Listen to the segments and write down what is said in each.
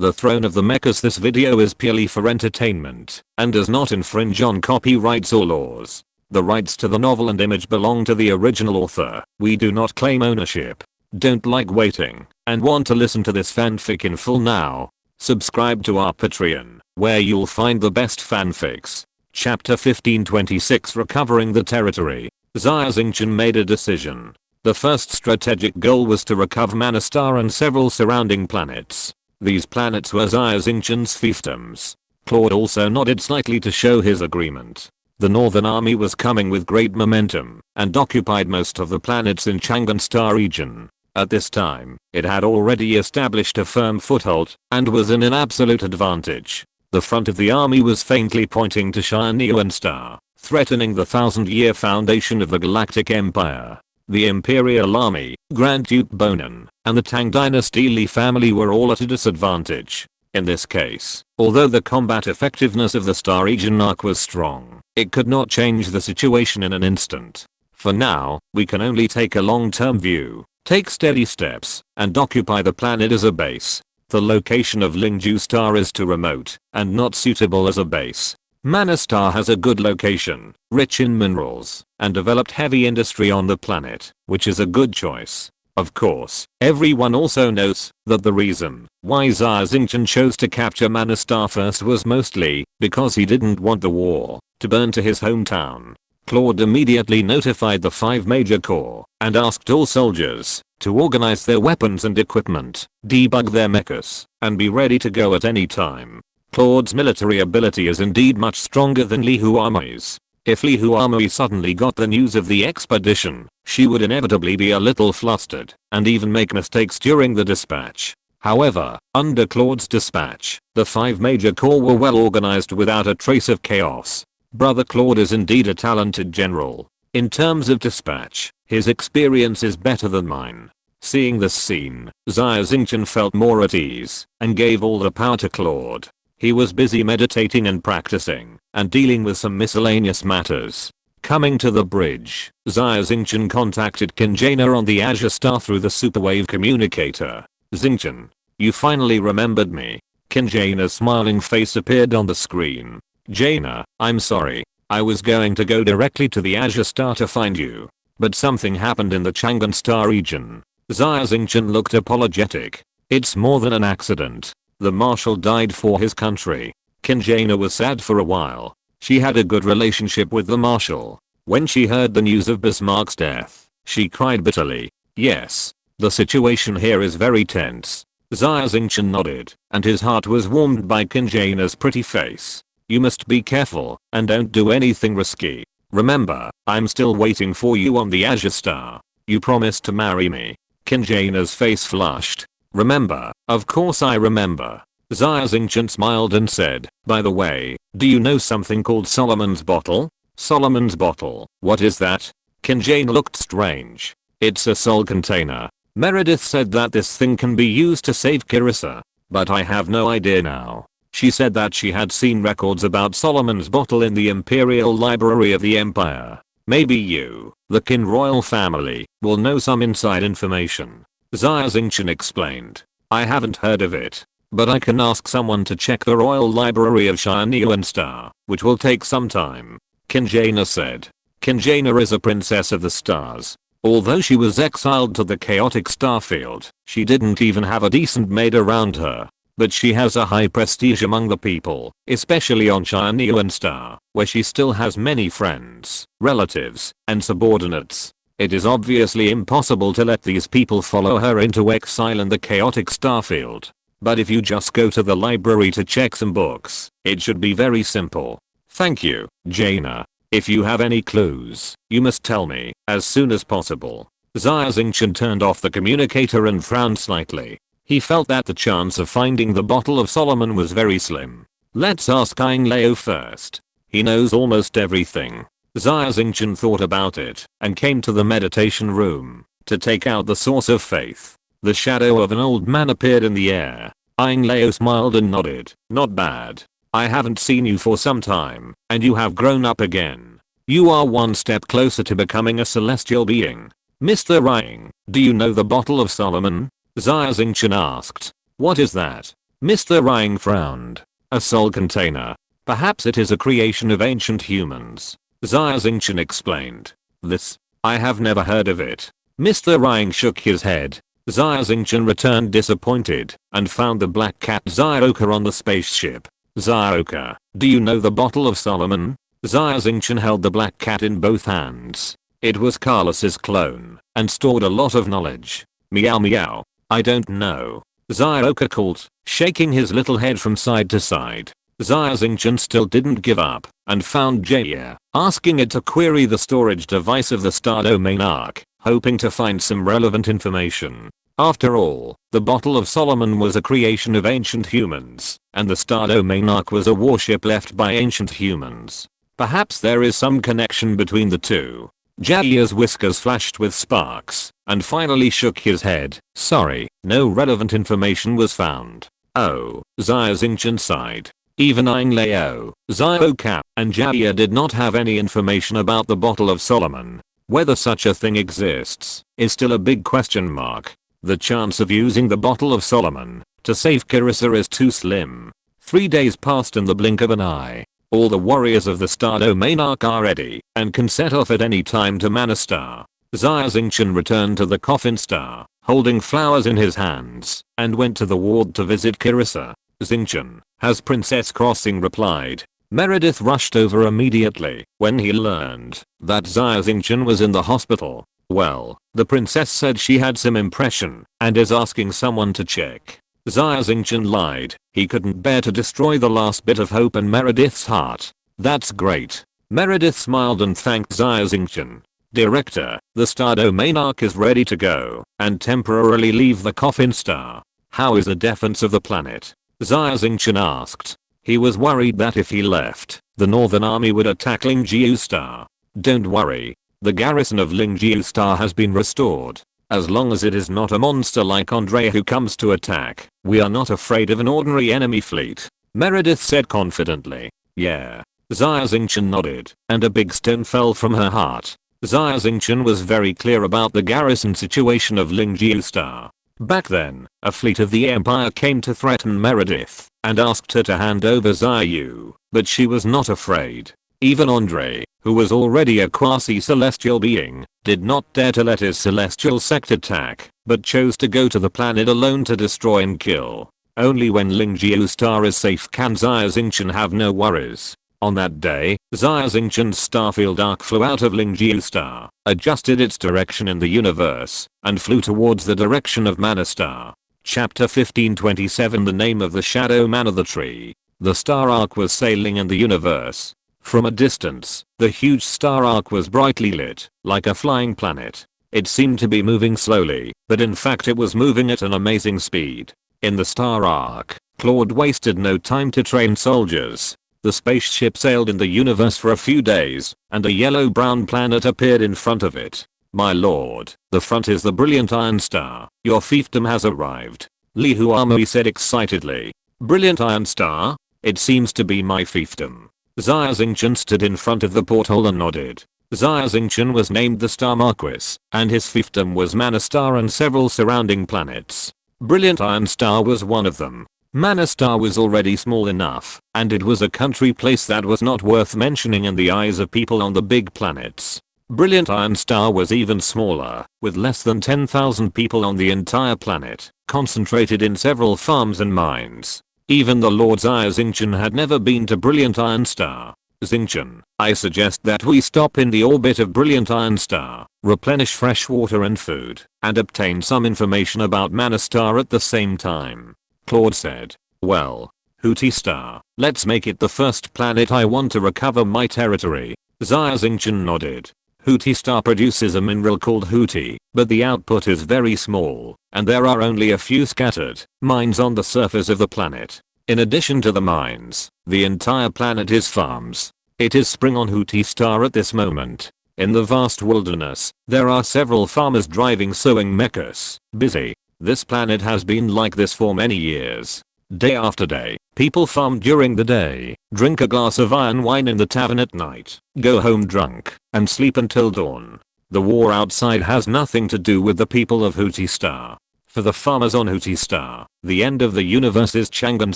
The Throne of the Mechas. This video is purely for entertainment and does not infringe on copyrights or laws. The rights to the novel and image belong to the original author. We do not claim ownership. Don't like waiting and want to listen to this fanfic in full now? Subscribe to our Patreon, where you'll find the best fanfics. Chapter 1526, Recovering the Territory. Xia Xingchen made a decision. The first strategic goal was to recover Manastar and several surrounding planets. These planets were Xia Xingchen's fiefdoms. Claude also nodded slightly to show his agreement. The Northern Army was coming with great momentum and occupied most of the planets in Chang'an region. At this time, it had already established a firm foothold and was in an absolute advantage. The front of the army was faintly pointing to Xia, threatening the thousand-year foundation of the Galactic Empire. The Imperial Army, Grand Duke Bonan, and the Tang Dynasty Li family were all at a disadvantage. In this case, although the combat effectiveness of the Star Region arc was strong, it could not change the situation in an instant. For now, we can only take a long-term view, take steady steps, and occupy the planet as a base. The location of Lingju Star is too remote and not suitable as a base. Manastar has a good location, rich in minerals, and developed heavy industry on the planet, which is a good choice. Of course, everyone also knows that the reason why Xia Xingchen chose to capture Manastar first was mostly because he didn't want the war to burn to his hometown. Claude immediately notified the 5 major corps and asked all soldiers to organize their weapons and equipment, debug their mechas, and be ready to go at any time. Claude's military ability is indeed much stronger than Li Huamui's. If Li Huamui suddenly got the news of the expedition, she would inevitably be a little flustered and even make mistakes during the dispatch. However, under Claude's dispatch, the 5 major corps were well organized without a trace of chaos. Brother Claude is indeed a talented general. In terms of dispatch, his experience is better than mine. Seeing this scene, Xia Xingchen felt more at ease and gave all the power to Claude. He was busy meditating and practicing, and dealing with some miscellaneous matters. Coming to the bridge, Xia Xingchen contacted Kinjana on the Azure Star through the superwave communicator. Xingchen, you finally remembered me. Kinjana's smiling face appeared on the screen. Jaina, I'm sorry. I was going to go directly to the Azure Star to find you, but something happened in the Chang'an region. Xia Xingchen looked apologetic. It's more than an accident. The marshal died for his country. Kinjana was sad for a while. She had a good relationship with the marshal. When she heard the news of Bismarck's death, she cried bitterly. Yes, the situation here is very tense. Xia Xingchen nodded, and his heart was warmed by Kinjana's pretty face. You must be careful and don't do anything risky. Remember, I'm still waiting for you on the Azure Star. You promised to marry me. Kinjana's face flushed. Remember, of course I remember. Xia Xingchen smiled and said, by the way, do you know something called Solomon's Bottle? Solomon's Bottle, what is that? Kinjana looked strange. It's a soul container. Meredith said that this thing can be used to save Kirissa, but I have no idea now. She said that she had seen records about Solomon's Bottle in the Imperial Library of the Empire. Maybe you, the Qin royal family, will know some inside information. Xia Xingchen explained. I haven't heard of it, but I can ask someone to check the Royal Library of Xia, which will take some time. Kinjana said. Kinjana is a princess of the stars. Although she was exiled to the chaotic starfield, she didn't even have a decent maid around her. But she has a high prestige among the people, especially on Xia, where she still has many friends, relatives, and subordinates. It is obviously impossible to let these people follow her into exile in the chaotic starfield. But if you just go to the library to check some books, it should be very simple. Thank you, Jaina. If you have any clues, you must tell me as soon as possible. Xia Xingchen turned off the communicator and frowned slightly. He felt that the chance of finding the bottle of Solomon was very slim. Let's ask Leo first. He knows almost everything. Xia Xingchen thought about it and came to the meditation room to take out the source of faith. The shadow of an old man appeared in the air. Leo smiled and nodded. Not bad. I haven't seen you for some time, and you have grown up again. You are one step closer to becoming a celestial being. Mr. Rying, do you know the bottle of Solomon? Xia Xingchen asked. What is that? Mr. Rang frowned. A soul container. Perhaps it is a creation of ancient humans. Xia Xingchen explained. This? I have never heard of it. Mr. Rang shook his head. Xia Xingchen returned disappointed and found the black cat Xioka on the spaceship. Xioka, do you know the bottle of Solomon? Xia Xingchen held the black cat in both hands. It was Carlos's clone and stored a lot of knowledge. Meow meow. I don't know. Xioka called, shaking his little head from side to side. Xia Xingchen still didn't give up and found Xia, asking it to query the storage device of the star domain arc, hoping to find some relevant information. After all, the bottle of Solomon was a creation of ancient humans, and the star domain arc was a warship left by ancient humans. Perhaps there is some connection between the two. Xia's whiskers flashed with sparks and finally shook his head. Sorry, no relevant information was found. Oh, Xia Xingchen sighed. Even Aang Lao, Xioka, and Xia did not have any information about the bottle of Solomon. Whether such a thing exists is still a big question mark. The chance of using the bottle of Solomon to save Carissa is too slim. 3 days passed in the blink of an eye. All the warriors of the star domain arc are ready and can set off at any time to Manastar. Xia Xingchen returned to the coffin star, holding flowers in his hands, and went to the ward to visit Carissa. Xingchen, has Princess Crossing replied. Meredith rushed over immediately when he learned that Xia Xingchen was in the hospital. Well, the princess said she had some impression and is asking someone to check. Xia Xingchen lied. He couldn't bear to destroy the last bit of hope in Meredith's heart. That's great. Meredith smiled and thanked Xia Xingchen. Director, the star domain arc is ready to go and temporarily leave the coffin star. How is the defense of the planet? Xia Xingchen asked. He was worried that if he left, the Northern Army would attack Lingjiu Star. Don't worry. The garrison of Lingjiu Star has been restored. As long as it is not a monster like Andre who comes to attack, we are not afraid of an ordinary enemy fleet. Meredith said confidently. Yeah. Xia Xingchen nodded, and a big stone fell from her heart. Xia Xingchen was very clear about the garrison situation of Lingjiu Star. Back then, a fleet of the Empire came to threaten Meredith and asked her to hand over Xiyu, but she was not afraid. Even Andre, who was already a quasi-celestial being, did not dare to let his celestial sect attack, but chose to go to the planet alone to destroy and kill. Only when Lingjiu Star is safe can Xia Xingchen have no worries. On that day, Xia Xingchen's starfield arc flew out of Lingjiu Star, adjusted its direction in the universe, and flew towards the direction of Manastar. Chapter 1527 The name of the Shadow Man of the Tree. The star arc was sailing in the universe. From a distance, the huge star arc was brightly lit, like a flying planet. It seemed to be moving slowly, but in fact it was moving at an amazing speed. In the star arc, Claude wasted no time to train soldiers. The spaceship sailed in the universe for a few days, and a yellow-brown planet appeared in front of it. My lord, the front is the brilliant Iron Star. Your fiefdom has arrived. Li Huamui said excitedly. Brilliant Iron Star? It seems to be my fiefdom. Xia Xingchen stood in front of the porthole and nodded. Xia Xingchen was named the Star Marquis, and his fiefdom was Manastar and several surrounding planets. Brilliant Iron Star was one of them. Manastar was already small enough, and it was a country place that was not worth mentioning in the eyes of people on the big planets. Brilliant Iron Star was even smaller, with less than 10,000 people on the entire planet, concentrated in several farms and mines. Even the Lord Xia Xingchen had never been to Brilliant Iron Star. Xingchen, I suggest that we stop in the orbit of Brilliant Iron Star, replenish fresh water and food, and obtain some information about Manastar at the same time. Claude said. Well, Hooty Star, let's make it the first planet I want to recover my territory. Xia Xingchen nodded. Hooty Star produces a mineral called Hooty, but the output is very small, and there are only a few scattered mines on the surface of the planet. In addition to the mines, the entire planet is farms. It is spring on Hooty Star at this moment. In the vast wilderness, there are several farmers driving sowing mechas, busy. This planet has been like this for many years. Day after day, people farm during the day, drink a glass of iron wine in the tavern at night, go home drunk, and sleep until dawn. The war outside has nothing to do with the people of Hooty Star. For the farmers on Hooty Star, the end of the universe is Chang'an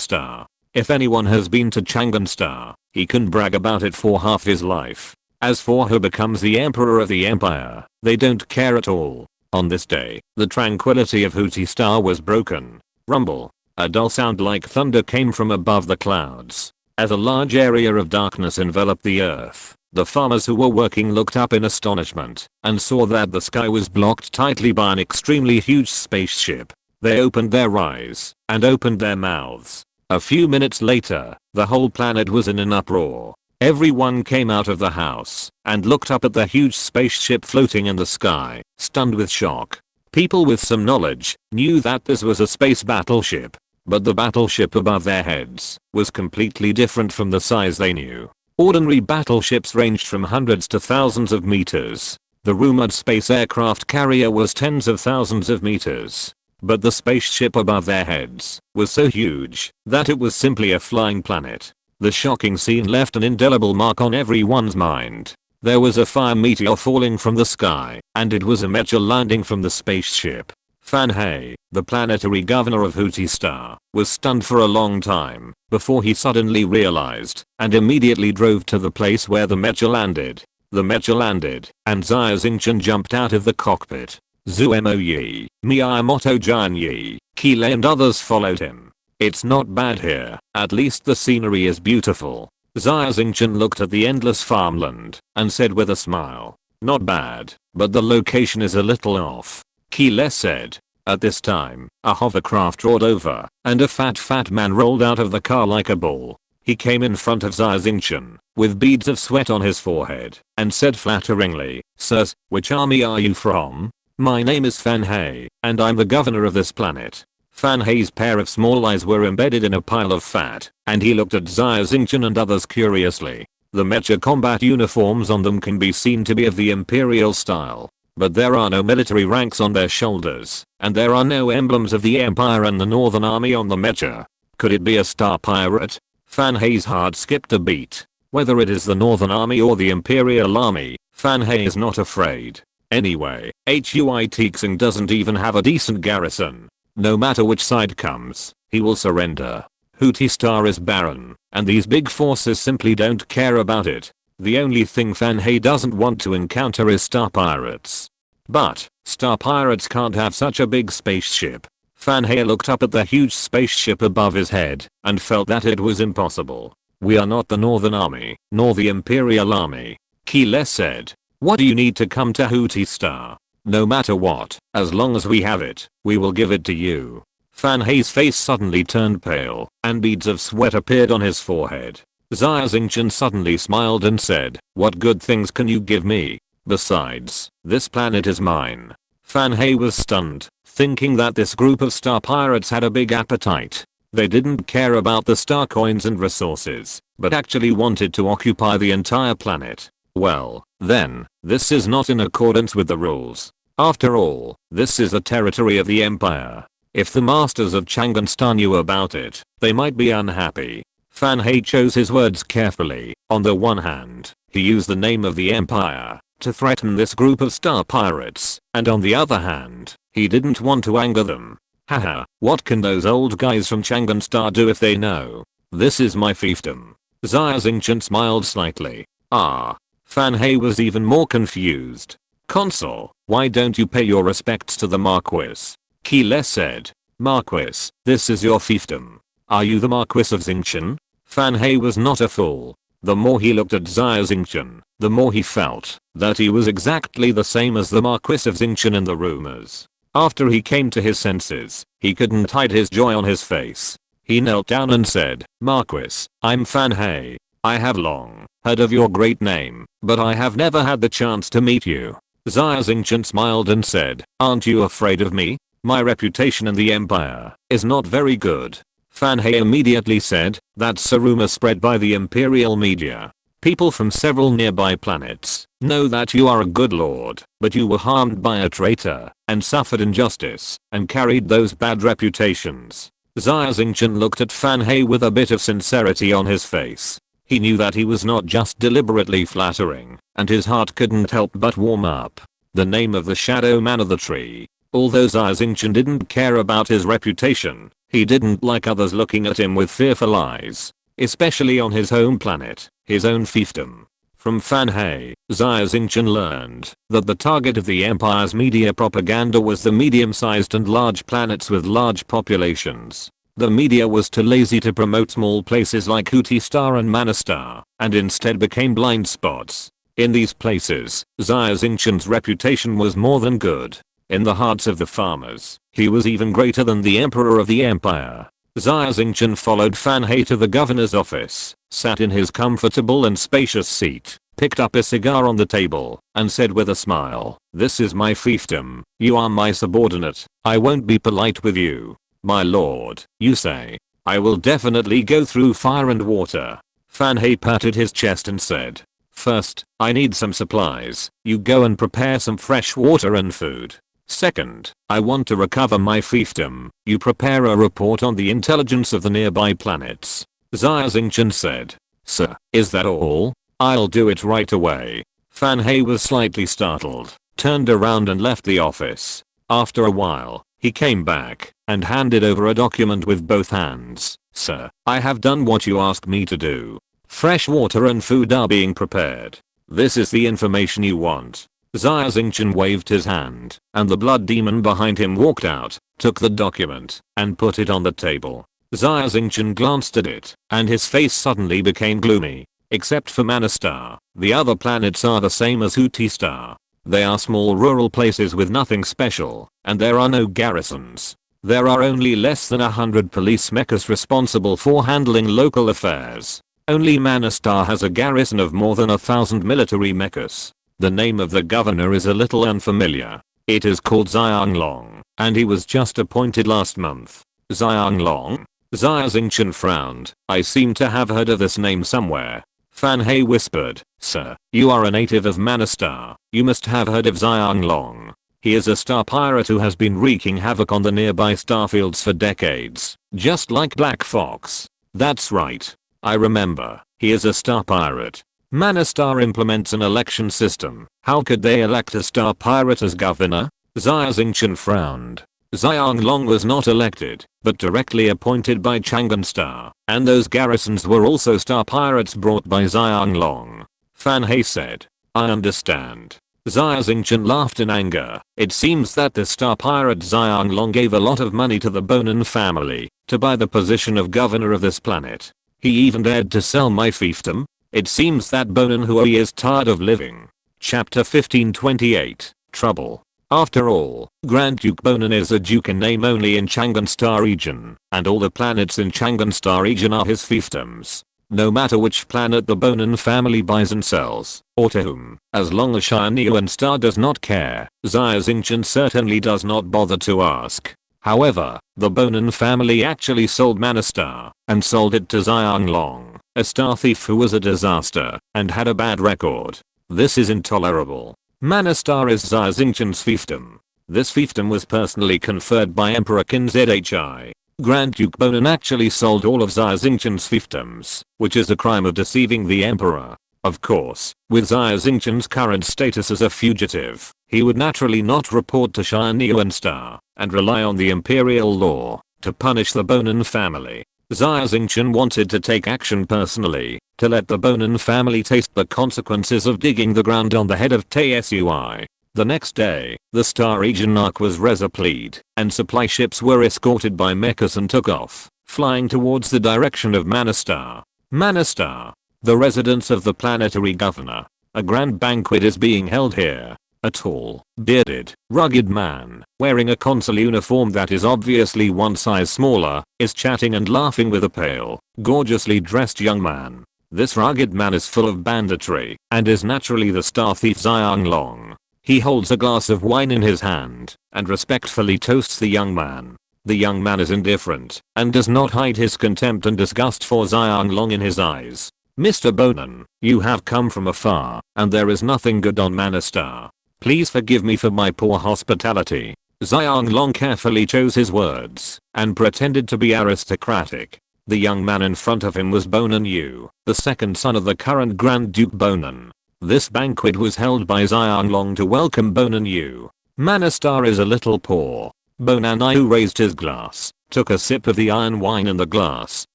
Star. If anyone has been to Chang'an Star, he can brag about it for half his life. As for who becomes the emperor of the empire, they don't care at all. On this day, the tranquility of Hooty Star was broken. Rumble. A dull sound like thunder came from above the clouds. As a large area of darkness enveloped the earth, the farmers who were working looked up in astonishment and saw that the sky was blocked tightly by an extremely huge spaceship. They opened their eyes and opened their mouths. A few minutes later, the whole planet was in an uproar. Everyone came out of the house and looked up at the huge spaceship floating in the sky, stunned with shock. People with some knowledge knew that this was a space battleship, but the battleship above their heads was completely different from the size they knew. Ordinary battleships ranged from hundreds to thousands of meters. The rumored space aircraft carrier was tens of thousands of meters. But the spaceship above their heads was so huge that it was simply a flying planet. The shocking scene left an indelible mark on everyone's mind. There was a fire meteor falling from the sky, and it was a mecha landing from the spaceship. Fan He, the planetary governor of Hooty Star, was stunned for a long time before he suddenly realized and immediately drove to the place where the mecha landed. The mecha landed, and Xia Xingchen jumped out of the cockpit. Zuemo Yi, Miyamoto Jan Yi, Keeley and others followed him. It's not bad here, at least the scenery is beautiful. Xia Xingchen looked at the endless farmland and said with a smile, not bad, but the location is a little off. Keeley said. At this time, a hovercraft roared over, and a fat man rolled out of the car like a bull. He came in front of Xia Xingchen, with beads of sweat on his forehead, and said flatteringly, Sirs, which army are you from? My name is Fan He, and I'm the governor of this planet. Fan He's pair of small eyes were embedded in a pile of fat, and he looked at Xia Xingchen and others curiously. The mecha combat uniforms on them can be seen to be of the imperial style, but there are no military ranks on their shoulders, and there are no emblems of the empire and the northern army on the mecha. Could it be a star pirate? Fan He's heart skipped a beat. Whether it is the northern army or the imperial army, Fan He is not afraid. Anyway, Hüi Xing doesn't even have a decent garrison. No matter which side comes, he will surrender. Hooty Star is barren, and these big forces simply don't care about it. The only thing Fan He doesn't want to encounter is star pirates. But, star pirates can't have such a big spaceship. Fan He looked up at the huge spaceship above his head and felt that it was impossible. We are not the Northern Army, nor the Imperial Army. Keeley said. What do you need to come to Hooty Star? No matter what, as long as we have it, we will give it to you. Fan He's face suddenly turned pale, and beads of sweat appeared on his forehead. Xia Xingchen suddenly smiled and said, what good things can you give me? Besides, this planet is mine. Fan He was stunned, thinking that this group of star pirates had a big appetite. They didn't care about the star coins and resources, but actually wanted to occupy the entire planet. Well, then, this is not in accordance with the rules. After all, this is the territory of the empire. If the masters of Chang'an Star knew about it, they might be unhappy. Fan He chose his words carefully. On the one hand, he used the name of the empire to threaten this group of star pirates, and on the other hand, he didn't want to anger them. Haha, what can those old guys from Chang'an Star do if they know? This is my fiefdom. Xia Xingchen smiled slightly. Ah. Fan He was even more confused. Consul, why don't you pay your respects to the Marquis? Keeley said. Marquis, this is your fiefdom. Are you the Marquis of Xingchen? Fan He was not a fool. The more he looked at Xia Xingchen, the more he felt that he was exactly the same as the Marquis of Xingchen in the rumors. After he came to his senses, he couldn't hide his joy on his face. He knelt down and said, Marquis, I'm Fan He. I have long heard of your great name, but I have never had the chance to meet you. Xia Xingchen smiled and said, aren't you afraid of me? My reputation in the empire is not very good. Fan He immediately said, that's a rumor spread by the imperial media. People from several nearby planets know that you are a good lord, but you were harmed by a traitor and suffered injustice and carried those bad reputations. Xia Xingchen looked at Fan He with a bit of sincerity on his face. He knew that he was not just deliberately flattering, and his heart couldn't help but warm up. The name of the shadow man of the tree. Although Xia Xingchen didn't care about his reputation, he didn't like others looking at him with fearful eyes. Especially on his home planet, his own fiefdom. From Fan He, Xia Xingchen learned that the target of the Empire's media propaganda was the medium-sized and large planets with large populations. The media was too lazy to promote small places like Houthi Star and Mana Star, and instead became blind spots. In these places, Xia Xingchen's reputation was more than good. In the hearts of the farmers, he was even greater than the Emperor of the Empire. Xia Xingchen followed Fan He to the governor's office, sat in his comfortable and spacious seat, picked up a cigar on the table, and said with a smile, "This is my fiefdom, you are my subordinate, I won't be polite with you. My lord, you say. I will definitely go through fire and water." Fan He patted his chest and said, "First, I need some supplies, you go and prepare some fresh water and food. Second, I want to recover my fiefdom, you prepare a report on the intelligence of the nearby planets." Xia Xingchen said, "Sir, is that all? I'll do it right away." Fan He was slightly startled, turned around and left the office. After a while, he came back and handed over a document with both hands. "Sir, I have done what you asked me to do. Fresh water and food are being prepared. This is the information you want." Xia Xingchen waved his hand, and the blood demon behind him walked out, took the document, and put it on the table. Xia Xingchen glanced at it, and his face suddenly became gloomy. Except for Mana Star, the other planets are the same as Houthi Star. They are small rural places with nothing special, and there are no garrisons. There are only less than 100 police mechas responsible for handling local affairs. Only Mana Star has a garrison of more than 1,000 military mechas. The name of the governor is a little unfamiliar. It is called Xianglong, and he was just appointed last month. Xianglong? Xia Xingchen frowned. "I seem to have heard of this name somewhere." Fan He whispered, "Sir, you are a native of Mana Star. You must have heard of Xianglong. He is a star pirate who has been wreaking havoc on the nearby starfields for decades, just like Black Fox." "That's right. I remember. He is a star pirate. Mana Star implements an election system. How could they elect a star pirate as governor?" Xia Xingchen frowned. Xianglong was not elected, but directly appointed by Chang'an Star, and those garrisons were also star pirates brought by Xianglong. Fan He said, "I understand." Xia Xingchen laughed in anger. "It seems that the star pirate Xianglong gave a lot of money to the Bonin family to buy the position of governor of this planet. He even dared to sell my fiefdom. It seems that Bonin Hui is tired of living." Chapter 1528, Trouble. After all, Grand Duke Bonin is a duke in name only in Chang'an Star region, and all the planets in Chang'an Star region are his fiefdoms. No matter which planet the Bonin family buys and sells, or to whom, as long as Xian'an Star does not care, Xia Xingchen certainly does not bother to ask. However, the Bonin family actually sold Mana Star, and sold it to Xianglong, a star thief who was a disaster, and had a bad record. This is intolerable. Mana Star is Xia Xingchen's fiefdom. This fiefdom was personally conferred by Emperor Qin Zhi. Grand Duke Bonin actually sold all of Xia Xingchen's fiefdoms, which is a crime of deceiving the Emperor. Of course, with Xia Xingchen's current status as a fugitive, he would naturally not report to Xian'an Star, and rely on the imperial law to punish the Bonin family. Xia Xingchen wanted to take action personally, to let the Bonin family taste the consequences of digging the ground on the head of Tsui. The next day, the Star region arc was resupplyed, and supply ships were escorted by mechas and took off, flying towards the direction of Mana Star. Mana Star, the residence of the planetary governor. A grand banquet is being held here. A tall, bearded, rugged man, wearing a consul uniform that is obviously one size smaller, is chatting and laughing with a pale, gorgeously dressed young man. This rugged man is full of banditry, and is naturally the star thief Xianglong. He holds a glass of wine in his hand, and respectfully toasts the young man. The young man is indifferent, and does not hide his contempt and disgust for Xianglong in his eyes. "Mr. Bonin, you have come from afar, and there is nothing good on Mana Star. Please forgive me for my poor hospitality." Xianglong carefully chose his words, and pretended to be aristocratic. The young man in front of him was Bonin Yu, the second son of the current Grand Duke Bonin. This banquet was held by Xianglong to welcome Bonin Yu. Manastar is a little poor. Bonanayu raised his glass, took a sip of the iron wine in the glass,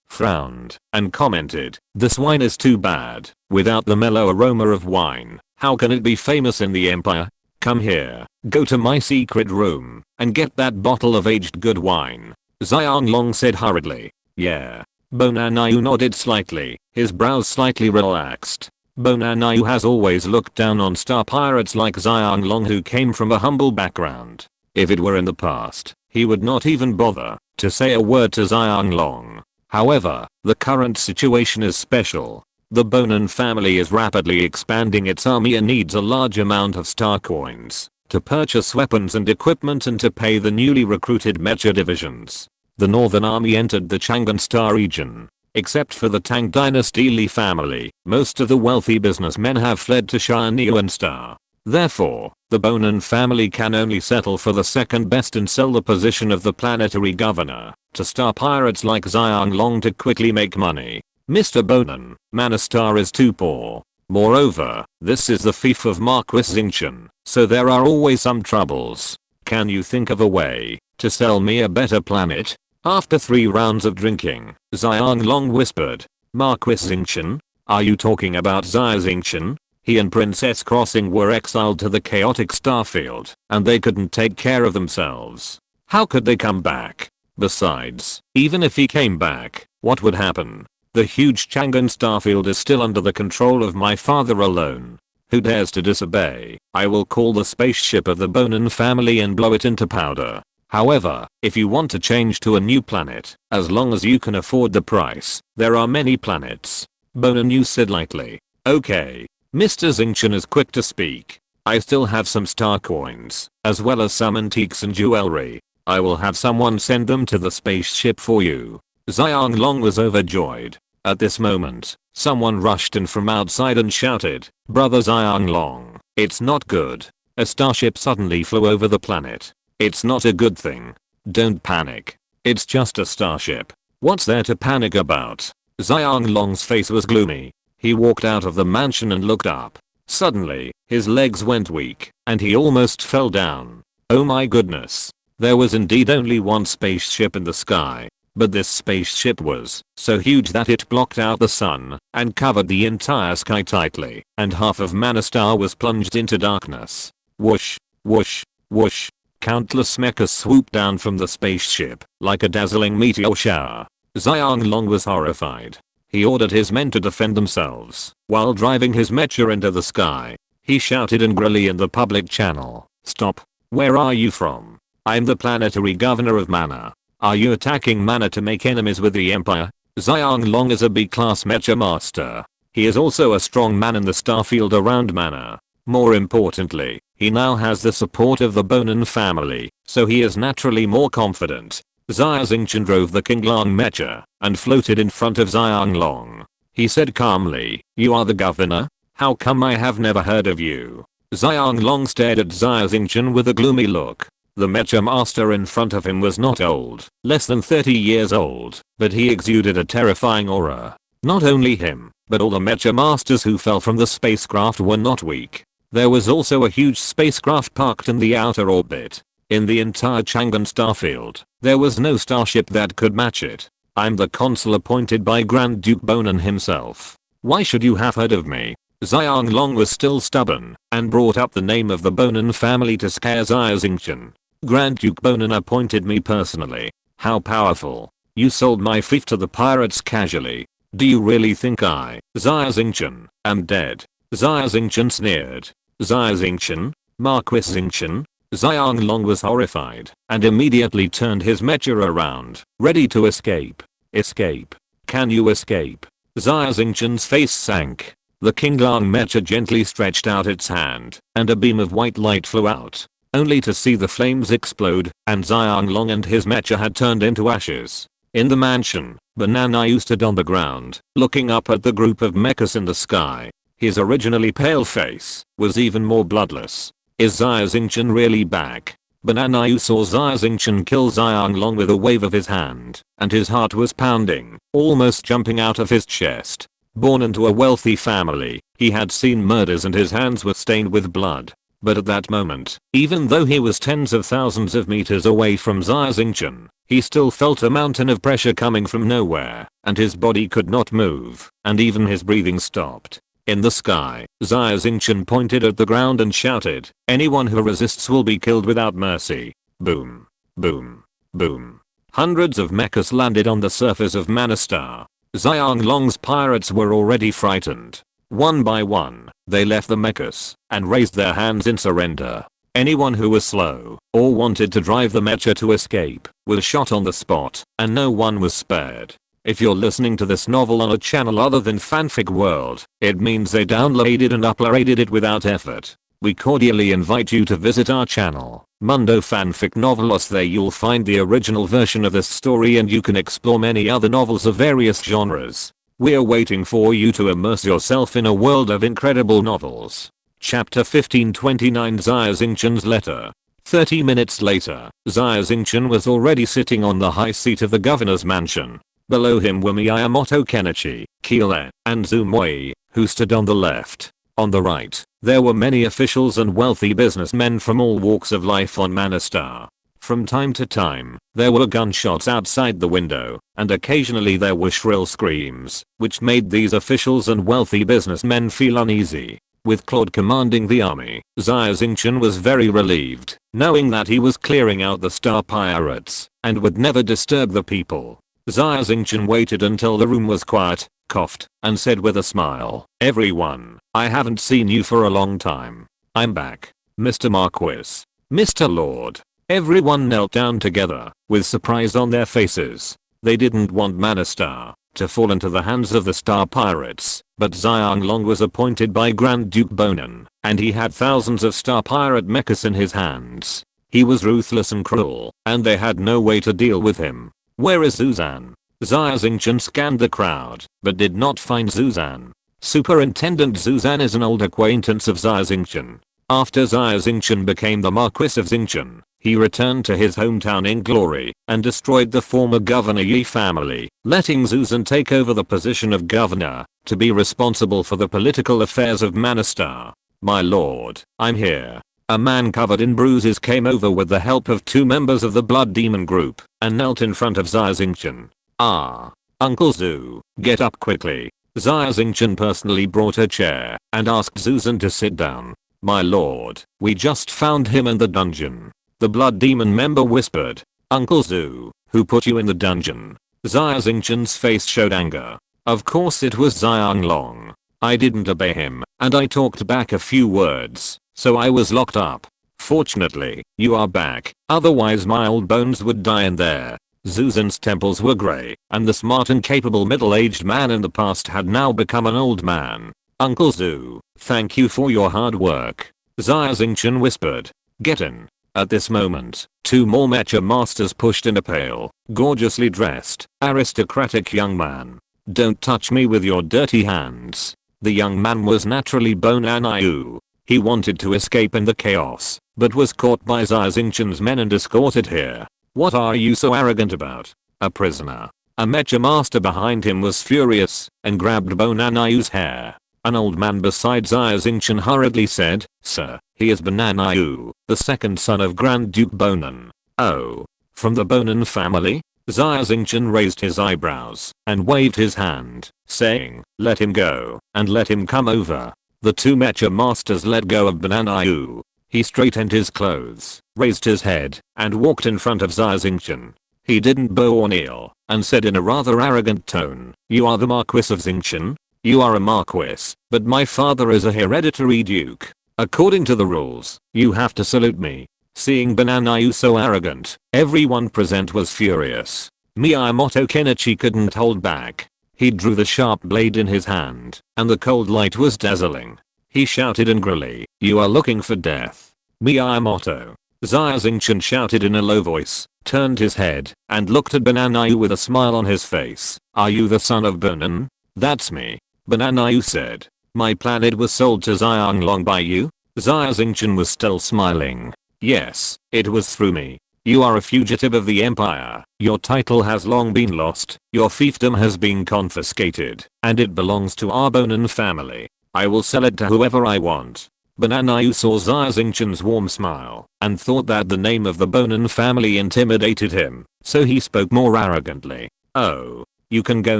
frowned, and commented, "This wine is too bad. Without the mellow aroma of wine, how can it be famous in the empire? Come here, go to my secret room, and get that bottle of aged good wine." Xianglong said hurriedly. "Yeah." Bonanayu nodded slightly, his brows slightly relaxed. Bonanayu has always looked down on star pirates like Xianglong who came from a humble background. If it were in the past, he would not even bother to say a word to Xianglong. However, the current situation is special. The Bonan family is rapidly expanding its army and needs a large amount of star coins to purchase weapons and equipment and to pay the newly recruited mecha divisions. The Northern Army entered the Chang'an Star region. Except for the Tang Dynasty Li family, most of the wealthy businessmen have fled to Xianyuan Star. Therefore, the Bonan family can only settle for the second best and sell the position of the planetary governor to star pirates like Xianglong to quickly make money. Mr. Bonan, Manastar is too poor. Moreover, this is the fief of Marquis Xingchen, so there are always some troubles. Can you think of a way to sell me a better planet? After 3 rounds of drinking, Xianglong whispered, "Marquis Xingchen? Are you talking about Xia Xingchen? He and Princess Crossing were exiled to the chaotic starfield, and they couldn't take care of themselves. How could they come back? Besides, even if he came back, what would happen? The huge Chang'an starfield is still under the control of my father alone. Who dares to disobey? I will call the spaceship of the Bonan family and blow it into powder. However, if you want to change to a new planet, as long as you can afford the price, there are many planets." Bonanayu said lightly. "Okay." Mr. Xingchen is quick to speak. "I still have some star coins, as well as some antiques and jewelry. I will have someone send them to the spaceship for you." Xianglong was overjoyed. At this moment, someone rushed in from outside and shouted, "Brother Xianglong, it's not good." A starship suddenly flew over the planet. "It's not a good thing. Don't panic. It's just a starship. What's there to panic about?" Xianglong's face was gloomy. He walked out of the mansion and looked up. Suddenly, his legs went weak, and he almost fell down. Oh my goodness. There was indeed only one spaceship in the sky. But this spaceship was so huge that it blocked out the sun and covered the entire sky tightly, and half of Manastar was plunged into darkness. Whoosh, whoosh, whoosh. Countless mechas swooped down from the spaceship like a dazzling meteor shower. Xianglong was horrified. He ordered his men to defend themselves while driving his mecha into the sky. He shouted angrily in the public channel, "Stop! Where are you from? I'm the planetary governor of Mana. Are you attacking Mana to make enemies with the Empire?" Xianglong is a B-class mecha master. He is also a strong man in the starfield around Mana. More importantly, he now has the support of the Bonan family, so he is naturally more confident. Xia Xingchen drove the Qinglang mecha and floated in front of Xianglong. He said calmly, "You are the governor? How come I have never heard of you?" Xianglong stared at Xia Xingchen with a gloomy look. The mecha master in front of him was not old, less than 30 years old, but he exuded a terrifying aura. Not only him, but all the mecha masters who fell from the spacecraft were not weak. There was also a huge spacecraft parked in the outer orbit. In the entire Chang'an starfield, there was no starship that could match it. I'm the consul appointed by Grand Duke Bonan himself. Why should you have heard of me? Xianglong was still stubborn and brought up the name of the Bonan family to scare Xia Xingchen. Grand Duke Bonan appointed me personally. How powerful. You sold my fief to the pirates casually. Do you really think I, Xia Xingchen, am dead? Xia Xingchen sneered. Xia Xingchen? Marquis Xingchen? Xianglong was horrified and immediately turned his mecha around, ready to escape. Escape? Can you escape? Xia Xingchen's face sank. The Qinglang mecha gently stretched out its hand, and a beam of white light flew out, only to see the flames explode, and Xianglong and his mecha had turned into ashes. In the mansion, Bonanayu stood on the ground, looking up at the group of mechas in the sky. His originally pale face was even more bloodless. Is Xia Xingchen really back? Bonanayu saw Xia Xingchen kill Xianglong with a wave of his hand, and his heart was pounding, almost jumping out of his chest. Born into a wealthy family, he had seen murders and his hands were stained with blood. But at that moment, even though he was tens of thousands of meters away from Xia Xingchen, he still felt a mountain of pressure coming from nowhere, and his body could not move, and even his breathing stopped. In the sky, Xia Xingchen pointed at the ground and shouted, "Anyone who resists will be killed without mercy." Boom. Boom. Boom. Hundreds of mechas landed on the surface of Manastar. Xianglong's pirates were already frightened. One by one, they left the mechas and raised their hands in surrender. Anyone who was slow or wanted to drive the mecha to escape was shot on the spot, and no one was spared. If you're listening to this novel on a channel other than Fanfic World, it means they downloaded and uploaded it without effort. We cordially invite you to visit our channel, Mundo Fanfic Novelos. There you'll find the original version of this story, and you can explore many other novels of various genres. We're waiting for you to immerse yourself in a world of incredible novels. Chapter 1529, Xia Xingchen's Letter. 30 minutes later, Xia Xingchen was already sitting on the high seat of the governor's mansion. Below him were Miyamoto Kenichi, Keele, and Zumwei, who stood on the left. On the right, there were many officials and wealthy businessmen from all walks of life on Manastar. From time to time, there were gunshots outside the window, and occasionally there were shrill screams, which made these officials and wealthy businessmen feel uneasy. With Claude commanding the army, Xia Xingchen was very relieved, knowing that he was clearing out the star pirates, and would never disturb the people. Xia Xingchen waited until the room was quiet, coughed, and said with a smile, "Everyone, I haven't seen you for a long time. I'm back, Mr. Marquis, Mr. Lord." Everyone knelt down together, with surprise on their faces. They didn't want Manastar to fall into the hands of the star pirates, but Xianglong was appointed by Grand Duke Bonan, and he had thousands of star pirate mechas in his hands. He was ruthless and cruel, and they had no way to deal with him. "Where is Zuzan?" Xia Xingchen scanned the crowd, but did not find Zuzan. Superintendent Zuzan is an old acquaintance of Xia Xingchen. After Xia Xingchen became the Marquis of Xingchen, he returned to his hometown in glory and destroyed the former Governor Yi family, letting Zuzan take over the position of governor to be responsible for the political affairs of Manastar. "My lord, I'm here." A man covered in bruises came over with the help of two members of the Blood Demon group and knelt in front of Xia Xingchen. "Ah, Uncle Zhu, get up quickly." Xia Xingchen personally brought a chair and asked Zuzan to sit down. "My lord, we just found him in the dungeon." The Blood Demon member whispered. "Uncle Zhu, who put you in the dungeon?" Xia Xingchen's face showed anger. "Of course it was Xianglong. I didn't obey him, and I talked back a few words, so I was locked up. Fortunately, you are back, otherwise my old bones would die in there." Zuzan's temples were grey, and the smart and capable middle-aged man in the past had now become an old man. "Uncle Zhu, thank you for your hard work," Xia Xingchen whispered. "Get in." At this moment, two more mecha masters pushed in a pale, gorgeously dressed, aristocratic young man. "Don't touch me with your dirty hands." The young man was naturally Bonanayu. He wanted to escape in the chaos, but was caught by Xia Xingchen's men and escorted here. "What are you so arrogant about? A prisoner?" A mecha master behind him was furious and grabbed Bonanayu's hair. An old man beside Xia Xingchen hurriedly said, "Sir, he is Bonanayu, the second son of Grand Duke Bonan." "Oh, from the Bonan family?" Xia Xingchen raised his eyebrows and waved his hand, saying, "Let him go, and let him come over." The two mecha masters let go of Bonanayu. He straightened his clothes, raised his head, and walked in front of Xia Xingchen. He didn't bow or kneel, and said in a rather arrogant tone, "You are the Marquis of Xingchen? You are a Marquis, but my father is a hereditary duke. According to the rules, you have to salute me." Seeing Bonanayu so arrogant, everyone present was furious. Miyamoto Kenichi couldn't hold back. He drew the sharp blade in his hand, and the cold light was dazzling. He shouted angrily, "You are looking for death, Miyamoto." Xia Xingchen shouted in a low voice, turned his head, and looked at Bonanayu with a smile on his face. "Are you the son of Bonan?" "That's me," Bonanayu said. "My planet was sold to Xianglong by you?" Xia Xingchen was still smiling. "Yes, it was through me. You are a fugitive of the Empire. Your title has long been lost, your fiefdom has been confiscated, and it belongs to our Bonan family. I will sell it to whoever I want." Bananayu saw Xia Xingchen's warm smile and thought that the name of the Bonin family intimidated him, so he spoke more arrogantly. "Oh, you can go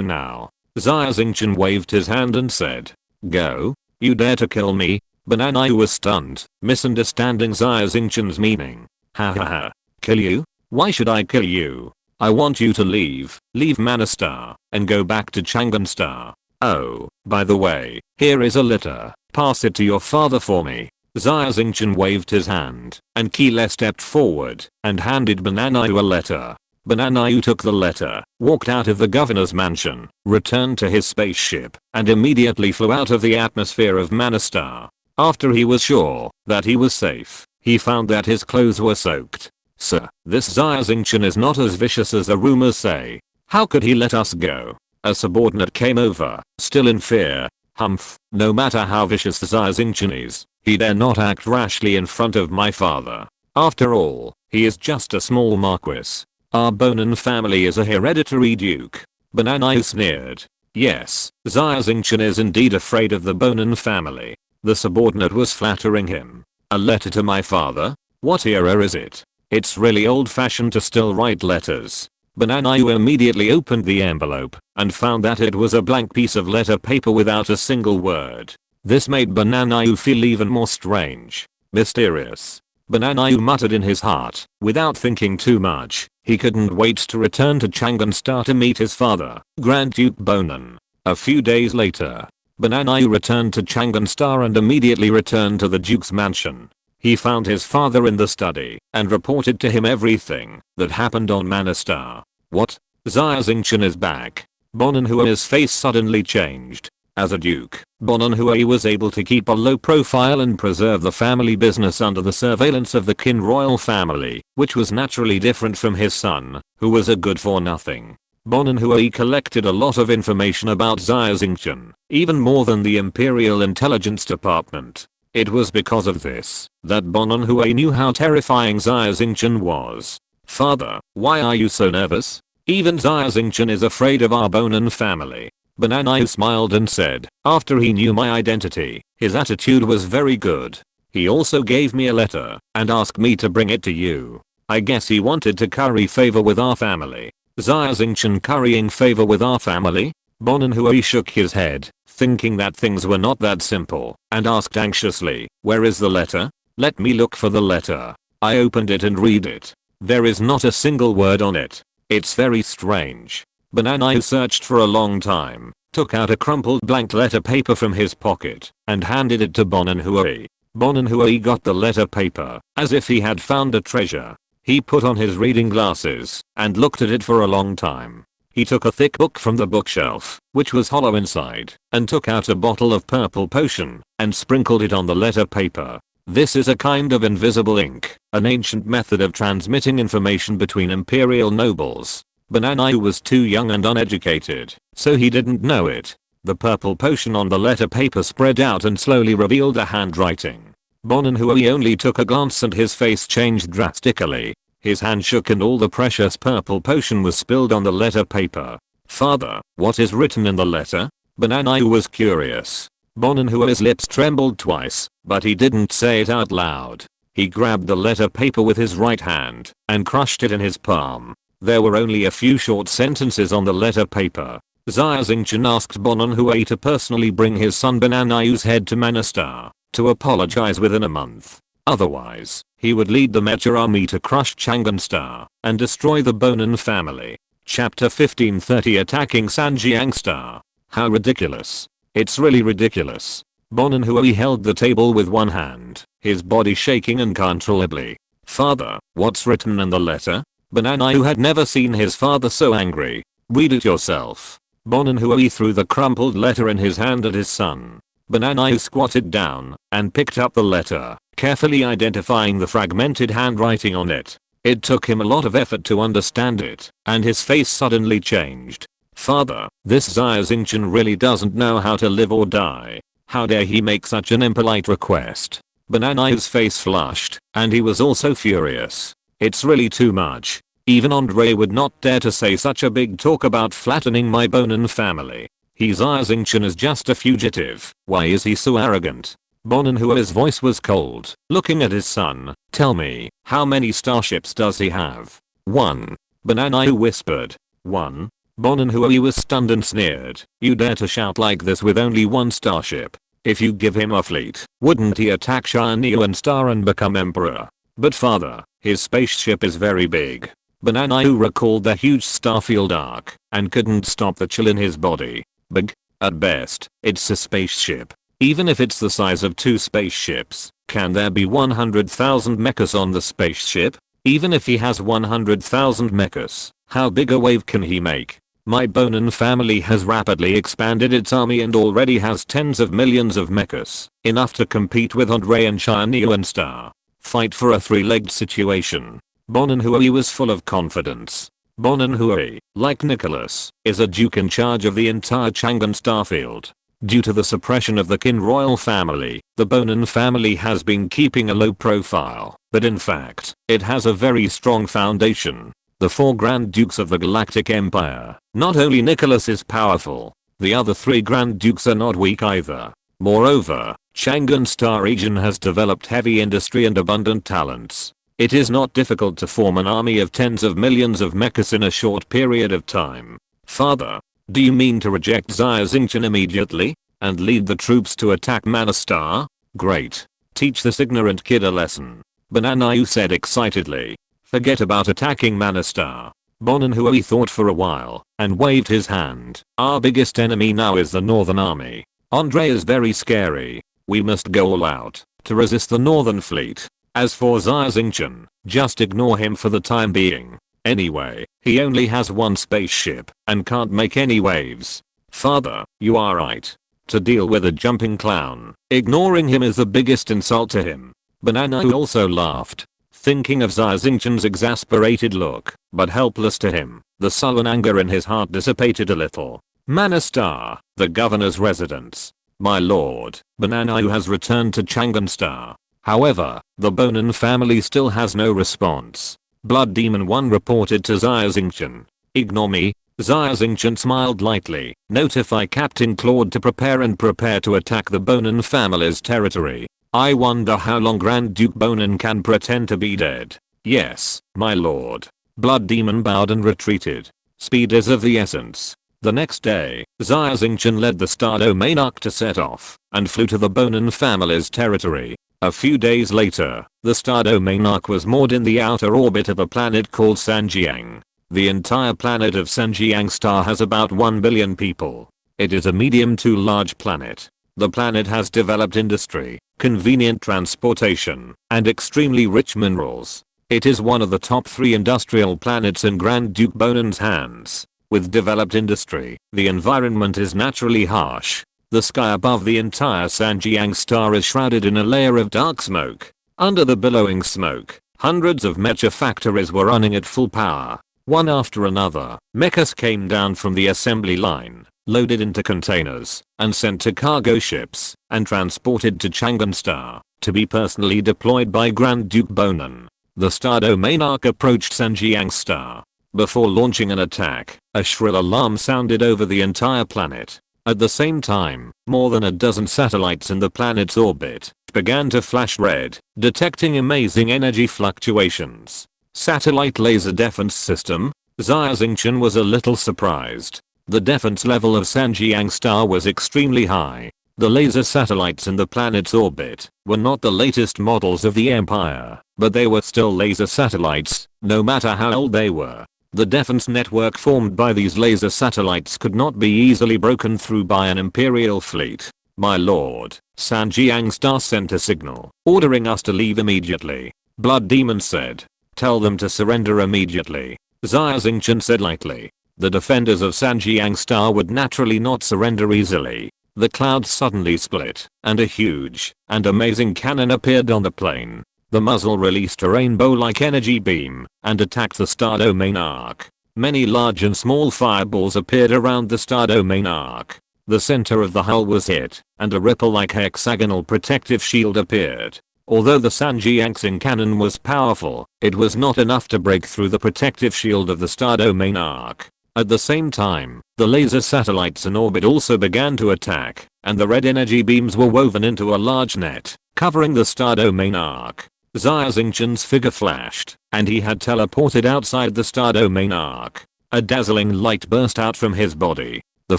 now." Xia Xingchen waved his hand and said. "Go? You dare to kill me?" Bananayu was stunned, misunderstanding Xia Xingchen's meaning. "Ha ha ha. Kill you? Why should I kill you? I want you to leave Manastar, and go back to Changanstar. Oh, by the way, here is a letter. Pass it to your father for me." Xia Xingchen waved his hand, and Keela stepped forward and handed Bananayu a letter. Bananayu took the letter, walked out of the governor's mansion, returned to his spaceship, and immediately flew out of the atmosphere of Manastar. After he was sure that he was safe, he found that his clothes were soaked. "Sir, this Xia Xingchen is not as vicious as the rumors say. How could he let us go?" A subordinate came over, still in fear. "Humph, no matter how vicious Xia Xingchen is, he dare not act rashly in front of my father. After all, he is just a small marquis. Our Bonin family is a hereditary duke." Bananayu sneered. "Yes, Xia Xingchen is indeed afraid of the Bonin family." The subordinate was flattering him. "A letter to my father? What era is it? It's really old-fashioned to still write letters." Bananayu immediately opened the envelope and found that it was a blank piece of letter paper without a single word. This made Bananayu feel even more strange, mysterious. Bananayu muttered in his heart, without thinking too much. He couldn't wait to return to Changanstar to meet his father, Grand Duke Bonin. A few days later, Bananayu returned to Changanstar and immediately returned to the Duke's mansion. He found his father in the study and reported to him everything that happened on Manastar. "What? Xia Xingchen is back?" Bonanhua's face suddenly changed. As a duke, Bonanhua was able to keep a low profile and preserve the family business under the surveillance of the Qin royal family, which was naturally different from his son, who was a good-for-nothing. Bonanhua collected a lot of information about Xia Xingchen, even more than the Imperial Intelligence Department. It was because of this that Bonanhua knew how terrifying Xia Xingchen was. "Father, why are you so nervous? Even Xia Xingchen is afraid of our Bonin family." Bananayu smiled and said, "After he knew my identity, his attitude was very good. He also gave me a letter and asked me to bring it to you. I guess he wanted to curry favor with our family." "Xia Xingchen currying favor with our family?" Bonanhua shook his head, thinking that things were not that simple, and asked anxiously, "Where is the letter? Let me look for the letter." I opened it and read it. There is not a single word on it. It's very strange. Bananayu searched for a long time, took out a crumpled blank letter paper from his pocket, and handed it to Bonanhua. Bonanhua got the letter paper, as if he had found a treasure. He put on his reading glasses, and looked at it for a long time. He took a thick book from the bookshelf, which was hollow inside, and took out a bottle of purple potion, and sprinkled it on the letter paper. "This is a kind of invisible ink, an ancient method of transmitting information between imperial nobles." Bananayu was too young and uneducated, so he didn't know it. The purple potion on the letter paper spread out and slowly revealed a handwriting. Bonanhua only took a glance and his face changed drastically. His hand shook and all the precious purple potion was spilled on the letter paper. "Father, what is written in the letter?" Bananayu was curious. Bonanhua's lips trembled twice, but he didn't say it out loud. He grabbed the letter paper with his right hand and crushed it in his palm. There were only a few short sentences on the letter paper. Xia Xingchen asked Bonanhua to personally bring his son Bananayu's head to Manastar to apologize within a month. Otherwise, he would lead the Mecha army to crush Changanstar and destroy the Bonin family. Chapter 1530 Attacking Sanjiangstar. How ridiculous. It's really ridiculous. Bonanhua held the table with one hand, his body shaking uncontrollably. "Father, what's written in the letter?" Bananayu had never seen his father so angry. "Read it yourself." Bonanhua threw the crumpled letter in his hand at his son. Bananayu squatted down and picked up the letter, carefully identifying the fragmented handwriting on it. It took him a lot of effort to understand it, and his face suddenly changed. "Father, this Xia Xingchen really doesn't know how to live or die. How dare he make such an impolite request?" Bananayu's face flushed, and he was also furious. "It's really too much. Even Andre would not dare to say such a big talk about flattening my Bonin family. Xia Xingchen is just a fugitive. Why is he so arrogant?" Bonenhua's voice was cold, looking at his son. Tell me, how many starships does he have? 1. Bananayu whispered. 1. Bonenhua was stunned and sneered. You dare to shout like this with only one starship? If you give him a fleet, wouldn't he attack Xiaoyan Star and become emperor? But father, his spaceship is very big. Bananayu recalled the huge starfield arc and couldn't stop the chill in his body. Big? At best, it's a spaceship. Even if it's the size of 2 spaceships, can there be 100,000 mechas on the spaceship? Even if he has 100,000 mechas, how big a wave can he make? My Bonin family has rapidly expanded its army and already has tens of millions of mechas, enough to compete with Andre and Xiaoyan Star. Fight for a 3-legged situation. Bonenhua was full of confidence. Bonenhua, like Nicholas, is a duke in charge of the entire Chang'an starfield. Due to the suppression of the Qin royal family, the Bonin family has been keeping a low profile, but in fact, it has a very strong foundation. The 4 Grand Dukes of the Galactic Empire. Not only Nicholas is powerful, the other 3 Grand Dukes are not weak either. Moreover, Chang'an Star region has developed heavy industry and abundant talents. It is not difficult to form an army of tens of millions of mechas in a short period of time. Father, do you mean to reject Xia Xingchen immediately and lead the troops to attack Mana Star? Great. Teach this ignorant kid a lesson. Bananayu said excitedly. Forget about attacking Mana Star. Bonenhua thought for a while and waved his hand. Our biggest enemy now is the Northern Army. Andre is very scary. We must go all out to resist the Northern Fleet. As for Xia Xingchen, just ignore him for the time being. Anyway, he only has 1 spaceship and can't make any waves. Father, you are right. To deal with a jumping clown, ignoring him is the biggest insult to him. Banana also laughed, thinking of Xia Xingchen's exasperated look, but helpless to him. The sullen anger in his heart dissipated a little. Mana Star, the governor's residence. My lord, Banana has returned to Chang'an Star. However, the Bonin family still has no response. Blood Demon 1 reported to Xia Xingchen. Ignore me. Xia Xingchen smiled lightly. Notify Captain Claude to prepare to attack the Bonin family's territory. I wonder how long Grand Duke Bonin can pretend to be dead. Yes, my lord. Blood Demon bowed and retreated. Speed is of the essence. The next day, Xia Xingchen led the Star Domain Arc to set off and flew to the Bonin family's territory. A few days later, the Star Domain Arc was moored in the outer orbit of a planet called Sanjiang. The entire planet of Sanjiang Star has about 1 billion people. It is a medium to large planet. The planet has developed industry, convenient transportation, and extremely rich minerals. It is one of the top 3 industrial planets in Grand Duke Bonin's hands. With developed industry, the environment is naturally harsh. The sky above the entire Sanjiang Star is shrouded in a layer of dark smoke. Under the billowing smoke, hundreds of mecha factories were running at full power. One after another, mechas came down from the assembly line, loaded into containers, and sent to cargo ships, and transported to Chang'an Star, to be personally deployed by Grand Duke Bonin. The Star Domain Arc approached Sanjiang Star. Before launching an attack, a shrill alarm sounded over the entire planet. At the same time, more than a dozen satellites in the planet's orbit began to flash red, detecting amazing energy fluctuations. Satellite laser defense system? Xia Xingchen was a little surprised. The defense level of Sanjiang Star was extremely high. The laser satellites in the planet's orbit were not the latest models of the Empire, but they were still laser satellites, no matter how old they were. The defense network formed by these laser satellites could not be easily broken through by an Imperial fleet. My lord, Sanjiang Star sent a signal, ordering us to leave immediately. Blood Demon said. Tell them to surrender immediately. Xia Xingchen said lightly. The defenders of Sanjiang Star would naturally not surrender easily. The clouds suddenly split, and a huge and amazing cannon appeared on the plane. The muzzle released a rainbow-like energy beam and attacked the Star Domain Arc. Many large and small fireballs appeared around the Star Domain Arc. The center of the hull was hit, and a ripple-like hexagonal protective shield appeared. Although the Sanjiang cannon was powerful, it was not enough to break through the protective shield of the Star Domain Arc. At the same time, the laser satellites in orbit also began to attack. and the red energy beams were woven into a large net, covering the star domain arc. Xia Xingchen's figure flashed, and he had teleported outside the star domain arc. A dazzling light burst out from his body. The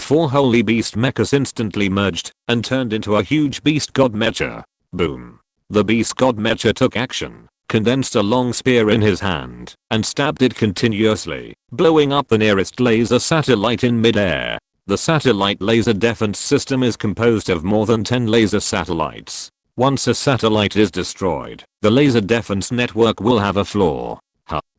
four holy beast mechas instantly merged and turned into a huge beast god mecha. Boom. The beast god mecha took action, condensed a long spear in his hand, and stabbed it continuously, blowing up the nearest laser satellite in midair. The satellite laser defense system is composed of more than 10 laser satellites. Once a satellite is destroyed, the laser defense network will have a flaw.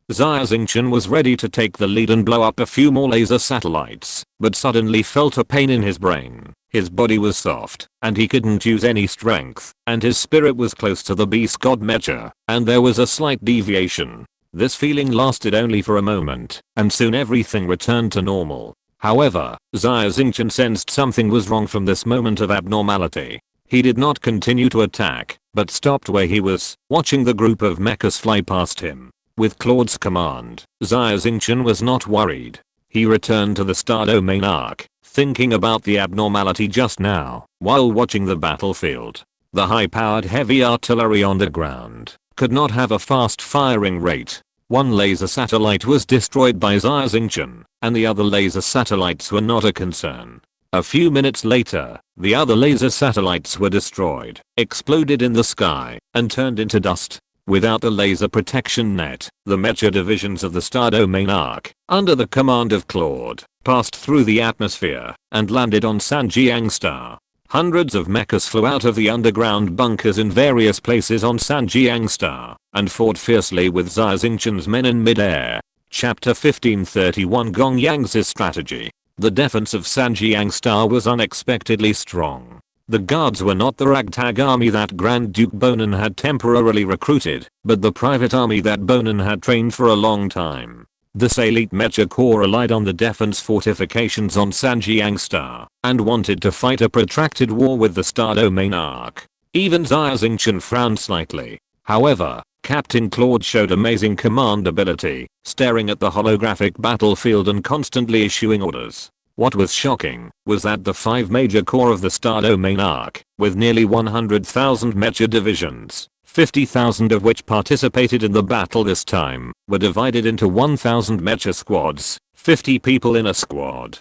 Xia Xingchen was ready to take the lead and blow up a few more laser satellites, but suddenly felt a pain in his brain. His body was soft, and he couldn't use any strength, and his spirit was close to the beast god mecha, and there was a slight deviation. This feeling lasted only for a moment, and soon everything returned to normal. However, Xia Xingchen sensed something was wrong from this moment of abnormality. He did not continue to attack, but stopped where he was, watching the group of mechas fly past him. With Claude's command, Xia Xingchen was not worried. He returned to the star domain arc, thinking about the abnormality just now, while watching the battlefield. The high-powered heavy artillery on the ground could not have a fast firing rate. One laser satellite was destroyed by Xia Xingchen, and the other laser satellites were not a concern. A few minutes later, the other laser satellites were destroyed, exploded in the sky, and turned into dust. Without the laser protection net, the mecha divisions of the star domain arc, under the command of Claude, passed through the atmosphere and landed on Sanjiang Star. Hundreds of mechas flew out of the underground bunkers in various places on Sanjiang Star and fought fiercely with Xia Xingchen's men in midair. Chapter 1531 Gong Yang's strategy. The defense of Sanjiang Star was unexpectedly strong. The guards were not the ragtag army that Grand Duke Bonin had temporarily recruited, but the private army that Bonin had trained for a long time. This elite mecha corps relied on the defense fortifications on Sanjiang Star and wanted to fight a protracted war with the star domain arc. Even Xia Xingchen frowned slightly. However, Captain Claude showed amazing command ability, staring at the holographic battlefield and constantly issuing orders. What was shocking was that the 5 major corps of the star domain arc, with nearly 100,000 mecha divisions, 50,000 of which participated in the battle this time, were divided into 1,000 mecha squads, 50 people in a squad.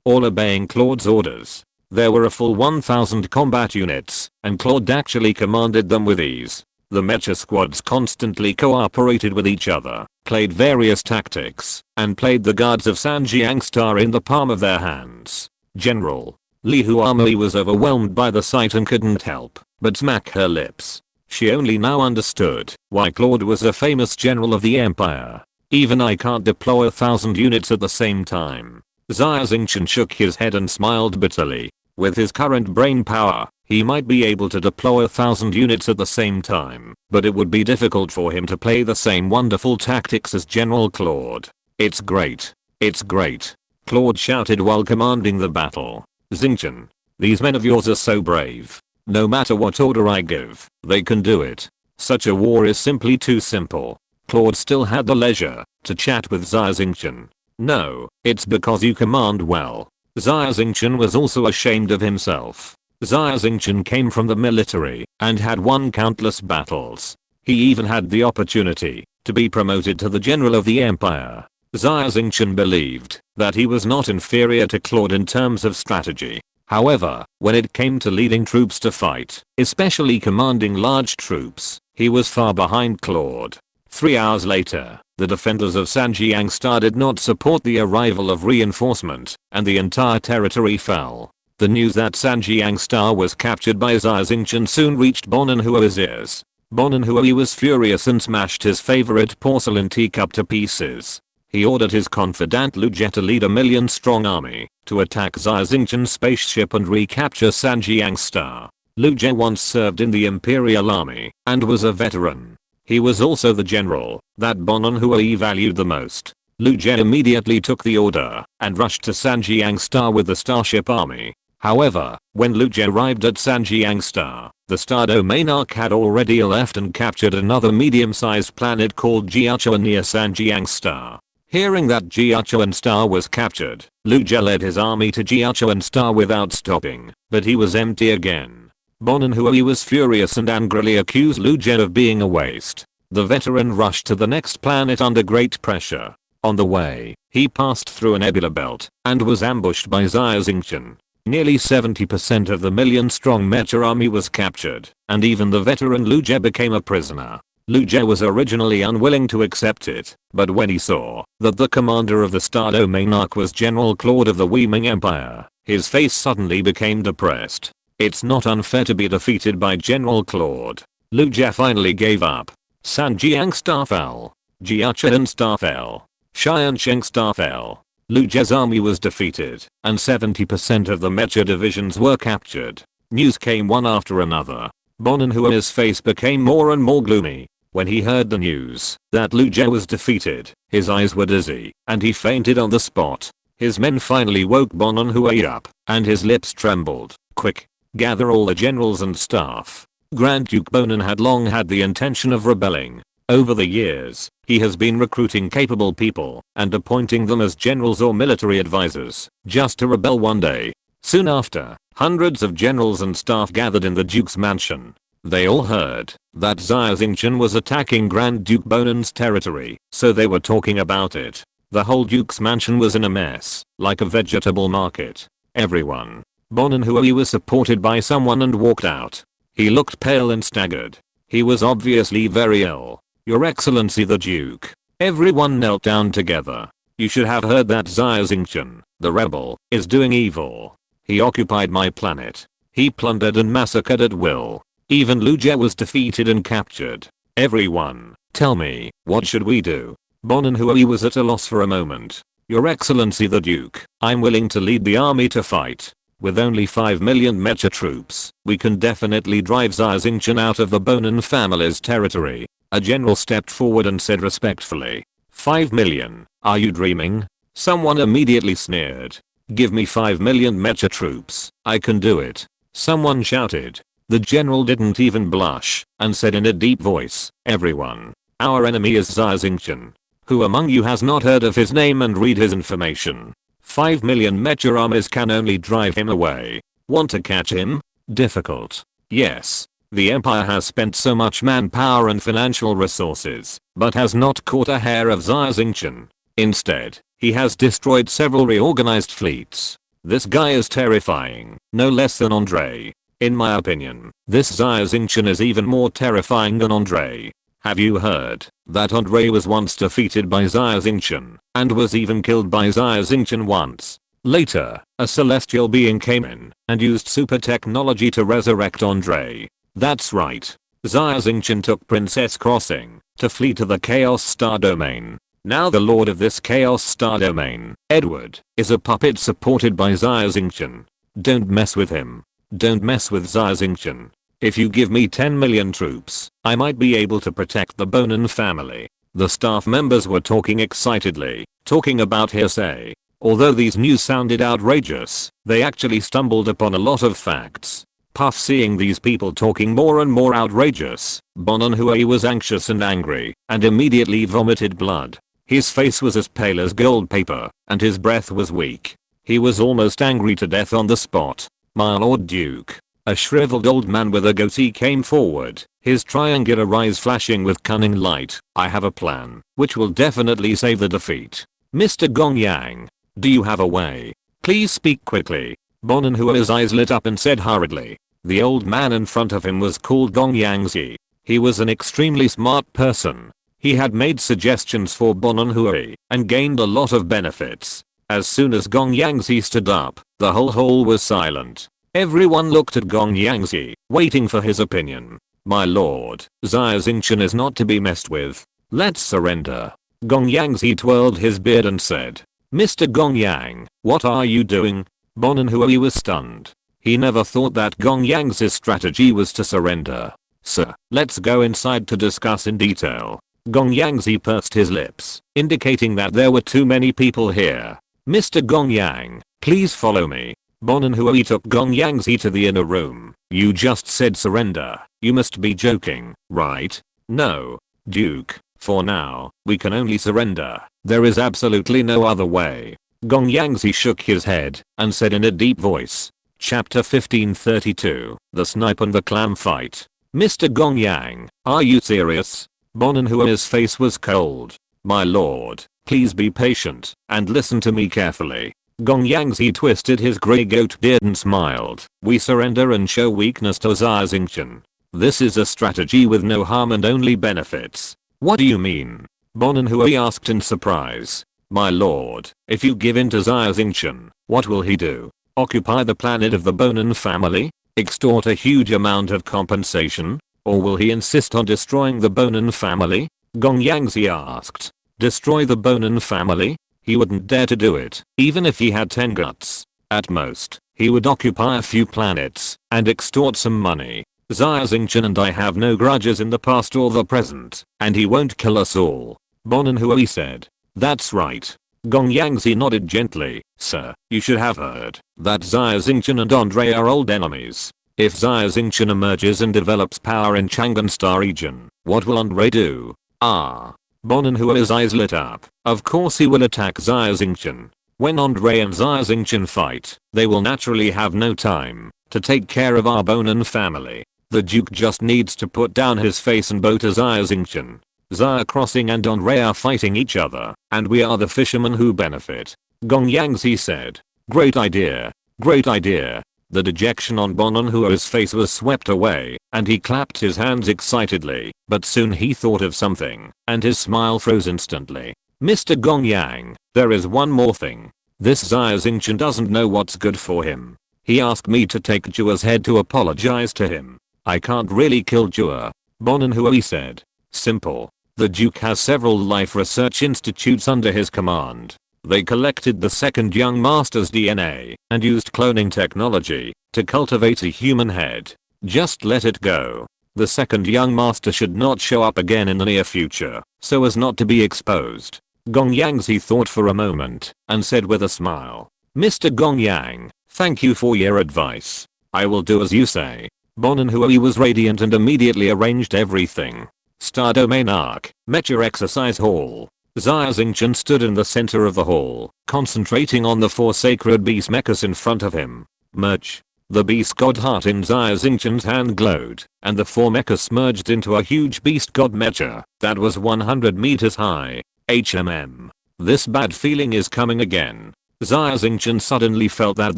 All obeying Claude's orders. There were a full 1,000 combat units, and Claude actually commanded them with ease. The mecha squads constantly cooperated with each other, played various tactics, and played the guards of Sanjiang Star in the palm of their hands. General Li Huamui was overwhelmed by the sight and couldn't help but smack her lips. She only now understood why Claude was a famous general of the empire. Even I can't deploy 1,000 units at the same time. Xia Xingchen shook his head and smiled bitterly. With his current brain power, he might be able to deploy 1,000 units at the same time, but it would be difficult for him to play the same wonderful tactics as General Claude. It's great. It's great. Claude shouted while commanding the battle. Xingchen, these men of yours are so brave. No matter what order I give, they can do it. Such a war is simply too simple. Claude still had the leisure to chat with Xia Xingchen. No, it's because you command well. Xia Xingchen was also ashamed of himself. Xia Xingchen came from the military and had won countless battles. He even had the opportunity to be promoted to the general of the empire. Xia Xingchen believed that he was not inferior to Claude in terms of strategy. However, when it came to leading troops to fight, especially commanding large troops, he was far behind Claude. 3 hours later, the defenders of Sanjiang Star did not support the arrival of reinforcement, and the entire territory fell. The news that Sanjiang Star was captured by Xia Xingchen soon reached Bonin Huo's ears. Bonin Huo was furious and smashed his favorite porcelain teacup to pieces. He ordered his confidant Lu Jie to lead a 1,000,000-strong army to attack Xia Xingchen's spaceship and recapture Sanjiang Star. Lu Jie once served in the Imperial Army and was a veteran. He was also the general that Bonin Huo valued the most. Lu Jie immediately took the order and rushed to Sanjiang Star with the Starship Army. However, when Lu Jie arrived at Sanjiang Star, the star domain arc had already left and captured another medium-sized planet called Jiachua near Sanjiang Star. Hearing that Jiachuan Star was captured, Lu Jie led his army to Jiachuan Star without stopping, but he was empty again. Bonan Hui was furious and angrily accused Lu Jie of being a waste. The veteran rushed to the next planet under great pressure. On the way, he passed through a nebula belt and was ambushed by Xia Xingchen. Nearly 70% of the million-strong Mecha army was captured, and even the veteran Lu Jie became a prisoner. Lu Jie was originally unwilling to accept it, but when he saw that the commander of the Star Domain Arc was General Claude of the Weiming Empire, his face suddenly became depressed. It's not unfair to be defeated by General Claude. Lu Jie finally gave up. Sanjiang Star fell. Jiachuan Star fell. Xiansheng Star fell. Lu Jie's army was defeated, and 70% of the Mecha divisions were captured. News came one after another. Bonan Hui's face became more and more gloomy. When he heard the news that Lu Jie was defeated, his eyes were dizzy, and he fainted on the spot. His men finally woke Bonan Hui up, and his lips trembled. Quick! Gather all the generals and staff. Grand Duke Bonan had long had the intention of rebelling. Over the years, he has been recruiting capable people and appointing them as generals or military advisors, just to rebel one day. Soon after, hundreds of generals and staff gathered in the Duke's mansion. They all heard that Xia Xingchen was attacking Grand Duke Bonan's territory, so they were talking about it. The whole Duke's mansion was in a mess, like a vegetable market. Everyone. Bonan Hui was supported by someone and walked out. He looked pale and staggered. He was obviously very ill. Your Excellency the Duke. Everyone knelt down together. You should have heard that Xia Xingchen, the rebel, is doing evil. He occupied my planet. He plundered and massacred at will. Even Lu Jie was defeated and captured. Everyone, tell me, what should we do? Bonan Hui was at a loss for a moment. Your Excellency the Duke, I'm willing to lead the army to fight. With only 5 million Mecha troops, we can definitely drive Xia Xingchen out of the Bonan family's territory. A general stepped forward and said respectfully, 5 million, are you dreaming? Someone immediately sneered. Give me 5 million Mecha troops, I can do it. Someone shouted. The general didn't even blush and said in a deep voice, everyone, our enemy is Xia Xingchen. Who among you has not heard of his name and read his information? 5 million Mecha armies can only drive him away. Want to catch him? Difficult. Yes. The empire has spent so much manpower and financial resources, but has not caught a hair of Xia Xingchen. Instead, he has destroyed several reorganized fleets. This guy is terrifying, no less than Andre. In my opinion, this Xia Xingchen is even more terrifying than Andre. Have you heard that Andre was once defeated by Xia Xingchen, and was even killed by Xia Xingchen once? Later, a celestial being came in and used super technology to resurrect Andre. That's right. Xia Xingchen took Princess Crossing to flee to the Chaos Star Domain. Now the lord of this Chaos Star Domain, Edward, is a puppet supported by Xia Xingchen. Don't mess with him. Don't mess with Xia Xingchen. If you give me 10 million troops, I might be able to protect the Bonan family. The staff members were talking excitedly, talking about hearsay. Although these news sounded outrageous, they actually stumbled upon a lot of facts. Puff seeing these people talking more and more outrageous, Bonan Hui was anxious and angry, and immediately vomited blood. His face was as pale as gold paper, and his breath was weak. He was almost angry to death on the spot. My Lord Duke. A shriveled old man with a goatee came forward, his triangular eyes flashing with cunning light. I have a plan, which will definitely save the defeat. Mr. Gongyang, do you have a way? Please speak quickly. Bonan Hui's eyes lit up and said hurriedly. The old man in front of him was called Gong Yangzi. He was an extremely smart person. He had made suggestions for Bonan Hui and gained a lot of benefits. As soon as Gong Yangzi stood up, the whole hall was silent. Everyone looked at Gong Yangzi, waiting for his opinion. My lord, Xia Xingchen is not to be messed with. Let's surrender. Gong Yangzi twirled his beard and said. Mr. Gong Yang, what are you doing? Bonan Hui was stunned. He never thought that Gong Yangzi's strategy was to surrender. Sir, let's go inside to discuss in detail. Gong Yangzi pursed his lips, indicating that there were too many people here. Mr. Gong Yang, please follow me. Bonan Hui took Gong Yangzi to the inner room. You just said surrender. You must be joking, right? No. Duke, for now, we can only surrender There is absolutely no other way. Gong Yangzi shook his head and said in a deep voice. Chapter 1532, The Snipe and the Clam Fight. Mr. Gong Yang, are you serious? Bonanhua's face was cold. My lord, please be patient and listen to me carefully. Gong Yangzi twisted his grey goat beard and smiled. We surrender and show weakness to Xia Xingchen. This is a strategy with no harm and only benefits. What do you mean? Bonanhua asked in surprise. My lord, if you give in to Xia Xingchen, what will he do? Occupy the planet of the Bonan family? Extort a huge amount of compensation? Or will he insist on destroying the Bonan family? Gong Yangzi asked. Destroy the Bonan family? He wouldn't dare to do it, even if he had 10 guts. At most, he would occupy a few planets and extort some money. Xia Xingchen and I have no grudges in the past or the present, and he won't kill us all. Bonanhua said. That's right. Gong Yangzi nodded gently. Sir, you should have heard that Xia Xingchen and Andre are old enemies. If Xia Xingchen emerges and develops power in Chang'an Star region, what will Andre do? Bonanhua's eyes lit up. Of course he will attack Xia Xingchen. When Andre and Xia Xingchen fight, they will naturally have no time to take care of our Bonan family. The Duke just needs to put down his face and bow to Xia Xingchen. Xia Crossing and Andre are fighting each other, and we are the fishermen who benefit. Gong Yangzi said. Great idea. Great idea. The dejection on Bonanhua's face was swept away, and he clapped his hands excitedly, but soon he thought of something, and his smile froze instantly. Mr. Gong Yang, there is one more thing. This Xia Xingchen doesn't know what's good for him. He asked me to take Jua's head to apologize to him. I can't really kill Jua. Bonanhua said. Simple. The Duke has several life research institutes under his command. They collected the second young master's DNA and used cloning technology to cultivate a human head. Just let it go. The second young master should not show up again in the near future, so as not to be exposed. Gong Yangzi thought for a moment and said with a smile. Mr. Gong Yang, thank you for your advice. I will do as you say. Bonanhua was radiant and immediately arranged everything. Star Domain Arc, Mecha Exercise Hall. Xia Xingchen stood in the center of the hall, concentrating on the 4 sacred beast mechas in front of him. Merge. The beast god heart in Xia Xingchen's hand glowed, and the 4 mechas merged into a huge beast god mecha that was 100 meters high. This bad feeling is coming again. Xia Xingchen suddenly felt that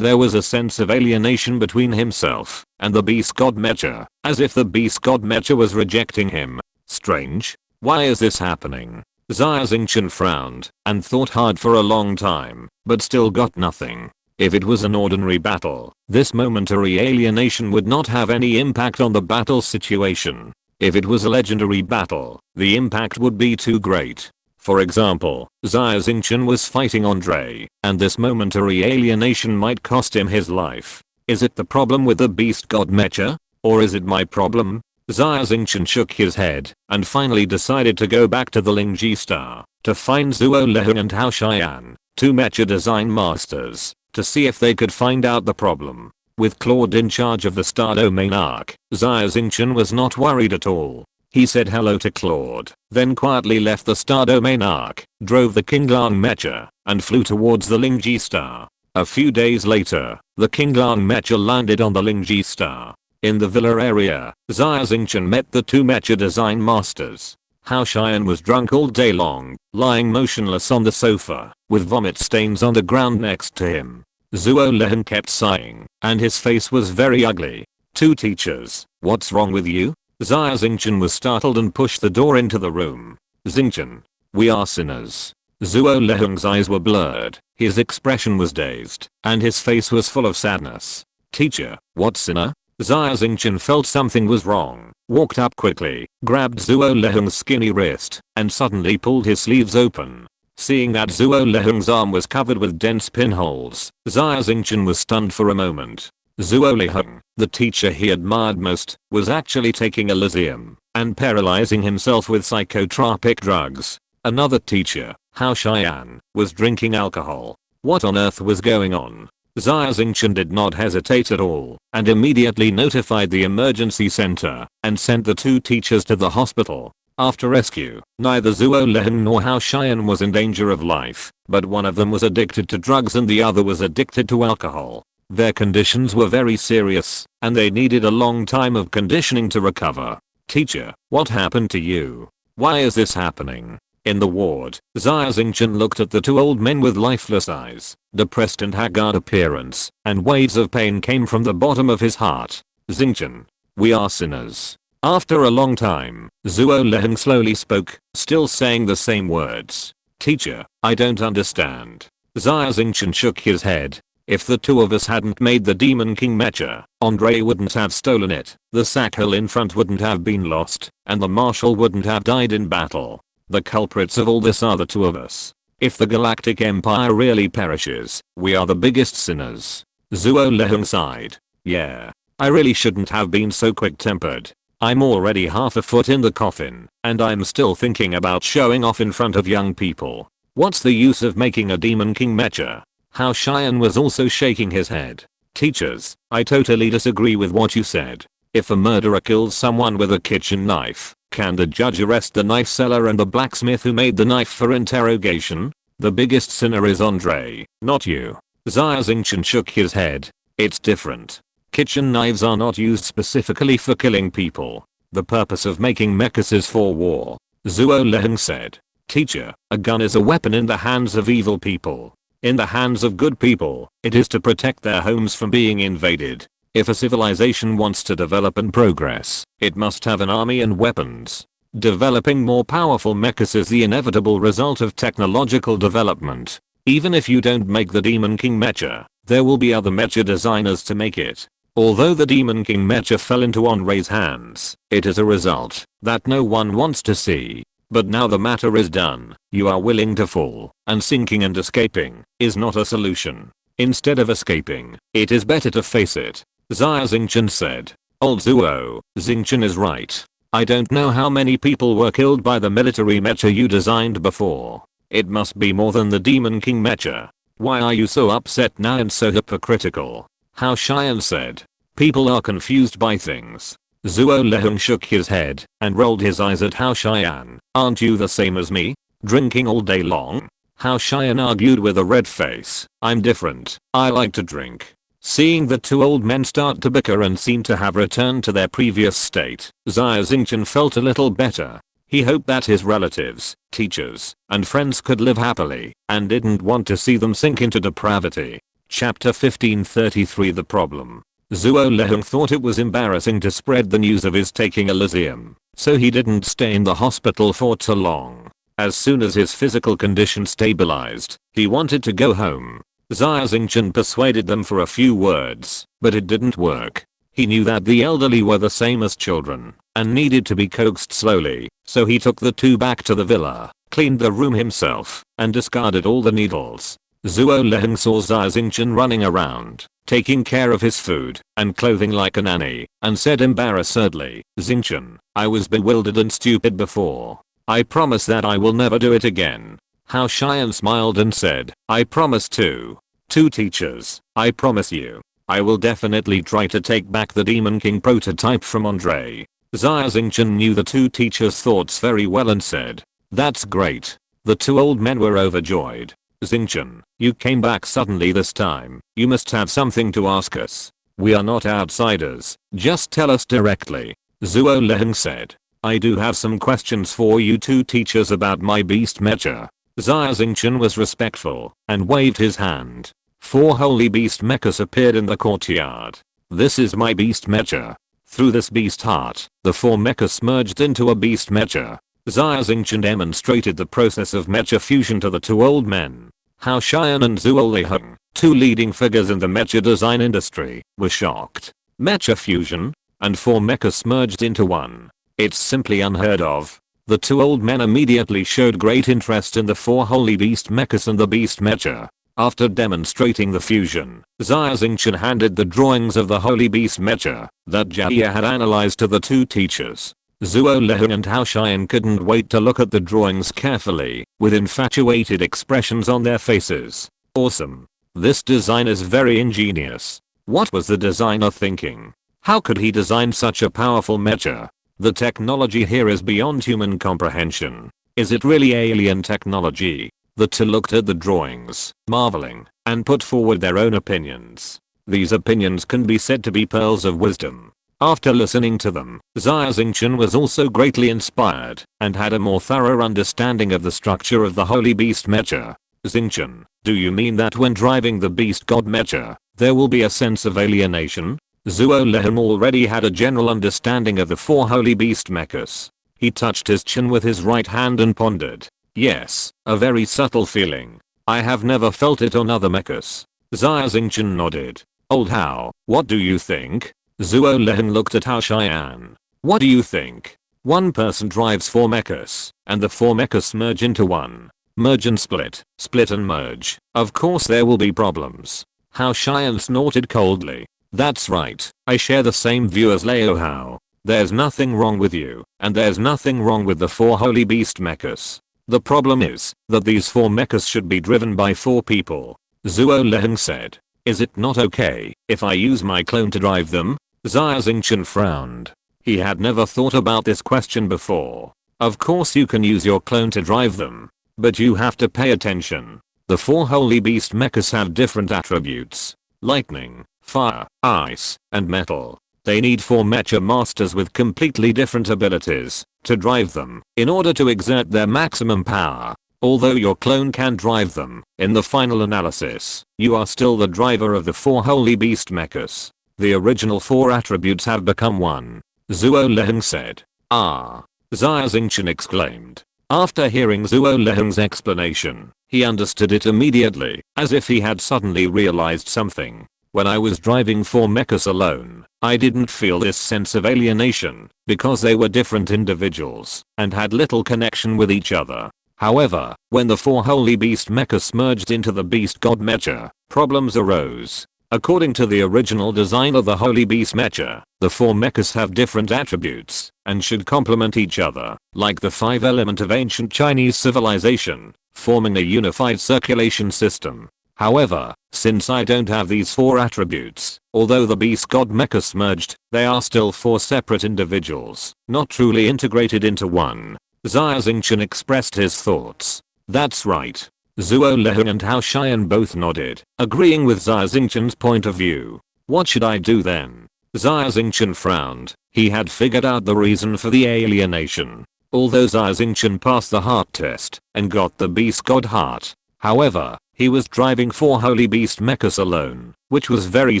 there was a sense of alienation between himself and the beast god mecha, as if the beast god mecha was rejecting him. Strange. Why is this happening? Xia Xingchen frowned and thought hard for a long time, but still got nothing. If it was an ordinary battle, this momentary alienation would not have any impact on the battle situation. If it was a legendary battle, the impact would be too great. For example, Xia Xingchen was fighting Andre, and this momentary alienation might cost him his life. Is it the problem with the beast god mecha? Or is it my problem? Xia Xingchen shook his head and finally decided to go back to the Lingji Star to find Zuo Leheng and Hao Xian, 2 mecha design masters, to see if they could find out the problem. With Claude in charge of the Star Domain Arc, Xia Xingchen was not worried at all. He said hello to Claude, then quietly left the Star Domain Arc, drove the Qinglang mecha, and flew towards the Lingji Star. A few days later, the Qinglang mecha landed on the Lingji Star. In the villa area, Xia Xingchen met the 2 mecha design masters. Hao Xian was drunk all day long, lying motionless on the sofa, with vomit stains on the ground next to him. Zuo Leheng kept sighing, and his face was very ugly. 2 teachers, what's wrong with you? Xia Xingchen was startled and pushed the door into the room. Xingchen, we are sinners. Zuo Leheng's eyes were blurred, his expression was dazed, and his face was full of sadness. Teacher, what sinner? Xia Xingchen felt something was wrong, walked up quickly, grabbed Zuo Leheng's skinny wrist, and suddenly pulled his sleeves open. Seeing that Zuo Leheng's arm was covered with dense pinholes, Xia Xingchen was stunned for a moment. Zuo Leheng, the teacher he admired most, was actually taking Elysium and paralyzing himself with psychotropic drugs. Another teacher, Hao Xian, was drinking alcohol. What on earth was going on? Xia Xingchen did not hesitate at all and immediately notified the emergency center and sent the 2 teachers to the hospital. After rescue, neither Zuo Leheng nor Hao Xian was in danger of life, but one of them was addicted to drugs and the other was addicted to alcohol. Their conditions were very serious, and they needed a long time of conditioning to recover. Teacher, what happened to you? Why is this happening? In the ward, Xia Xingchen looked at the two old men with lifeless eyes, depressed and haggard appearance, and waves of pain came from the bottom of his heart. Xingchen, we are sinners. After a long time, Zuo Leheng slowly spoke, still saying the same words. Teacher, I don't understand. Xia Xingchen shook his head. If the two of us hadn't made the Demon King mecha, Andre wouldn't have stolen it, the sackle in front wouldn't have been lost, and the marshal wouldn't have died in battle. The culprits of all this are the two of us. If the Galactic Empire really perishes, we are the biggest sinners. Zuo Leheng sighed. Yeah. I really shouldn't have been so quick-tempered. I'm already half a foot in the coffin, and I'm still thinking about showing off in front of young people. What's the use of making a Demon King mecha? Hao Xian was also shaking his head. Teachers, I totally disagree with what you said. If a murderer kills someone with a kitchen knife, can the judge arrest the knife seller and the blacksmith who made the knife for interrogation? The biggest sinner is Andre, not you. Xia Xingchen shook his head. It's different. Kitchen knives are not used specifically for killing people. The purpose of making mechas is for war. Zuo Leheng said. Teacher, a gun is a weapon in the hands of evil people. In the hands of good people, it is to protect their homes from being invaded. If a civilization wants to develop and progress, it must have an army and weapons. Developing more powerful mechas is the inevitable result of technological development. Even if you don't make the Demon King mecha, there will be other mecha designers to make it. Although the Demon King mecha fell into Andre's hands, it is a result that no one wants to see. But now the matter is done, you are willing to fall, and sinking and escaping is not a solution. Instead of escaping, it is better to face it. Xia Xingchen said. Old Zuo, Xingchen is right. I don't know how many people were killed by the military mecha you designed before. It must be more than the Demon King mecha. Why are you so upset now and so hypocritical? Hao Xian said. People are confused by things. Zuo Leheng shook his head and rolled his eyes at Hao Xian. Aren't you the same as me? Drinking all day long? Hao Xian argued with a red face. I'm different. I like to drink. Seeing the two old men start to bicker and seem to have returned to their previous state, Xia Xingchen felt a little better. He hoped that his relatives, teachers, and friends could live happily, and didn't want to see them sink into depravity. Chapter 1533 The Problem. Zuo Leheng thought it was embarrassing to spread the news of his taking Elysium, so he didn't stay in the hospital for too long. As soon as his physical condition stabilized, he wanted to go home. Xia Xingchen persuaded them for a few words, but it didn't work. He knew that the elderly were the same as children, and needed to be coaxed slowly, so he took the two back to the villa, cleaned the room himself, and discarded all the needles. Zuo Leheng saw Xia Xingchen running around, taking care of his food and clothing like a nanny, and said embarrassedly, Xingchen, I was bewildered and stupid before. I promise that I will never do it again. Hao Xian smiled and said, I promise too. Two teachers, I promise you. I will definitely try to take back the Demon King prototype from Andre. Xia Xingchen knew the two teachers' thoughts very well and said, that's great. The two old men were overjoyed. Xingchen, you came back suddenly this time. You must have something to ask us. We are not outsiders. Just tell us directly. Zuo Leheng said. I do have some questions for you two teachers about my beast mecha. Xia Xingchen was respectful and waved his hand. 4 holy beast mechas appeared in the courtyard. This is my beast mecha. Through this beast heart, the 4 mechas merged into a beast mecha. Xia Xingchen demonstrated the process of mecha fusion to the two old men. Hao Xian and Zuo Leheng, two leading figures in the mecha design industry, were shocked. Mecha fusion? And 4 mechas merged into one. It's simply unheard of. The two old men immediately showed great interest in the 4 holy beast mechas and the beast mecha. After demonstrating the fusion, Xia Xingchen handed the drawings of the holy beast mecha that Xia had analyzed to the two teachers. Zuo Leheng and Hao Xian couldn't wait to look at the drawings carefully, with infatuated expressions on their faces. Awesome. This design is very ingenious. What was the designer thinking? How could he design such a powerful mecha? The technology here is beyond human comprehension. Is it really alien technology? The two looked at the drawings, marveling, and put forward their own opinions. These opinions can be said to be pearls of wisdom. After listening to them, Xia Xingchen was also greatly inspired and had a more thorough understanding of the structure of the Holy Beast Mecha. Xingchen, do you mean that when driving the Beast God Mecha, there will be a sense of alienation? Zhuo Leheng already had a general understanding of the 4 Holy Beast Mechas. He touched his chin with his right hand and pondered. Yes, a very subtle feeling. I have never felt it on other mechas. Xia Xingchen nodded. Old Hao, what do you think? Zhuo Leheng looked at Hao Xian. What do you think? One person drives 4 mechas, and the 4 mechas merge into one. Merge and split, split and merge. Of course there will be problems. Hao Xian snorted coldly. That's right, I share the same view as Liao Hao. There's nothing wrong with you, and there's nothing wrong with the 4 Holy Beast mechas. The problem is that these 4 mechas should be driven by 4 people. Zhuo Leheng said. Is it not okay if I use my clone to drive them? Xia Xingchen frowned. He had never thought about this question before. Of course you can use your clone to drive them. But you have to pay attention. The 4 Holy Beast mechas have different attributes. Lightning, fire, ice, and metal. They need 4 mecha masters with completely different abilities to drive them in order to exert their maximum power. Although your clone can drive them, in the final analysis, you are still the driver of the 4 Holy Beast mechas. The original 4 attributes have become one. Zhuo Leheng said. Ah. Xia Xingchen exclaimed. After hearing Zhuo Leheng's explanation, he understood it immediately, as if he had suddenly realized something. When I was driving 4 mechas alone, I didn't feel this sense of alienation, because they were different individuals, and had little connection with each other. However, when the 4 Holy Beast mechas merged into the Beast God Mecha, problems arose. According to the original design of the Holy Beast Mecha, the 4 mechas have different attributes, and should complement each other, like the 5 element of ancient Chinese civilization, forming a unified circulation system. However, since I don't have these 4 attributes, although the Beast God mechas merged, they are still 4 separate individuals, not truly integrated into one. Xia Xingchen expressed his thoughts. That's right. Zhuo Leheng and Hao Xian both nodded, agreeing with Xia Xingchen's point of view. What should I do then? Xia Xingchen frowned. He had figured out the reason for the alienation. Although Xia Xingchen passed the heart test and got the Beast God heart. However, he was driving 4 Holy Beast mechas alone, which was very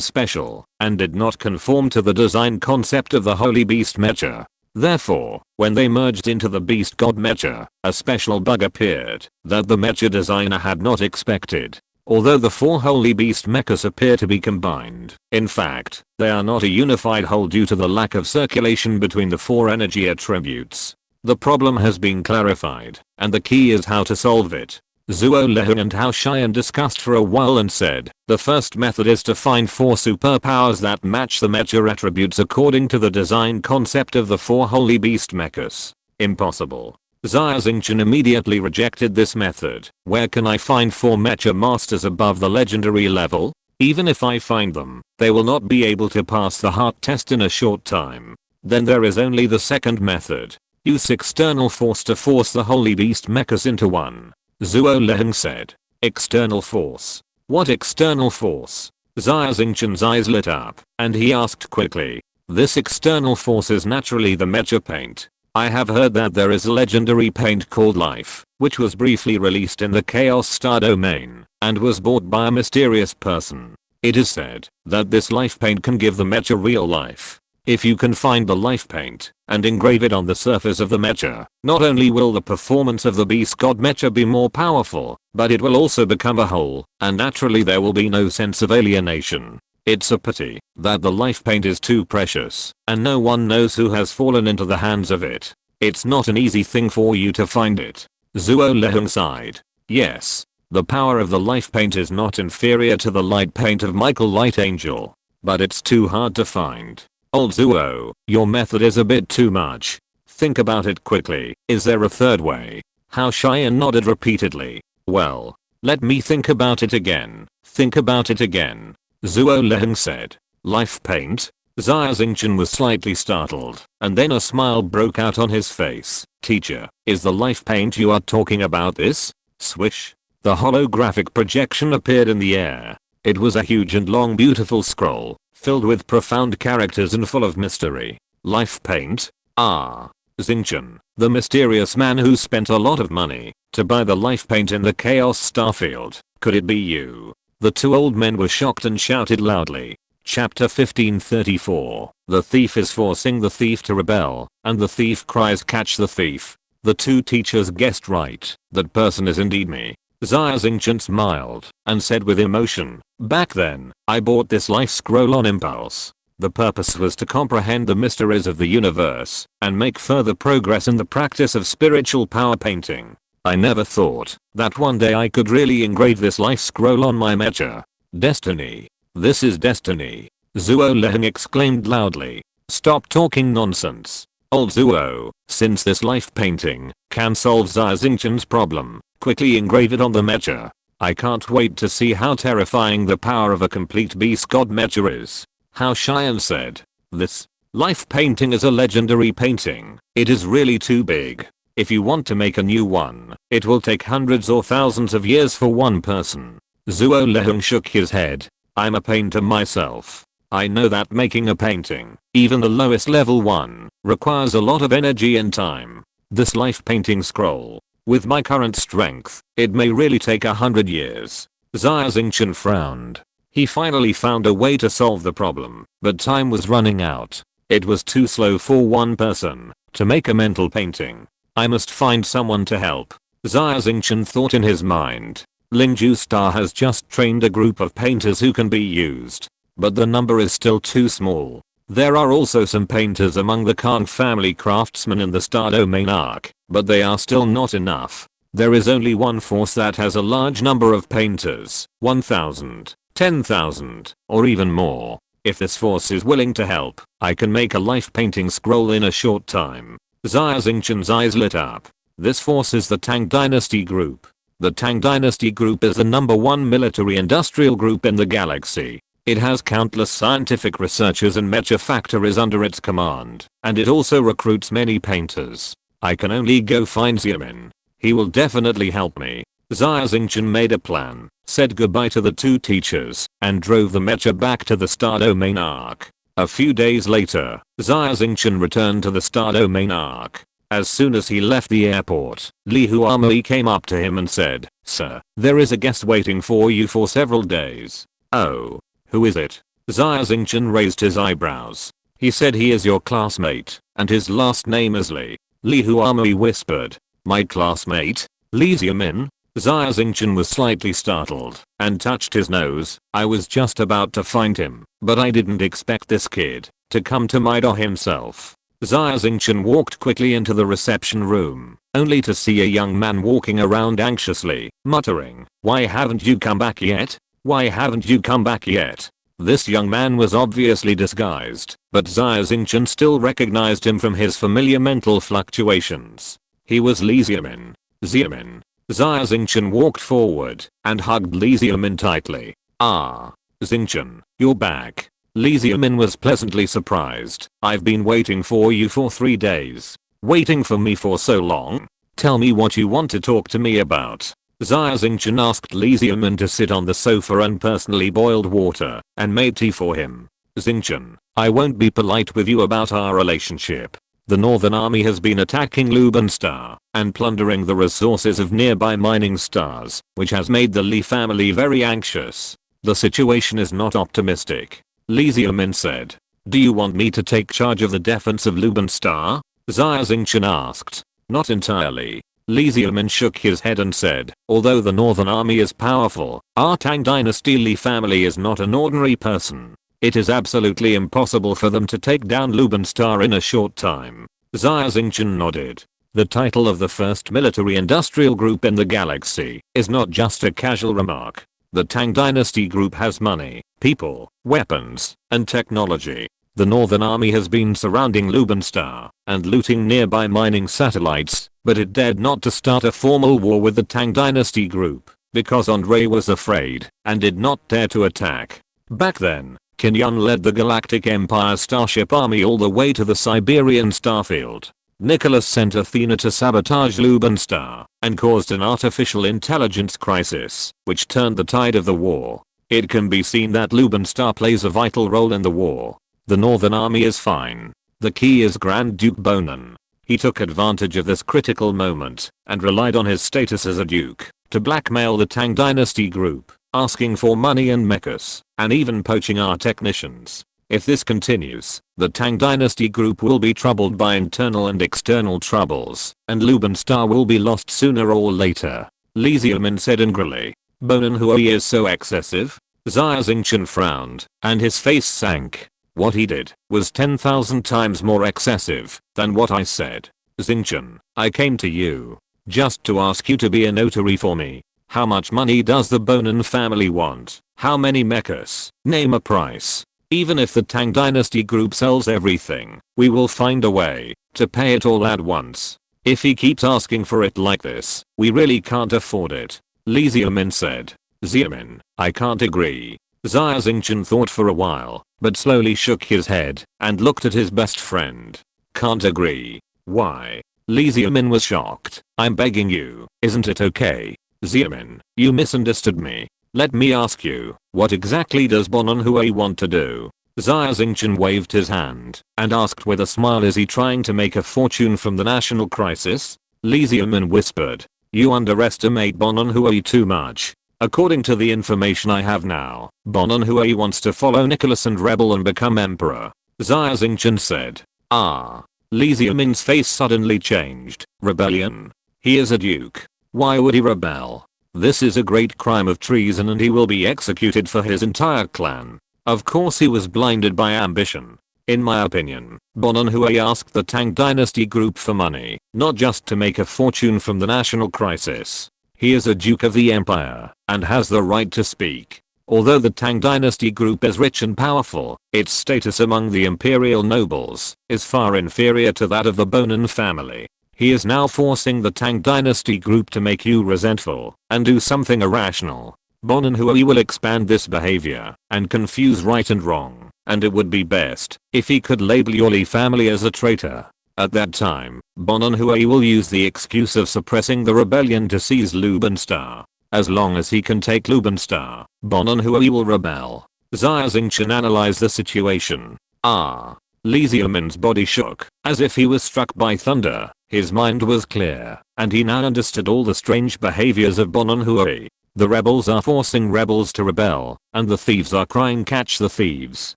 special, and did not conform to the design concept of the Holy Beast Mecha. Therefore, when they merged into the Beast God Mecha, a special bug appeared that the Mecha designer had not expected. Although the 4 Holy Beast mechas appear to be combined, in fact, they are not a unified whole due to the lack of circulation between the 4 energy attributes. The problem has been clarified, and the key is how to solve it. Zhuo Leheng and Hao Xian discussed for a while and said, the first method is to find 4 superpowers that match the mecha attributes according to the design concept of the 4 Holy Beast mechas. Impossible. Xia Xingchen immediately rejected this method. Where can I find 4 mecha masters above the legendary level? Even if I find them, they will not be able to pass the heart test in a short time. Then there is only the second method. Use external force to force the Holy Beast mechas into one. Zhuo Leheng said. External force. What external force? Xia Xingchen's eyes lit up, and he asked quickly. This external force is naturally the mecha paint. I have heard that there is a legendary paint called Life, which was briefly released in the Chaos Star domain, and was bought by a mysterious person. It is said that this life paint can give the mecha real life. If you can find the life paint and engrave it on the surface of the mecha, not only will the performance of the Beast God mecha be more powerful, but it will also become a whole, and naturally there will be no sense of alienation. It's a pity that the life paint is too precious, and no one knows who has fallen into the hands of it. It's not an easy thing for you to find it. Zhuo Leheng sighed. Yes, the power of the life paint is not inferior to the light paint of Michael Light Angel, but it's too hard to find. Old Zhuo, your method is a bit too much. Think about it quickly. Is there a third way? Hao Xian nodded repeatedly. Well, let me think about it again. Think about it again. Zhuo Leheng said. Life paint? Xia Xingchen was slightly startled, and then a smile broke out on his face. Teacher, is the life paint you are talking about this? Swish. The holographic projection appeared in the air. It was a huge and long beautiful scroll, filled with profound characters and full of mystery. Life paint? Ah. Xingchen, the mysterious man who spent a lot of money to buy the life paint in the Chaos Starfield. Could it be you? The two old men were shocked and shouted loudly. Chapter 1534. The thief is forcing the thief to rebel, and the thief cries, catch the thief. The two teachers guessed right. That person is indeed me. Xia Xingchen smiled and said with emotion, back then, I bought this life scroll on impulse. The purpose was to comprehend the mysteries of the universe and make further progress in the practice of spiritual power painting. I never thought that one day I could really engrave this life scroll on my mecha. Destiny. This is destiny. Zuo Leheng exclaimed loudly. Stop talking nonsense. Old Zuo, since this life painting can solve Xia Xingchen's problem, quickly engrave it on the mecha. I can't wait to see how terrifying the power of a complete beast god mecha is. Hao Xian said. This life painting is a legendary painting. It is really too big. If you want to make a new one, it will take hundreds or thousands of years for one person. Zuo Leheng shook his head. I'm a painter myself. I know that making a painting, even the lowest level one, requires a lot of energy and time. This life painting scroll, with my current strength, it may really take 100 years. Xia Xingchen frowned. He finally found a way to solve the problem, but time was running out. It was too slow for one person to make a mental painting. I must find someone to help. Xia Xingchen thought in his mind. Lingju Star has just trained a group of painters who can be used, but the number is still too small. There are also some painters among the Khan family craftsmen in the Star Domain arc, but they are still not enough. There is only one force that has a large number of painters, 1,000. 10,000, or even more. If this force is willing to help, I can make a life painting scroll in a short time. Xia Xingchen's eyes lit up. This force is the Tang Dynasty Group. The Tang Dynasty Group is the #1 military-industrial group in the galaxy. It has countless scientific researchers and mecha factories under its command, and it also recruits many painters. I can only go find Xiamin. He will definitely help me. Xia Xingchen made a plan, said goodbye to the two teachers, and drove the mecha back to the Star Domain arc. A few days later, Xia Xingchen returned to the Star Domain arc. As soon as he left the airport, Li Huamui came up to him and said, Sir, there is a guest waiting for you for several days. Oh, who is it? Xia Xingchen raised his eyebrows. He said he is your classmate, and his last name is Li. Li Huamui whispered. My classmate? Li Xiamin? Xia Xingchen was slightly startled and touched his nose. I was just about to find him, but I didn't expect this kid to come to my door himself. Xia Xingchen walked quickly into the reception room, only to see a young man walking around anxiously, muttering, why haven't you come back yet? Why haven't you come back yet? This young man was obviously disguised, but Xia Xingchen still recognized him from his familiar mental fluctuations. He was Li Xiamin. Xiamin. Xia Xingchen walked forward and hugged Li Xiamin tightly. Ah. Xingchen, you're back. Li Xiamin was pleasantly surprised. I've been waiting for you for 3 days. Waiting for me for so long? Tell me what you want to talk to me about. Xia Xingchen asked Li Xiamin to sit on the sofa and personally boiled water and made tea for him. Xingchen, I won't be polite with you about our relationship. The Northern Army has been attacking Luban Star and plundering the resources of nearby mining stars, which has made the Li family very anxious. The situation is not optimistic. Li Xiamin said. Do you want me to take charge of the defense of Luban Star? Xia Xingchen asked. Not entirely. Li Xiamin shook his head and said, although the Northern Army is powerful, our Tang Dynasty Li family is not an ordinary person. It is absolutely impossible for them to take down Luban Star in a short time. Xia Xingchen nodded. The title of the first military-industrial group in the galaxy is not just a casual remark. The Tang Dynasty group has money, people, weapons, and technology. The Northern Army has been surrounding Luban Star and looting nearby mining satellites, but it dared not to start a formal war with the Tang Dynasty group because Andre was afraid and did not dare to attack. Back then, Qin Yun led the Galactic Empire Starship Army all the way to the Siberian starfield. Nicholas sent Athena to sabotage Lubenstar and caused an artificial intelligence crisis, which turned the tide of the war. It can be seen that Lubenstar plays a vital role in the war. The Northern Army is fine. The key is Grand Duke Bonin. He took advantage of this critical moment and relied on his status as a duke to blackmail the Tang Dynasty group, asking for money and mechas, and even poaching our technicians. If this continues, the Tang Dynasty group will be troubled by internal and external troubles, and Lubenstar will be lost sooner or later. Li Xiaomin said angrily. Bonin Hui is so excessive? Xia Xingchen frowned, and his face sank. What he did was 10,000 times more excessive than what I said. Xingchen, I came to you just to ask you to be a notary for me. How much money does the Bonin family want? How many mechas? Name a price. Even if the Tang Dynasty group sells everything, we will find a way to pay it all at once. If he keeps asking for it like this, we really can't afford it. Li Xiaomin said. Xiaomin, I can't agree. Xia Xingchen thought for a while, but slowly shook his head and looked at his best friend. Can't agree. Why? Li Xiaomin was shocked. I'm begging you, isn't it okay? Xiaomin, you misunderstood me. Let me ask you, what exactly does Bonin Hui want to do? Xia Xingchen waved his hand and asked with a smile, is he trying to make a fortune from the national crisis? Li Xiaomin whispered. You underestimate Bonin Hui too much. According to the information I have now, Bonin Hui wants to follow Nicholas and rebel and become emperor. Xia Xingchen said. Ah. Li Xiaomin's face suddenly changed. Rebellion? He is a duke. Why would he rebel? This is a great crime of treason and he will be executed for his entire clan. Of course he was blinded by ambition. In my opinion, Bonin Hui asked the Tang Dynasty group for money, not just to make a fortune from the national crisis. He is a duke of the empire and has the right to speak. Although the Tang Dynasty group is rich and powerful, its status among the imperial nobles is far inferior to that of the Bonin family. He is now forcing the Tang Dynasty group to make you resentful and do something irrational. Bonin Hui will expand this behavior and confuse right and wrong, and it would be best if he could label your Li family as a traitor. At that time, Bonin Hui will use the excuse of suppressing the rebellion to seize Lubenstar. As long as he can take Lubenstar, Bonin Hui will rebel. Xia Xingchen analyzed the situation. Ah. Li Xiaomin's body shook, as if he was struck by thunder. His mind was clear, and he now understood all the strange behaviors of Bonin Hui. The rebels are forcing rebels to rebel, and the thieves are crying catch the thieves.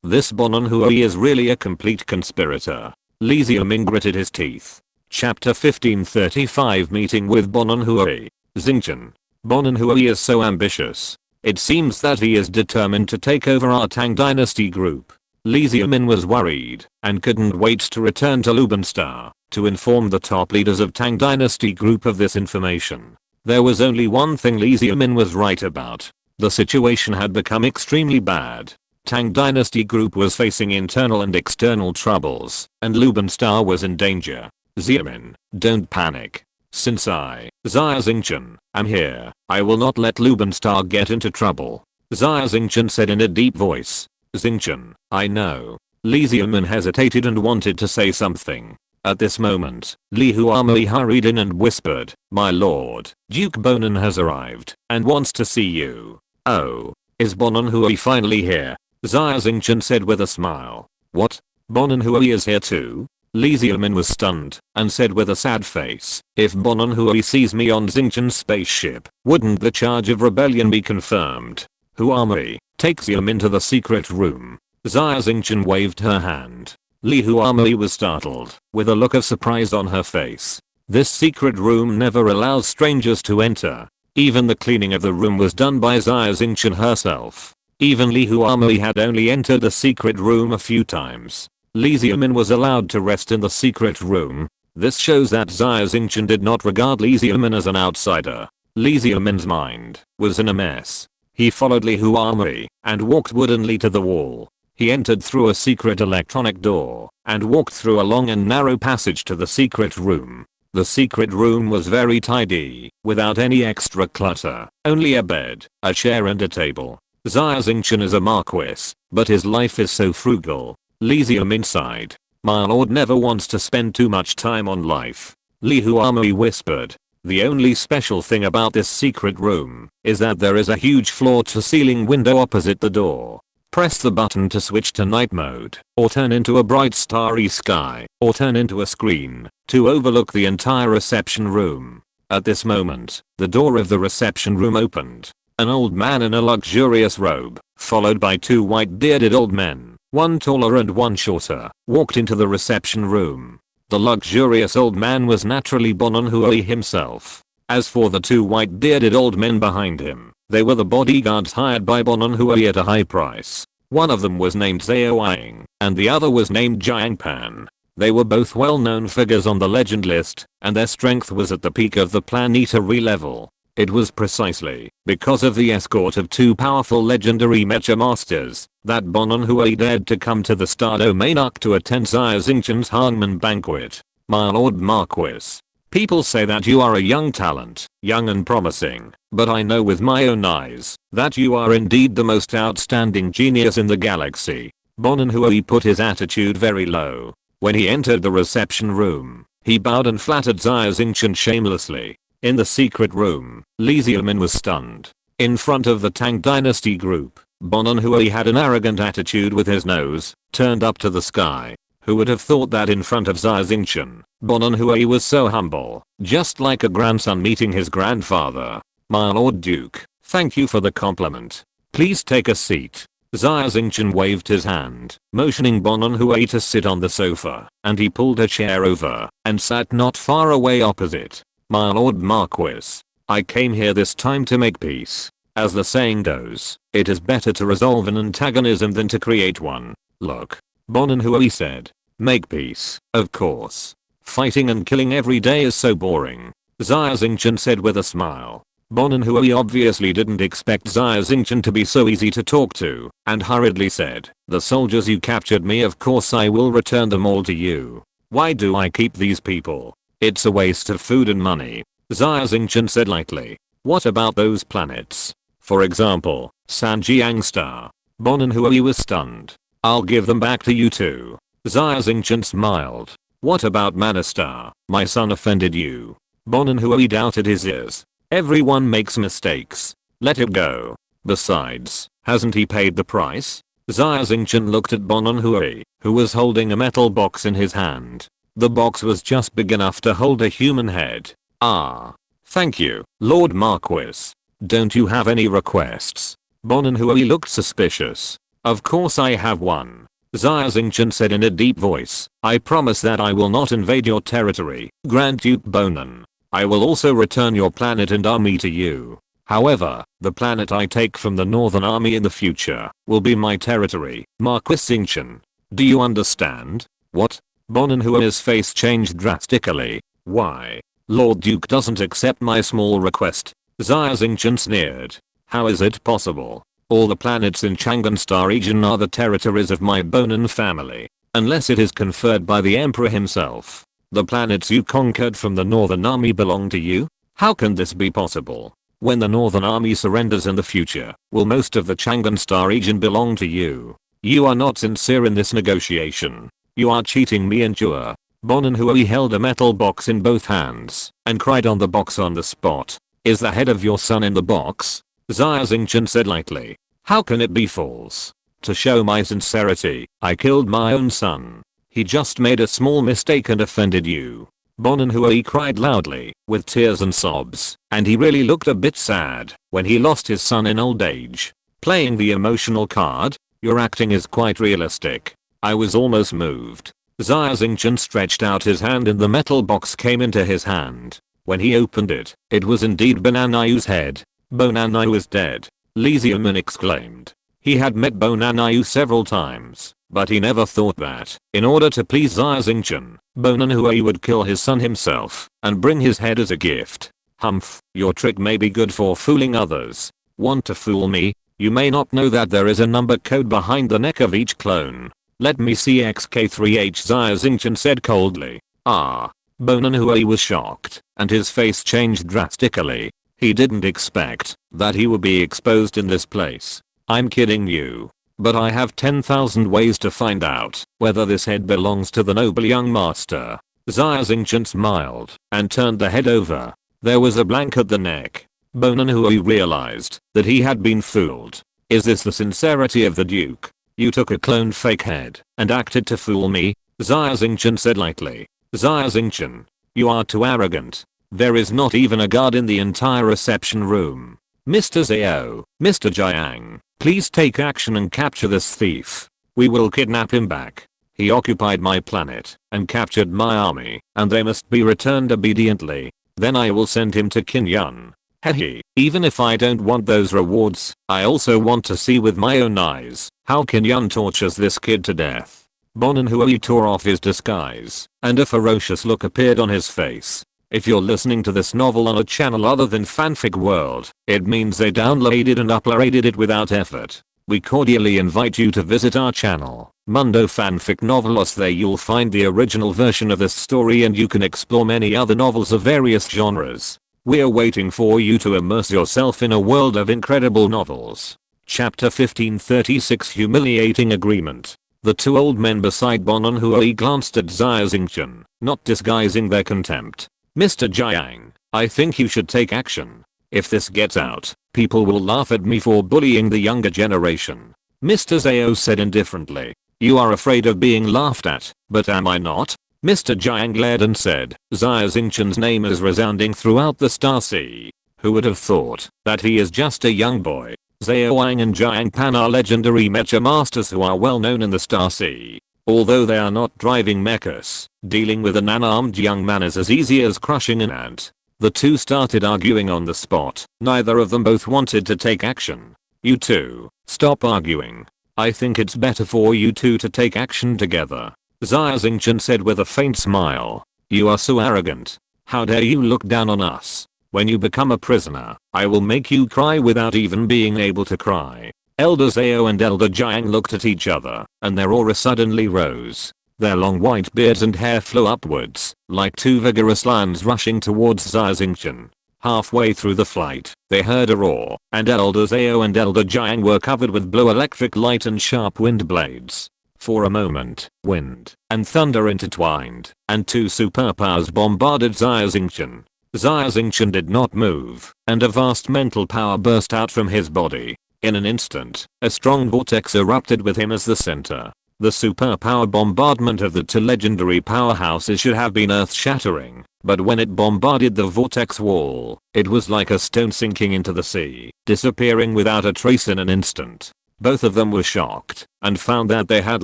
This Bonin Hui is really a complete conspirator. Li Xiaomin gritted his teeth. Chapter 1535 Meeting with Bonin Hui. Xingchen. Bonin Hui is so ambitious. It seems that he is determined to take over our Tang Dynasty group. Li Xiaomin was worried and couldn't wait to return to Lubenstar to inform the top leaders of Tang Dynasty group of this information. There was only one thing Li Xiaomin was right about. The situation had become extremely bad. Tang Dynasty group was facing internal and external troubles, and Lubenstar was in danger. Xiaomin, don't panic. Since I, Xia Xingchen, am here, I will not let Lubenstar get into trouble. Xia Xingchen said in a deep voice. Xingchen, I know. Li Xiaomin hesitated and wanted to say something. At this moment, Li Huamui hurried in and whispered, my lord, Duke Bonin has arrived and wants to see you. Oh, is Bonin Hui finally here? Xia Xingchen said with a smile. What? Bonin Hui is here too? Li Xiaomin was stunned and said with a sad face, if Bonin Hui sees me on Xingchen's spaceship, wouldn't the charge of rebellion be confirmed? Huamui, take Xiaomin to the secret room. Xia Xingchen waved her hand. Li Huamui was startled, with a look of surprise on her face. This secret room never allows strangers to enter. Even the cleaning of the room was done by Xia Xingchen herself. Even Li Huamui had only entered the secret room a few times. Li Xiaomin was allowed to rest in the secret room. This shows that Xia Xingchen did not regard Li Xiaomin as an outsider. Li Xiaomin's mind was in a mess. He followed Li Huamui and walked woodenly to the wall. He entered through a secret electronic door and walked through a long and narrow passage to the secret room. The secret room was very tidy, without any extra clutter, only a bed, a chair and a table. Xia Xingchen is a marquis, but his life is so frugal. Lysium inside. My lord never wants to spend too much time on life. Li Huamui whispered. The only special thing about this secret room is that there is a huge floor-to-ceiling window opposite the door. Press the button to switch to night mode, or turn into a bright starry sky, or turn into a screen, to overlook the entire reception room. At this moment, the door of the reception room opened. An old man in a luxurious robe, followed by two white-bearded old men, one taller and one shorter, walked into the reception room. The luxurious old man was naturally Bonon Hui himself. As for the two white-bearded old men behind him, they were the bodyguards hired by Bonon Hui at a high price. One of them was named Zhao Ying, and the other was named Jiang Pan. They were both well-known figures on the legend list, and their strength was at the peak of the planetary level. It was precisely because of the escort of two powerful legendary mecha masters that Bonon Hui dared to come to the Star Domain Arc to attend Xia Xingchen's Hangman banquet. My lord Marquis, people say that you are a young talent, young and promising, but I know with my own eyes that you are indeed the most outstanding genius in the galaxy. Bonon Hui put his attitude very low. When he entered the reception room, he bowed and flattered Xia Xingchen shamelessly. In the secret room, Li Xiaomin was stunned. In front of the Tang Dynasty group, Bonon Hui had an arrogant attitude with his nose turned up to the sky. Who would have thought that in front of Xia Xingchen, Bonon Hui was so humble, just like a grandson meeting his grandfather. My lord Duke, thank you for the compliment. Please take a seat. Xia Xingchen waved his hand, motioning Bonon Hui to sit on the sofa, and he pulled a chair over and sat not far away opposite. My lord Marquis, I came here this time to make peace. As the saying goes, it is better to resolve an antagonism than to create one. Look, Bonon Hui said. Make peace, of course. Fighting and killing every day is so boring. Xia Xingchen said with a smile. Bonon Hui obviously didn't expect Xia Xingchen to be so easy to talk to, and hurriedly said, the soldiers you captured me, of course I will return them all to you. Why do I keep these people? It's a waste of food and money. Xia Xingchen said lightly. What about those planets? For example, Sanjiang Star. Bonon Hui was stunned. I'll give them back to you too. Xia Xingchen smiled. What about Manastar? My son offended you. Bonon Hui doubted his ears. Everyone makes mistakes. Let it go. Besides, hasn't he paid the price? Xia Xingchen looked at Bonon Hui, who was holding a metal box in his hand. The box was just big enough to hold a human head. Ah. Thank you, Lord Marquis. Don't you have any requests? Bonon Hui looked suspicious. Of course I have one. Xia Xingchen said in a deep voice. I promise that I will not invade your territory, Grand Duke Bonon. I will also return your planet and army to you. However, the planet I take from the Northern Army in the future will be my territory, Marquis Xingchen. Do you understand? What? Bonon Hui's face changed drastically. Why? Lord Duke doesn't accept my small request. Xia Xingchen sneered. How is it possible? All the planets in Chang'an Star region are the territories of my Bonon family, unless it is conferred by the Emperor himself. The planets you conquered from the Northern Army belong to you? How can this be possible? When the Northern Army surrenders in the future, will most of the Chang'an Star region belong to you? You are not sincere in this negotiation. You are cheating me and Jua. Bonon Hui held a metal box in both hands and cried on the box on the spot. Is the head of your son in the box? Xia Xingchen said lightly. How can it be false? To show my sincerity, I killed my own son. He just made a small mistake and offended you. Bonon Hui cried loudly, with tears and sobs, and he really looked a bit sad when he lost his son in old age. Playing the emotional card? Your acting is quite realistic. I was almost moved. Xia Xingchen stretched out his hand and the metal box came into his hand. When he opened it, it was indeed Bonanayu's head. Bonanayu is dead. Li Xiaomin exclaimed. He had met Bonanayu several times, but he never thought that, in order to please Xia Xingchen, Bonon Hui would kill his son himself and bring his head as a gift. Humph, your trick may be good for fooling others. Want to fool me? You may not know that there is a number code behind the neck of each clone. Let me see XK3H, Xia Xingchen said coldly. Ah. Bonon Hui was shocked, and his face changed drastically. He didn't expect that he would be exposed in this place. I'm kidding you. But I have 10,000 ways to find out whether this head belongs to the noble young master. Xia Xingchen smiled and turned the head over. There was a blank at the neck. Bonan Hui realized that he had been fooled. Is this the sincerity of the Duke? You took a cloned fake head and acted to fool me? Xia Xingchen said lightly. Xia Xingchen, you are too arrogant. There is not even a guard in the entire reception room. Mr. Zhao, Mr. Jiang, please take action and capture this thief. We will kidnap him back. He occupied my planet and captured my army, and they must be returned obediently. Then I will send him to Qin Yun. Hehe, even if I don't want those rewards, I also want to see with my own eyes how Qin Yun tortures this kid to death. Bonan Hui tore off his disguise, and a ferocious look appeared on his face. If you're listening to this novel on a channel other than Fanfic World, it means they downloaded and uploaded it without effort. We cordially invite you to visit our channel, Mundo Fanfic Novelos. There you'll find the original version of this story and you can explore many other novels of various genres. We're waiting for you to immerse yourself in a world of incredible novels. Chapter 1536 Humiliating Agreement. The two old men beside Bonan Hui glanced at Xia Xingchen, not disguising their contempt. Mr. Jiang, I think you should take action. If this gets out, people will laugh at me for bullying the younger generation. Mr. Zhao said indifferently. You are afraid of being laughed at, but am I not? Mr. Jiang glared and said, Xia Xingchen's name is resounding throughout the Star Sea. Who would have thought that he is just a young boy? Zhao Wang and Jiang Pan are legendary mecha masters who are well known in the Star Sea. Although they are not driving mechas, dealing with an unarmed young man is as easy as crushing an ant. The two started arguing on the spot. Neither of them both wanted to take action. You two, stop arguing. I think it's better for you two to take action together. Xia Xingchen said with a faint smile. You are so arrogant. How dare you look down on us? When you become a prisoner, I will make you cry without even being able to cry. Elder Zhao and Elder Jiang looked at each other, and their aura suddenly rose. Their long white beards and hair flew upwards, like two vigorous lions rushing towards Xia Xingchen. Halfway through the flight, they heard a roar, and Elder Zhao and Elder Jiang were covered with blue electric light and sharp wind blades. For a moment, wind and thunder intertwined, and two superpowers bombarded Xia Xingchen. Xia Xingchen did not move, and a vast mental power burst out from his body. In an instant, a strong vortex erupted with him as the center. The superpower bombardment of the two legendary powerhouses should have been earth-shattering, but when it bombarded the vortex wall, it was like a stone sinking into the sea, disappearing without a trace in an instant. Both of them were shocked, and found that they had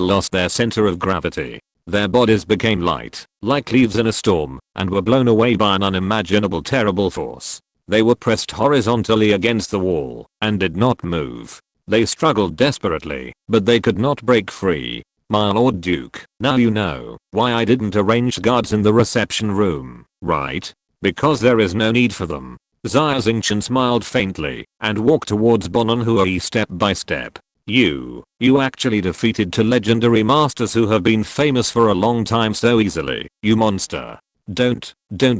lost their center of gravity. Their bodies became light, like leaves in a storm, and were blown away by an unimaginable terrible force. They were pressed horizontally against the wall, and did not move. They struggled desperately, but they could not break free. My Lord Duke, now you know why I didn't arrange guards in the reception room, right? Because there is no need for them. Xia Xingchen smiled faintly, and walked towards Bonan Hui step by step. You actually defeated two legendary masters who have been famous for a long time so easily, you monster. Don't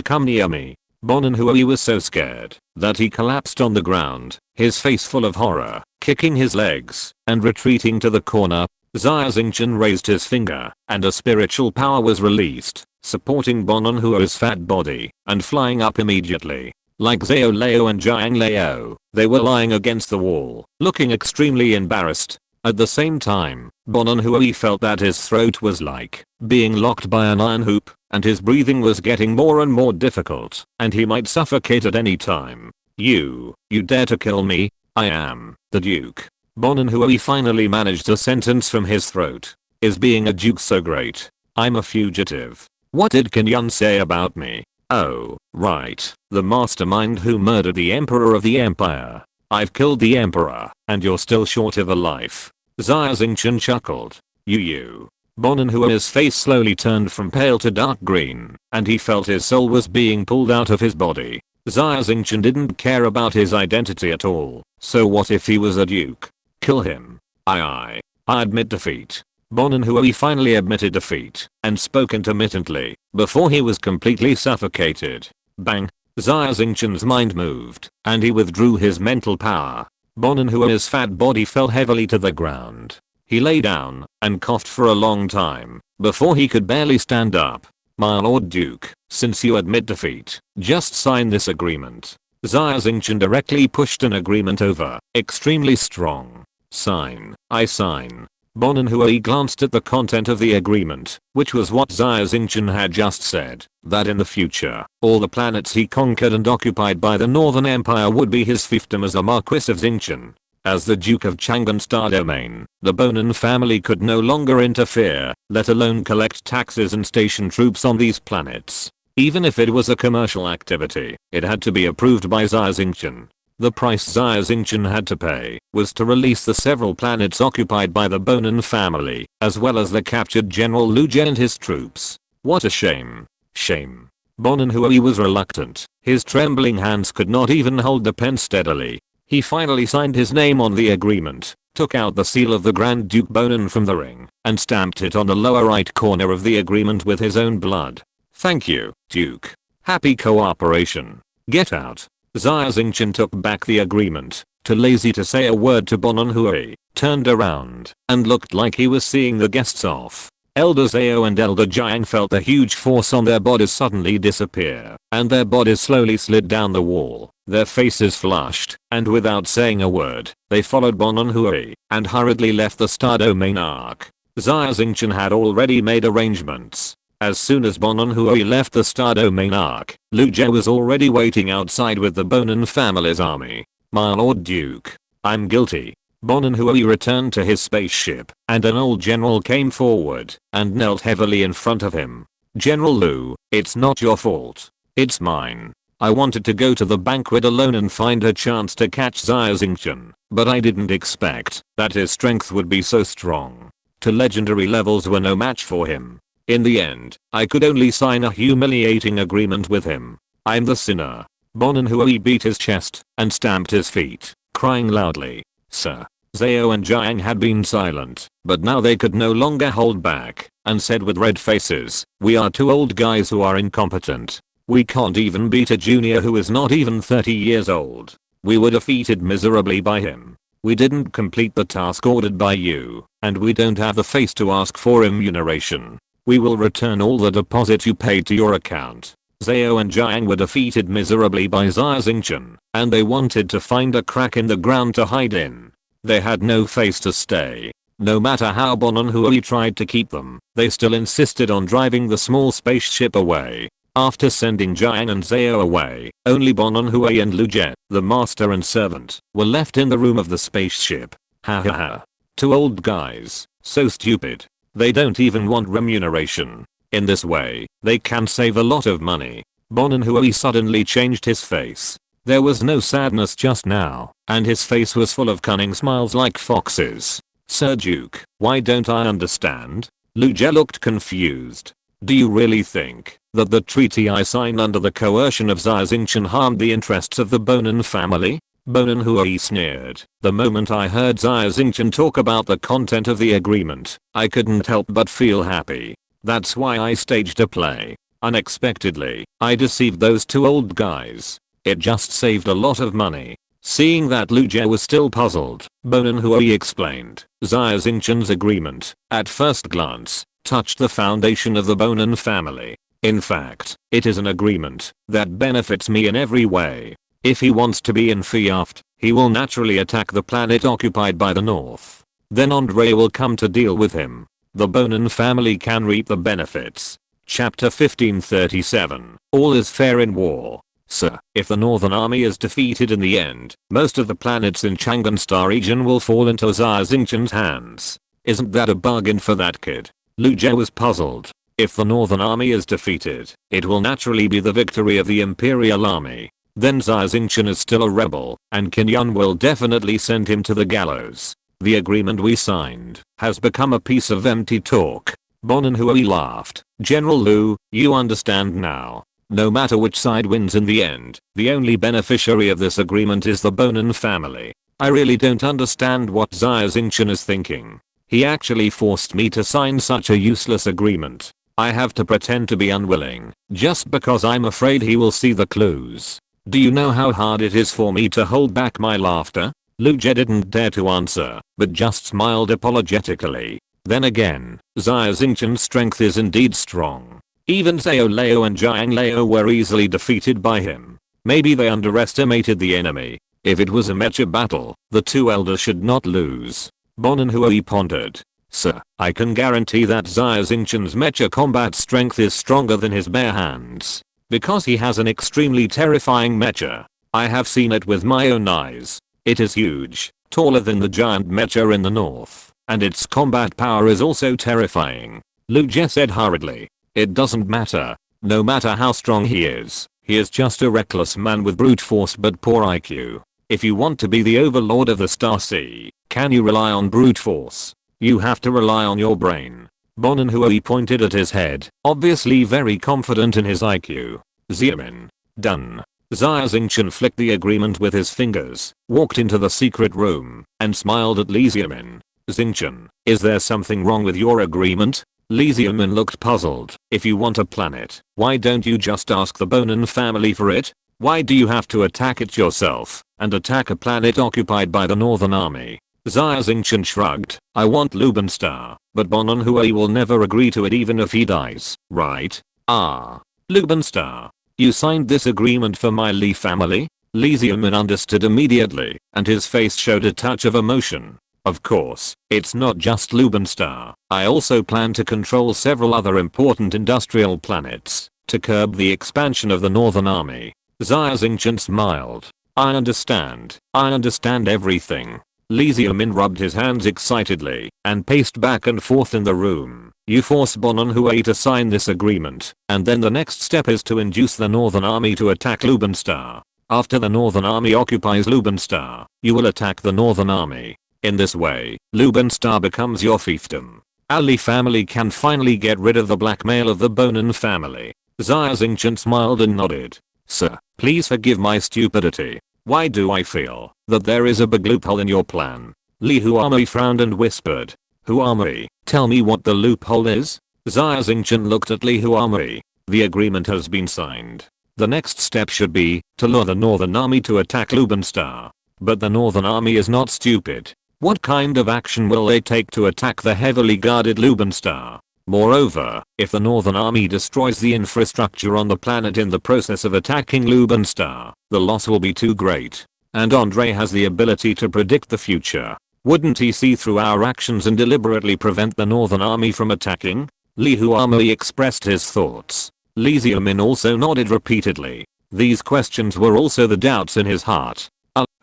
come near me. Bonan Hui was so scared that he collapsed on the ground, his face full of horror, kicking his legs and retreating to the corner. Xia Xingchen raised his finger, and a spiritual power was released, supporting Bonan Hui's fat body and flying up immediately. Like Zhao Leo and Jiang Leo, they were lying against the wall, looking extremely embarrassed. At the same time, Bonan Hui felt that his throat was like being locked by an iron hoop, and his breathing was getting more and more difficult, and he might suffocate at any time. You dare to kill me? I am the Duke. Bonan Hui finally managed a sentence from his throat. Is being a duke so great? I'm a fugitive. What did Qin Yun say about me? Oh, right, the mastermind who murdered the Emperor of the Empire. I've killed the Emperor, and you're still short of a life. Xia Xingchen chuckled. You. Bonan Hui's face slowly turned from pale to dark green, and he felt his soul was being pulled out of his body. Xia Xingchen didn't care about his identity at all, so what if he was a duke? Kill him. I admit defeat. Bonan Hui finally admitted defeat, and spoke intermittently, before he was completely suffocated. Bang! Xia Xingchen's mind moved, and he withdrew his mental power. Bonenhua's fat body fell heavily to the ground. He lay down and coughed for a long time before he could barely stand up. My lord Duke, since you admit defeat, just sign this agreement. Xia Xingchen directly pushed an agreement over. Extremely strong. Sign. I sign. Bonenhua glanced at the content of the agreement, which was what Xia Xingchen had just said, that in the future, all the planets he conquered and occupied by the Northern Empire would be his fiefdom as the Marquis of Xingchen. As the Duke of Chang'an Star Domain, the Bonin family could no longer interfere, let alone collect taxes and station troops on these planets. Even if it was a commercial activity, it had to be approved by Xia Xingchen. The price Xia Xingchen had to pay was to release the several planets occupied by the Bonin family, as well as the captured General Lu Jie and his troops. What a shame. Shame. Bonenhua was reluctant. His trembling hands could not even hold the pen steadily. He finally signed his name on the agreement, took out the seal of the Grand Duke Bonin from the ring, and stamped it on the lower right corner of the agreement with his own blood. Thank you, Duke. Happy cooperation. Get out. Xia Xingchen took back the agreement, too lazy to say a word to Bonenhua, turned around, and looked like he was seeing the guests off. Elder Zhao and Elder Jiang felt the huge force on their bodies suddenly disappear, and their bodies slowly slid down the wall. Their faces flushed, and without saying a word, they followed Bonenhua, and hurriedly left the Star Domain Arc. Xia Xingchen had already made arrangements. As soon as Bonenhua left the Star Domain Arc, Lu Jie was already waiting outside with the Bonin family's army. My Lord Duke, I'm guilty. Bonenhua returned to his spaceship, and an old general came forward and knelt heavily in front of him. General Lu, it's not your fault. It's mine. I wanted to go to the banquet alone and find a chance to catch Xia Xingchen, but I didn't expect that his strength would be so strong. To legendary levels were no match for him. In the end, I could only sign a humiliating agreement with him. I'm the sinner. Bonenhua beat his chest and stamped his feet, crying loudly. Sir. Zhao and Jiang had been silent, but now they could no longer hold back, and said with red faces, we are two old guys who are incompetent. We can't even beat a junior who is not even 30 years old. We were defeated miserably by him. We didn't complete the task ordered by you, and we don't have the face to ask for remuneration. We will return all the deposit you paid to your account. Zhao and Jiang were defeated miserably by Xia Xingchen, and they wanted to find a crack in the ground to hide in. They had no face to stay. No matter how Bonenhua tried to keep them, they still insisted on driving the small spaceship away. After sending Jiang and Zhao away, only Bonenhua and Lu Jie, the master and servant, were left in the room of the spaceship. Ha ha ha. Two old guys, so stupid. They don't even want remuneration. In this way, they can save a lot of money. Bonenhua suddenly changed his face. There was no sadness just now, and his face was full of cunning smiles like foxes. Sir Duke, why don't I understand? Lu Jie looked confused. Do you really think that the treaty I signed under the coercion of Xia Xingchen harmed the interests of the Bonin family? Bonenhua sneered. The moment I heard Xia Xingchen talk about the content of the agreement, I couldn't help but feel happy. That's why I staged a play. Unexpectedly, I deceived those two old guys. It just saved a lot of money. Seeing that Lu Jie was still puzzled, Bonenhua explained. Xia Xingchen's agreement, at first glance, touched the foundation of the Bonin family. In fact, it is an agreement that benefits me in every way. If he wants to be in Fiaft, he will naturally attack the planet occupied by the North. Then Andre will come to deal with him. The Bonin family can reap the benefits. Chapter 1537. All is fair in war. Sir, if the Northern Army is defeated in the end, most of the planets in Chang'an Star region will fall into Xia Xingchen's hands. Isn't that a bargain for that kid? Lu Jie was puzzled. If the Northern Army is defeated, it will naturally be the victory of the Imperial Army. Then Xia Xingchen is still a rebel, and Qin Yun will definitely send him to the gallows. The agreement we signed has become a piece of empty talk. Bonenhua laughed. General Lu, you understand now. No matter which side wins in the end, the only beneficiary of this agreement is the Bonin family. I really don't understand what Xia Xingchen is thinking. He actually forced me to sign such a useless agreement. I have to pretend to be unwilling, just because I'm afraid he will see the clues. Do you know how hard it is for me to hold back my laughter? Lu Jie didn't dare to answer, but just smiled apologetically. Then again, Xia Xingchen's strength is indeed strong. Even Xiao Leo and Jiang Leo were easily defeated by him. Maybe they underestimated the enemy. If it was a mecha battle, the two elders should not lose. Bon and Hui pondered. Sir, I can guarantee that Xia Xingchen's mecha combat strength is stronger than his bare hands. Because he has an extremely terrifying mecha. I have seen it with my own eyes. It is huge, taller than the giant mecha in the north, and its combat power is also terrifying. Lu Jie said hurriedly. It doesn't matter. No matter how strong he is just a reckless man with brute force but poor IQ. If you want to be the overlord of the Star Sea, can you rely on brute force? You have to rely on your brain. Bon and Hui pointed at his head, obviously very confident in his IQ. Xiaomin. Done. Xia Xingchen flicked the agreement with his fingers, walked into the secret room, and smiled at Li Xiaomin. Xingchen, is there something wrong with your agreement? Li Xiaomin looked puzzled. If you want a planet, why don't you just ask the Bonin family for it? Why do you have to attack it yourself, and attack a planet occupied by the Northern Army? Xia Xingchen shrugged. I want Lubenstar, but Bon and Hui will never agree to it even if he dies, right? Ah. Lubenstar. You signed this agreement for my Li family? Li Xiaomin understood immediately, and his face showed a touch of emotion. Of course, it's not just Lubenstar. I also plan to control several other important industrial planets to curb the expansion of the Northern Army. Xia Xingchen smiled. I understand everything. Li Xiaomin rubbed his hands excitedly and paced back and forth in the room. You force Bon and Hui to sign this agreement, and then the next step is to induce the Northern Army to attack Lubenstar. After the Northern Army occupies Lubenstar, you will attack the Northern Army. In this way, Lubenstar becomes your fiefdom. Our Li family can finally get rid of the blackmail of the Bonin family. Xia Xingchen smiled and nodded. Sir, please forgive my stupidity. Why do I feel that there is a big loophole in your plan? Li Huami frowned and whispered. Huami, tell me what the loophole is? Xia Xingchen looked at Li Huami. The agreement has been signed. The next step should be to lure the Northern Army to attack Lubenstar. But the Northern Army is not stupid. What kind of action will they take to attack the heavily guarded Lubenstar? Moreover, if the Northern Army destroys the infrastructure on the planet in the process of attacking Lubenstar, the loss will be too great. And Andre has the ability to predict the future. Wouldn't he see through our actions and deliberately prevent the Northern Army from attacking? Li Huami expressed his thoughts. Li Xiaomin also nodded repeatedly. These questions were also the doubts in his heart.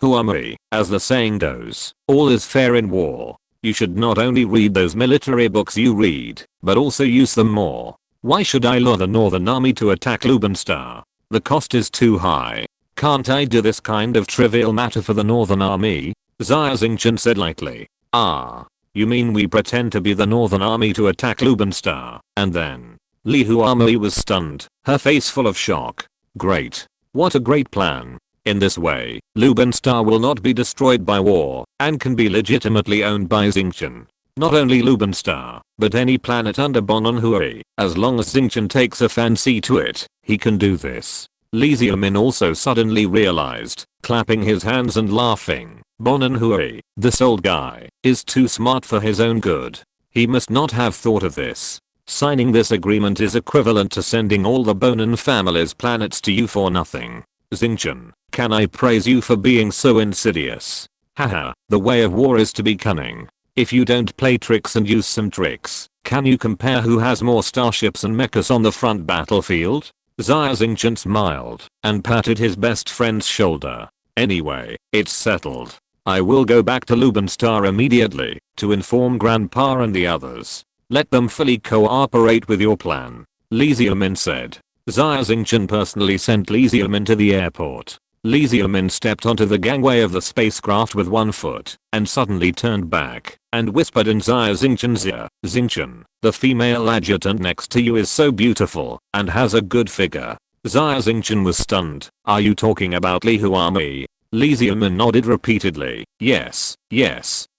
Huami, as the saying goes, all is fair in war. You should not only read those military books you read, but also use them more. Why should I lure the Northern Army to attack Lubenstar? The cost is too high. Can't I do this kind of trivial matter for the Northern Army? Xia Xingchen said lightly. Ah. You mean we pretend to be the Northern Army to attack Lubenstar, and then? Li Huami was stunned, her face full of shock. Great. What a great plan. In this way, Lubenstar will not be destroyed by war, and can be legitimately owned by Xingchen. Not only Lubenstar, but any planet under Bon and Hui. As long as Xingchen takes a fancy to it, he can do this. Li Xiaomin also suddenly realized, clapping his hands and laughing. Bon and Hui, this old guy, is too smart for his own good. He must not have thought of this. Signing this agreement is equivalent to sending all the Bonin family's planets to you for nothing. Xingchen, can I praise you for being so insidious? Haha, the way of war is to be cunning. If you don't play tricks and use some tricks, can you compare who has more starships and mechas on the front battlefield? Xia Xingchen smiled and patted his best friend's shoulder. Anyway, it's settled. I will go back to Lubenstar immediately to inform Grandpa and the others. Let them fully cooperate with your plan. Li Xiaomin said. Xia Xingchen personally sent Li Xiaomin to the airport. Li Xiaomin stepped onto the gangway of the spacecraft with one foot and suddenly turned back and whispered in Xia Xingchen's ear. Xingchen, the female adjutant next to you is so beautiful and has a good figure. Xia Xingchen was stunned. Are you talking about Li Huami? Li Xiaomin nodded repeatedly. Yes,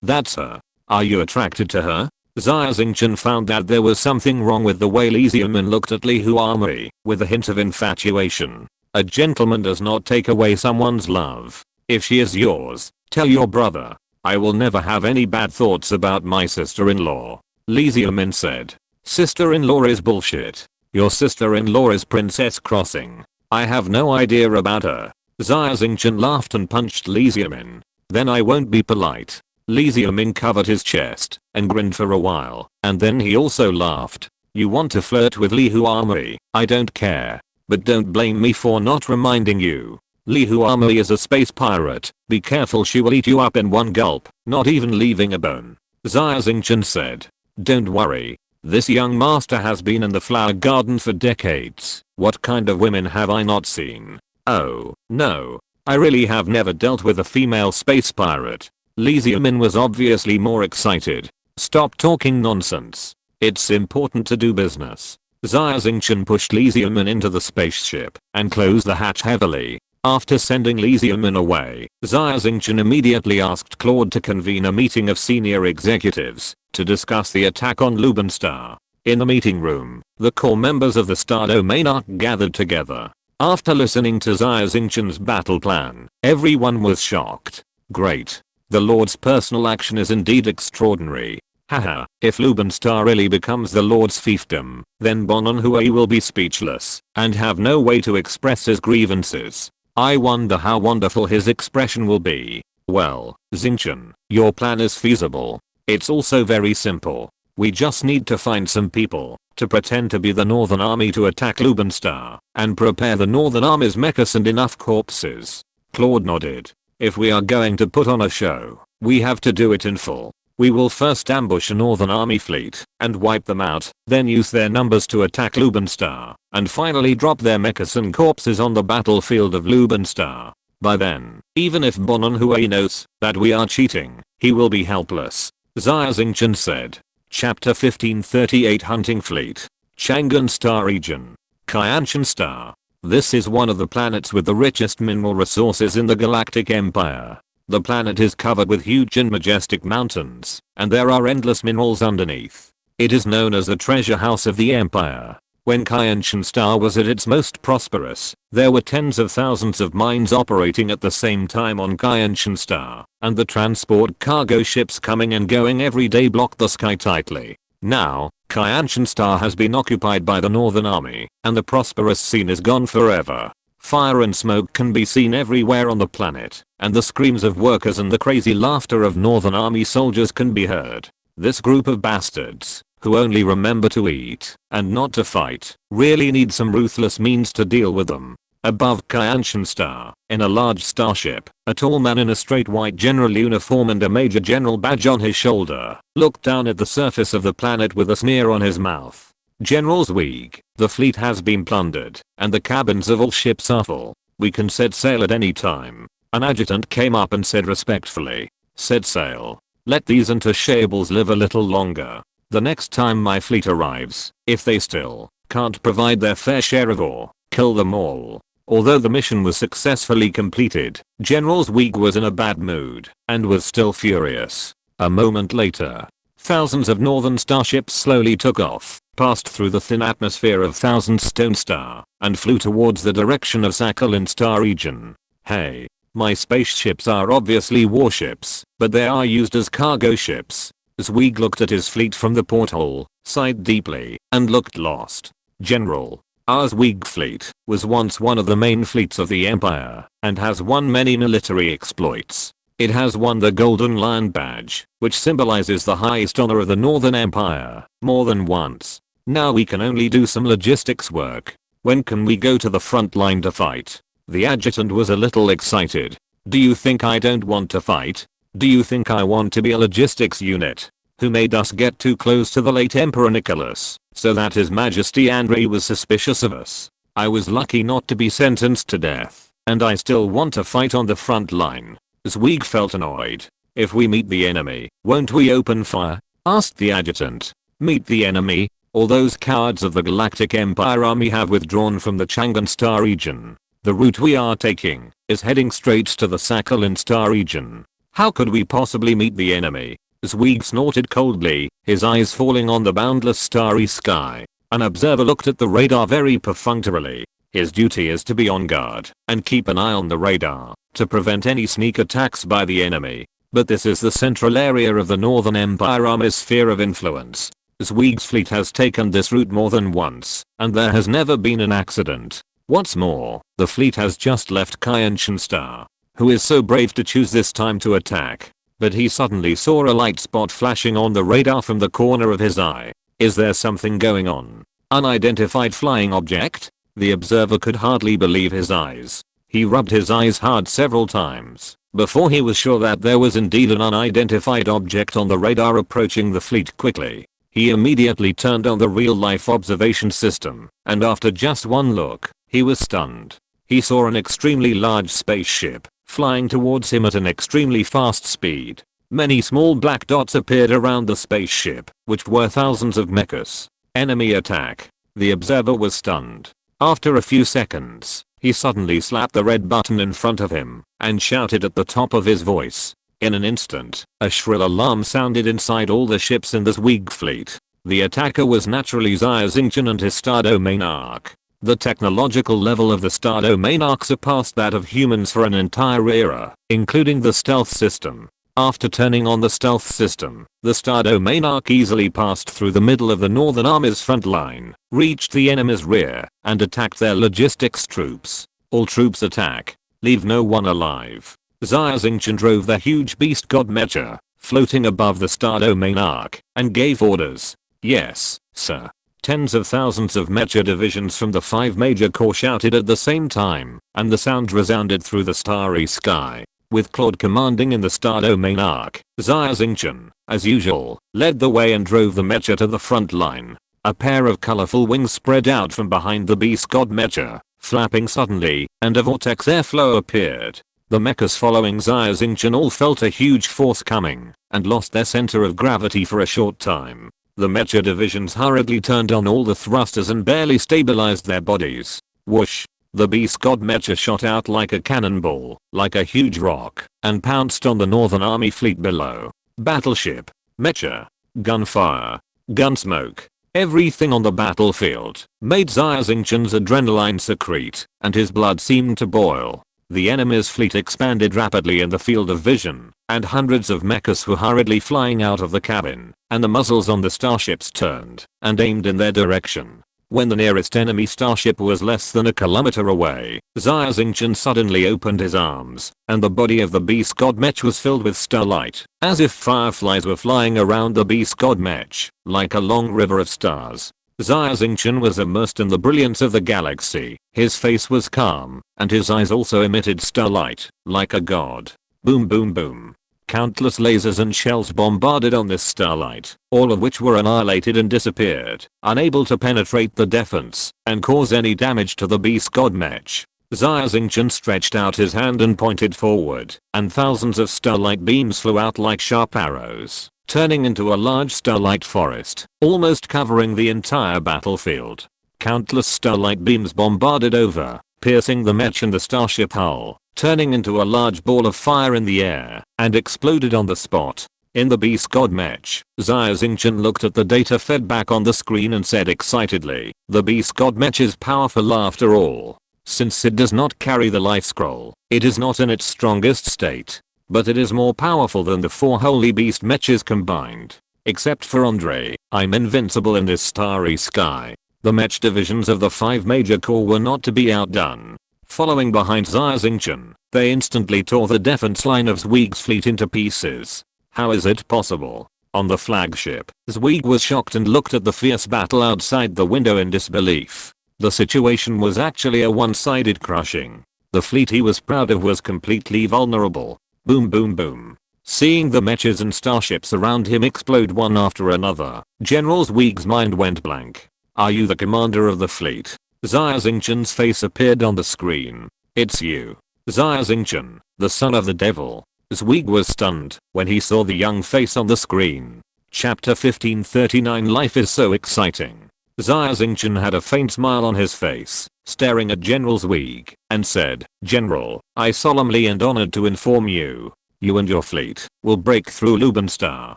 that's her. Are you attracted to her? Xia Xingchen found that there was something wrong with the way Li Xiaomin looked at Li Huami, with a hint of infatuation. A gentleman does not take away someone's love. If she is yours, Tell your brother. I will never have any bad thoughts about my sister-in-law. Li Xiaomin said. Sister-in-law is bullshit. Your sister-in-law is Princess Crossing. I have no idea about her. Xia Xingchen laughed and punched Li Xiaomin. Then I won't be polite. Li Xiaomin covered his chest and grinned for a while, and then he also laughed. You want to flirt with Li Huami? I don't care. But don't blame me for not reminding you. Li Huami is a space pirate. Be careful, she will eat you up in one gulp, not even leaving a bone. Xia Xingchen said. Don't worry. This young master has been in the flower garden for decades. What kind of women have I not seen? Oh, no. I really have never dealt with a female space pirate. Li Xiaomin was obviously more excited. Stop talking nonsense. It's important to do business. Xia Xingchen pushed Li Xiaomin into the spaceship and closed the hatch heavily. After sending Li Xiaomin away, Xia Xingchen immediately asked Claude to convene a meeting of senior executives to discuss the attack on Lubenstar. In the meeting room, the core members of the Star Domain Arc gathered together. After listening to Xia Xingchen's battle plan, everyone was shocked. Great. The Lord's personal action is indeed extraordinary. Haha, if Lubenstar really becomes the Lord's fiefdom, then Bononhui will be speechless and have no way to express his grievances. I wonder how wonderful his expression will be. Well, Xingchen, your plan is feasible. It's also very simple. We just need to find some people to pretend to be the Northern Army to attack Lubenstar and prepare the Northern Army's mechas and enough corpses. Claude nodded. If we are going to put on a show, we have to do it in full. We will first ambush a Northern Army fleet and wipe them out, then use their numbers to attack Lubenstar, and finally drop their mechas and corpses on the battlefield of Lubenstar. By then, even if Bononhui knows that we are cheating, he will be helpless. Xia Xingchen said. Chapter 1538 Hunting Fleet. Chang'an Star Region. Qianshan Star. This is one of the planets with the richest mineral resources in the Galactic Empire. The planet is covered with huge and majestic mountains, and there are endless minerals underneath. It is known as the treasure house of the Empire. When Qianshan Star was at its most prosperous, there were tens of thousands of mines operating at the same time on Qianshan Star, and the transport cargo ships coming and going every day blocked the sky tightly. Now, Qianshan Star has been occupied by the Northern Army, and the prosperous scene is gone forever. Fire and smoke can be seen everywhere on the planet, and the screams of workers and the crazy laughter of Northern Army soldiers can be heard. This group of bastards, who only remember to eat and not to fight, really need some ruthless means to deal with them. Above Qianshan Star, in a large starship, a tall man in a straight white general uniform and a major general badge on his shoulder, looked down at the surface of the planet with a sneer on his mouth. General Zweig, the fleet has been plundered, and the cabins of all ships are full. We can set sail at any time. An adjutant came up and said respectfully. Set sail. Let these untouchables live a little longer. The next time my fleet arrives, if they still can't provide their fair share of ore, kill them all. Although the mission was successfully completed, General Zweig was in a bad mood and was still furious. A moment later, thousands of northern starships slowly took off, passed through the thin atmosphere of Thousand Stone Star, and flew towards the direction of Sakhalin Star region. Hey, my spaceships are obviously warships, but they are used as cargo ships. Zweig looked at his fleet from the porthole, sighed deeply, and looked lost. General, our Zweig fleet was once one of the main fleets of the Empire, and has won many military exploits. It has won the Golden Lion Badge, which symbolizes the highest honor of the Northern Empire, more than once. Now we can only do some logistics work. When can we go to the front line to fight? The adjutant was a little excited. Do you think I don't want to fight? Do you think I want to be a logistics unit? Who made us get too close to the late Emperor Nicholas, so that His Majesty Andrei was suspicious of us? I was lucky not to be sentenced to death, and I still want to fight on the front line. Zweig felt annoyed. If we meet the enemy, won't we open fire? Asked the adjutant. Meet the enemy? All those cowards of the Galactic Empire Army have withdrawn from the Chang'an Star region. The route we are taking is heading straight to the Sakhalin Star region. How could we possibly meet the enemy? Zweig snorted coldly, his eyes falling on the boundless starry sky. An observer looked at the radar very perfunctorily. His duty is to be on guard and keep an eye on the radar. to prevent any sneak attacks by the enemy. But this is the central area of the Northern Empire Army's sphere of influence. Zweig's fleet has taken this route more than once, and there has never been an accident. What's more, the fleet has just left Xia Xingchen, who is so brave to choose this time to attack. But he suddenly saw a light spot flashing on the radar from the corner of his eye. Is there something going on? Unidentified flying object? The observer could hardly believe his eyes. He rubbed his eyes hard several times before he was sure that there was indeed an unidentified object on the radar approaching the fleet quickly. He immediately turned on the real-life observation system, and after just one look, he was stunned. He saw an extremely large spaceship flying towards him at an extremely fast speed. Many small black dots appeared around the spaceship, which were thousands of mechas. Enemy attack. The observer was stunned. After a few seconds, he suddenly slapped the red button in front of him and shouted at the top of his voice. In an instant, a shrill alarm sounded inside all the ships in the Zweig fleet. The attacker was naturally Xia Xingchen and his Star Domain Arc. The technological level of the Star Domain Arc surpassed that of humans for an entire era, including the stealth system. After turning on the stealth system, the Star Domain Arc easily passed through the middle of the Northern Army's front line, reached the enemy's rear, and attacked their logistics troops. All troops attack. Leave no one alive. Xia Xingchen drove the huge beast god mecha, floating above the Star Domain Arc, and gave orders. Yes, sir. Tens of thousands of mecha divisions from the 5 major corps shouted at the same time, and the sound resounded through the starry sky. With Claude commanding in the Star Domain Arc, Xia Xingchen, as usual, led the way and drove the mecha to the front line. A pair of colorful wings spread out from behind the beast god mecha, flapping suddenly, and a vortex airflow appeared. The mechas following Xia Xingchen all felt a huge force coming, and lost their center of gravity for a short time. The mecha divisions hurriedly turned on all the thrusters and barely stabilized their bodies. Whoosh! The beast god mecha shot out like a cannonball, like a huge rock, and pounced on the Northern Army fleet below. Battleship, mecha, gunfire, gunsmoke, everything on the battlefield made Xia Xingchen's adrenaline secrete, and his blood seemed to boil. The enemy's fleet expanded rapidly in the field of vision, and hundreds of mechas were hurriedly flying out of the cabin, and the muzzles on the starships turned and aimed in their direction. When the nearest enemy starship was less than a kilometer away, Xia Xingchen suddenly opened his arms, and the body of the beast god mech was filled with starlight, as if fireflies were flying around the beast god mech, like a long river of stars. Xia Xingchen was immersed in the brilliance of the galaxy. His face was calm, and his eyes also emitted starlight, like a god. Boom boom boom. Countless lasers and shells bombarded on this starlight, all of which were annihilated and disappeared, unable to penetrate the defense and cause any damage to the beast god mech. Xia Xingchen stretched out his hand and pointed forward, and thousands of starlight beams flew out like sharp arrows, turning into a large starlight forest, almost covering the entire battlefield. Countless starlight beams bombarded over, piercing the mech and the starship hull, turning into a large ball of fire in the air, and exploded on the spot. In the beast god mech, Xia Xingchen looked at the data fed back on the screen and said excitedly, "The beast god mech is powerful after all. Since it does not carry the life scroll, it is not in its strongest state. But it is more powerful than the 4 holy beast mechas combined. Except for Andre, I'm invincible in this starry sky." The mech divisions of the 5 major corps were not to be outdone. Following behind Xia Xingchen, they instantly tore the defense line of Zweig's fleet into pieces. How is it possible? On the flagship, Zweig was shocked and looked at the fierce battle outside the window in disbelief. The situation was actually a one-sided crushing. The fleet he was proud of was completely vulnerable. Boom boom boom. Seeing the mechas and starships around him explode one after another, General Zweig's mind went blank. "Are you the commander of the fleet?" Xia Xingchen's face appeared on the screen. "It's you. Xia Xingchen, the son of the devil." Zweig was stunned when he saw the young face on the screen. Chapter 1539 Life is so exciting. Xia Xingchen had a faint smile on his face, staring at General Zweig, and said, "General, I solemnly and honored to inform you, you and your fleet will break through Lubenstar.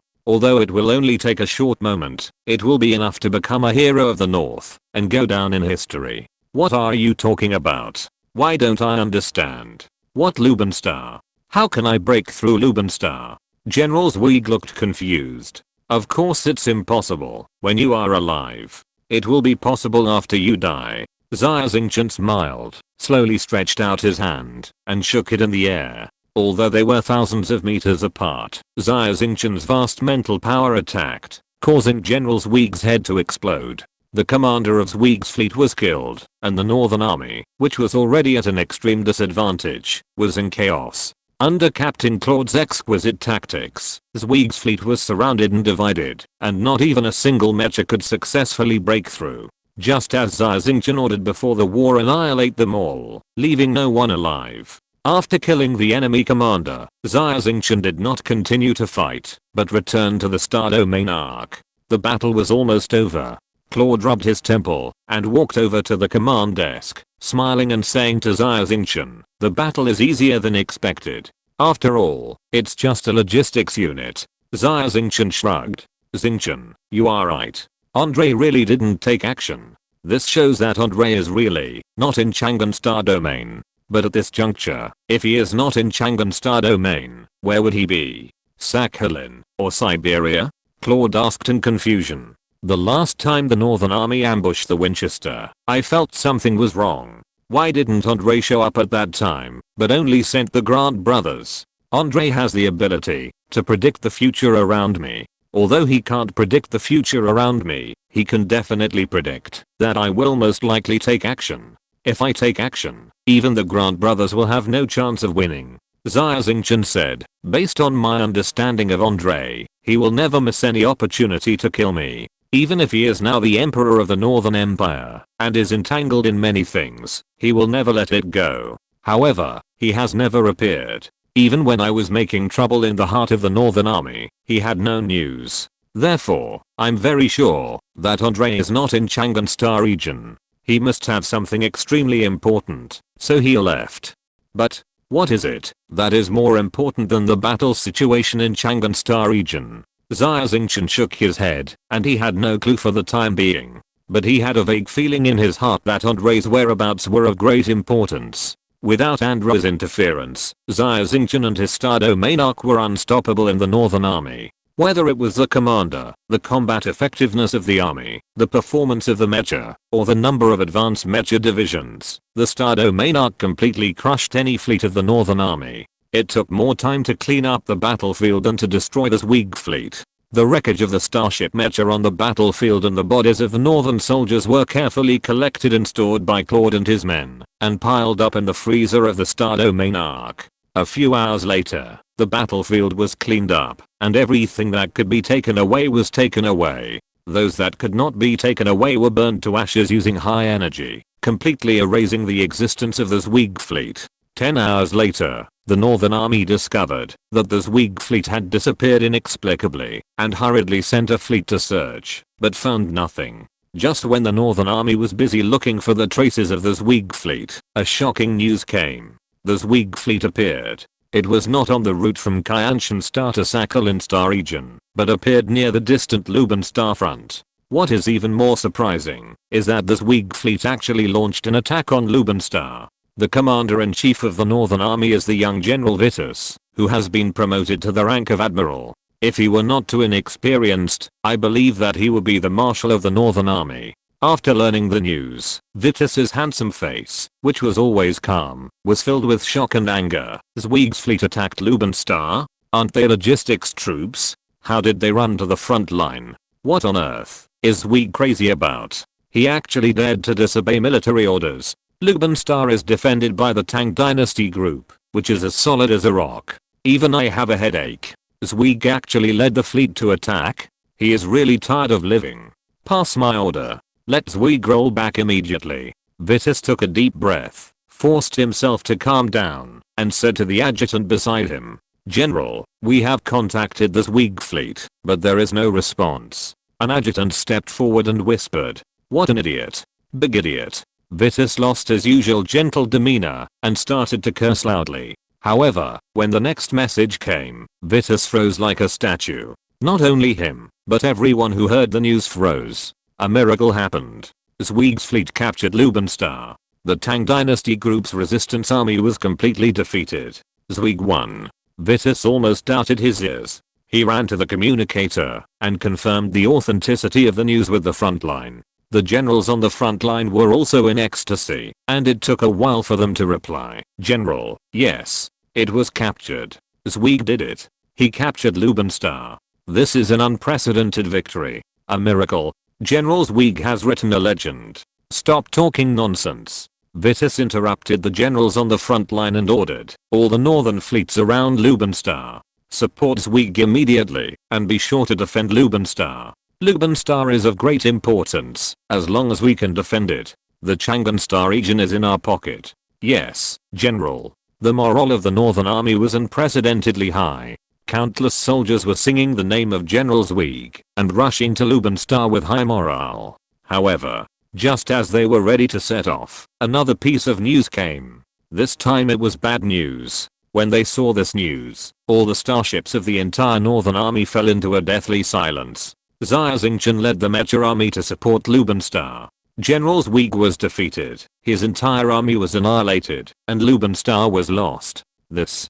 Although it will only take a short moment, it will be enough to become a hero of the North and go down in history." "What are you talking about? Why don't I understand?" What Lubenstar? How can I break through Lubenstar? General Zweig looked confused. Of course it's impossible when you are alive. It will be possible after you die. Xia Xingchen smiled, slowly stretched out his hand, and shook it in the air. Although they were thousands of meters apart, Xia Xingchen's vast mental power attacked, causing General Zweig's head to explode. The commander of Zweig's fleet was killed, and the Northern Army, which was already at an extreme disadvantage, was in chaos. Under Captain Claude's exquisite tactics, Zweig's fleet was surrounded and divided, and not even a single mecha could successfully break through. Just as Xia Xingchen ordered before the war, annihilate them all, leaving no one alive. After killing the enemy commander, Xia Xingchen did not continue to fight, but returned to the Star Domain Arc. The battle was almost over. Claude rubbed his temple and walked over to the command desk, smiling and saying to Xia Xingchen, "The battle is easier than expected. After all, it's just a logistics unit." Xia Xingchen shrugged. "Xingchen, you are right. Andre really didn't take action. This shows that Andre is really not in Chang'an Star Domain. But at this juncture, if he is not in Chang'an Star Domain, where would he be? Sakhalin or Siberia?" Claude asked in confusion. "The last time the Northern Army ambushed the Winchester, I felt something was wrong. Why didn't Andre show up at that time, but only sent the Grant brothers? Andre has the ability to predict the future around me. Although he can't predict the future around me, he can definitely predict that I will most likely take action. If I take action, even the Grant brothers will have no chance of winning." Xia Xingchen said, "Based on my understanding of Andre, he will never miss any opportunity to kill me. Even if he is now the Emperor of the Northern Empire and is entangled in many things, he will never let it go. However, he has never appeared. Even when I was making trouble in the heart of the Northern Army, he had no news. Therefore, I'm very sure that Andre is not in Chang'an Star region. He must have something extremely important, so he left. But what is it that is more important than the battle situation in Chang'an Star region?" Xia Xingchen shook his head, and he had no clue for the time being. But he had a vague feeling in his heart that Andre's whereabouts were of great importance. Without Andre's interference, Xia Xingchen and his Star Domain Arc were unstoppable in the Northern Army. Whether it was the commander, the combat effectiveness of the army, the performance of the mecha, or the number of advanced mecha divisions, the Star Domain Arc completely crushed any fleet of the Northern Army. It took more time to clean up the battlefield than to destroy the Zweig fleet. The wreckage of the starship mecha on the battlefield and the bodies of the Northern soldiers were carefully collected and stored by Claude and his men, and piled up in the freezer of the Star Domain Arc. A few hours later, the battlefield was cleaned up, and everything that could be taken away was taken away. Those that could not be taken away were burned to ashes using high energy, completely erasing the existence of the Zweig fleet. 10 hours later, the Northern Army discovered that the Zweig fleet had disappeared inexplicably, and hurriedly sent a fleet to search, but found nothing. Just when the Northern Army was busy looking for the traces of the Zweig fleet, a shocking news came. The Zweig fleet appeared. It was not on the route from Qianshan Star to Sakhalin Star region, but appeared near the distant Luban Star front. What is even more surprising is that the Zweig fleet actually launched an attack on Luban Star. The commander-in-chief of the Northern Army is the young General Vitus, who has been promoted to the rank of Admiral. If he were not too inexperienced, I believe that he would be the Marshal of the Northern Army. After learning the news, Vitus's handsome face, which was always calm, was filled with shock and anger. Zweig's fleet attacked Luban Star? Aren't they logistics troops? How did they run to the front line? What on earth is Zweig crazy about? He actually dared to disobey military orders. Luban Star is defended by the Tang Dynasty group, which is as solid as a rock. Even I have a headache. Zweig actually led the fleet to attack? He is really tired of living. Pass my order. Let Zweig roll back immediately. Vitus took a deep breath, forced himself to calm down, and said to the adjutant beside him, "General, we have contacted the Zweig fleet, but there is no response." An adjutant stepped forward and whispered, "What an idiot. Big idiot." Vitus lost his usual gentle demeanor and started to curse loudly. However, when the next message came, Vitus froze like a statue. Not only him, but everyone who heard the news froze. A miracle happened. Zweig's fleet captured Luban Star. The Tang Dynasty group's resistance army was completely defeated. Zweig won. Vitus almost doubted his ears. He ran to the communicator and confirmed the authenticity of the news with the front line. The generals on the front line were also in ecstasy, and it took a while for them to reply. General, yes. It was captured. Zweig did it. He captured Lubenstar. This is an unprecedented victory. A miracle. General Zweig has written a legend. Stop talking nonsense. Vitus interrupted the generals on the front line and ordered all the northern fleets around Lubenstar. Support Zweig immediately and be sure to defend Lubenstar. Lubenstar is of great importance as long as we can defend it. The Chang'an region is in our pocket. Yes, General. The morale of the Northern Army was unprecedentedly high. Countless soldiers were singing the name of General Zweig and rushing to Lubenstar with high morale. However, just as they were ready to set off, another piece of news came. This time it was bad news. When they saw this news, all the starships of the entire Northern Army fell into a deathly silence. Xia Xingchen led the Mecha army to support Lubenstar. General Zweig was defeated, his entire army was annihilated, and Lubenstar was lost. This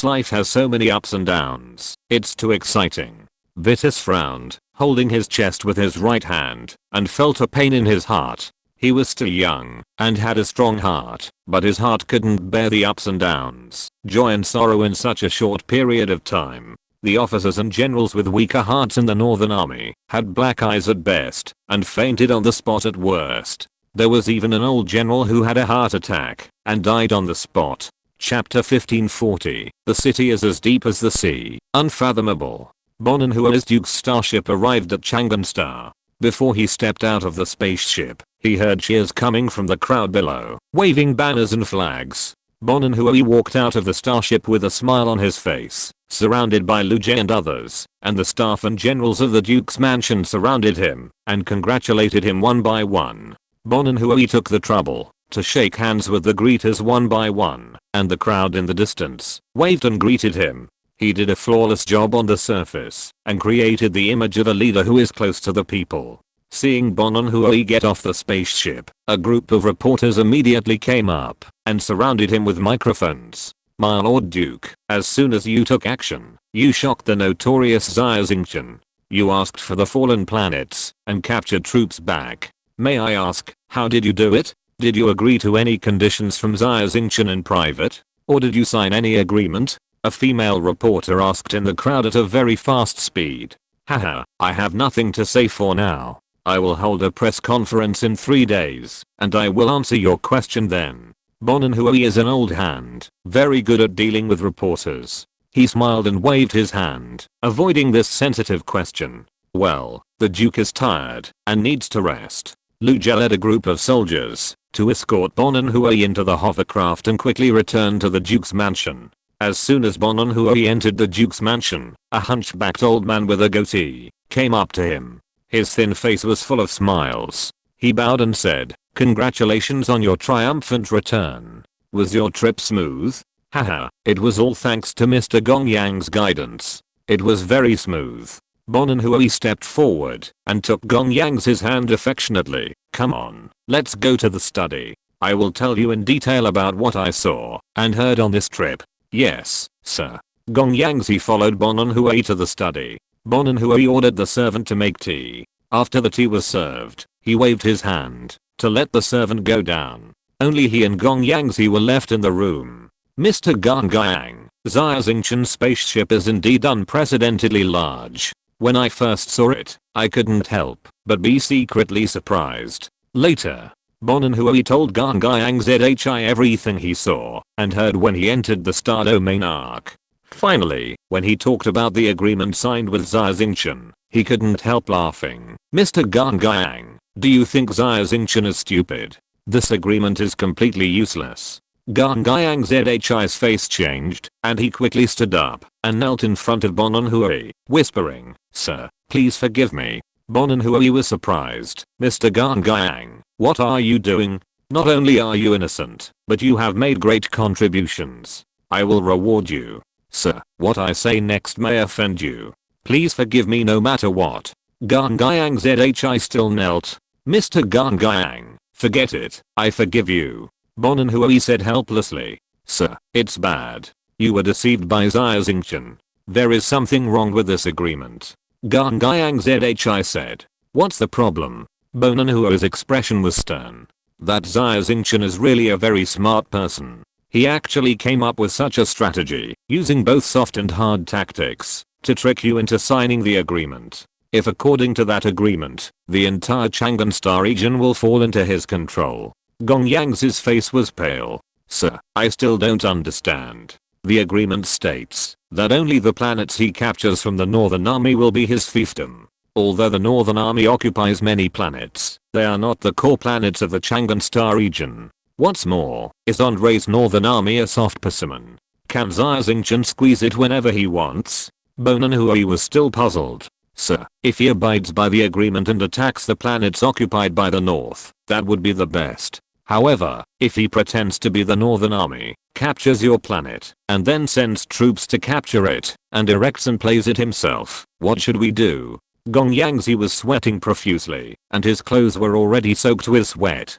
life has so many ups and downs. It's too exciting. Vitus frowned, holding his chest with his right hand, and felt a pain in his heart. He was still young, and had a strong heart, but his heart couldn't bear the ups and downs, joy and sorrow in such a short period of time. The officers and generals with weaker hearts in the Northern Army had black eyes at best, and fainted on the spot at worst. There was even an old general who had a heart attack, and died on the spot. Chapter 1540. The city is as deep as the sea, unfathomable. Bonanhua's Duke's starship arrived at Chang'an Star. Before he stepped out of the spaceship, he heard cheers coming from the crowd below, waving banners and flags. Bonanhua walked out of the starship with a smile on his face, surrounded by Lu Jie and others, and the staff and generals of the Duke's mansion surrounded him and congratulated him one by one. Bonanhua took the trouble to shake hands with the greeters one by one, and the crowd in the distance waved and greeted him. He did a flawless job on the surface and created the image of a leader who is close to the people. Seeing Bonanhua get off the spaceship, a group of reporters immediately came up and surrounded him with microphones. My Lord Duke, as soon as you took action, you shocked the notorious Xia Xingchen. You asked for the fallen planets and captured troops back. May I ask, how did you do it? Did you agree to any conditions from Xia Xingchen in private? Or did you sign any agreement? A female reporter asked in the crowd at a very fast speed. Haha, I have nothing to say for now. I will hold a press conference in 3 days, and I will answer your question then. Bonanhua is an old hand, very good at dealing with reporters. He smiled and waved his hand, avoiding this sensitive question. Well, the Duke is tired and needs to rest. Lu Jie led a group of soldiers to escort Bonanhua into the hovercraft and quickly return to the Duke's mansion. As soon as Bonanhua entered the Duke's mansion, a hunchbacked old man with a goatee came up to him. His thin face was full of smiles. He bowed and said, "Congratulations on your triumphant return. Was your trip smooth?" Haha, it was all thanks to Mr. Gongyang's guidance. It was very smooth. Bonanhua stepped forward and took Gongyang's hand affectionately. Come on, let's go to the study. I will tell you in detail about what I saw and heard on this trip. Yes, sir. Gongyangzi followed Bonanhua to the study. Bonanhua ordered the servant to make tea. After the tea was served, he waved his hand to let the servant go down. Only he and Gongyangzi were left in the room. Mr. Gongyang, Xia Xingchen's spaceship is indeed unprecedentedly large. When I first saw it, I couldn't help but be secretly surprised. Later, Bonanhua told Gongyang Zhi everything he saw and heard when he entered the Star Domain Arc. Finally, when he talked about the agreement signed with Xia Xingchen, he couldn't help laughing. Mr. Gongyang, do you think Xia Xingchen is stupid? This agreement is completely useless. Gongyang Zhi's face changed, and he quickly stood up and knelt in front of Bonanhua, whispering, "Sir, please forgive me." Bonanhua was surprised. Mr. Gongyang, what are you doing? Not only are you innocent, but you have made great contributions. I will reward you. Sir, what I say next may offend you. Please forgive me no matter what. Gongyang Zhi still knelt. Mr. Gongyang, Forget it, I forgive you. Bonan Hui said helplessly. Sir, it's bad. You were deceived by Xia Xingchen. There is something wrong with this agreement. Gang Gaiang Zhi said. What's the problem? Bonan Hui's expression was stern. That Xia Xingchen is really a very smart person. He actually came up with such a strategy, using both soft and hard tactics, to trick you into signing the agreement. If according to that agreement, the entire Chang'an Star region will fall into his control. Gong Yang's face was pale. Sir, I still don't understand. The agreement states that only the planets he captures from the Northern Army will be his fiefdom. Although the Northern Army occupies many planets, they are not the core planets of the Chang'an Star region. What's more, is Andre's Northern Army a soft persimmon? Can Xia Xingchen squeeze it whenever he wants? Bonan Hui was still puzzled. Sir, if he abides by the agreement and attacks the planets occupied by the North, that would be the best. However, if he pretends to be the Northern Army, captures your planet, and then sends troops to capture it, and erects and plays it himself, what should we do? Gong Yangzi was sweating profusely, and his clothes were already soaked with sweat.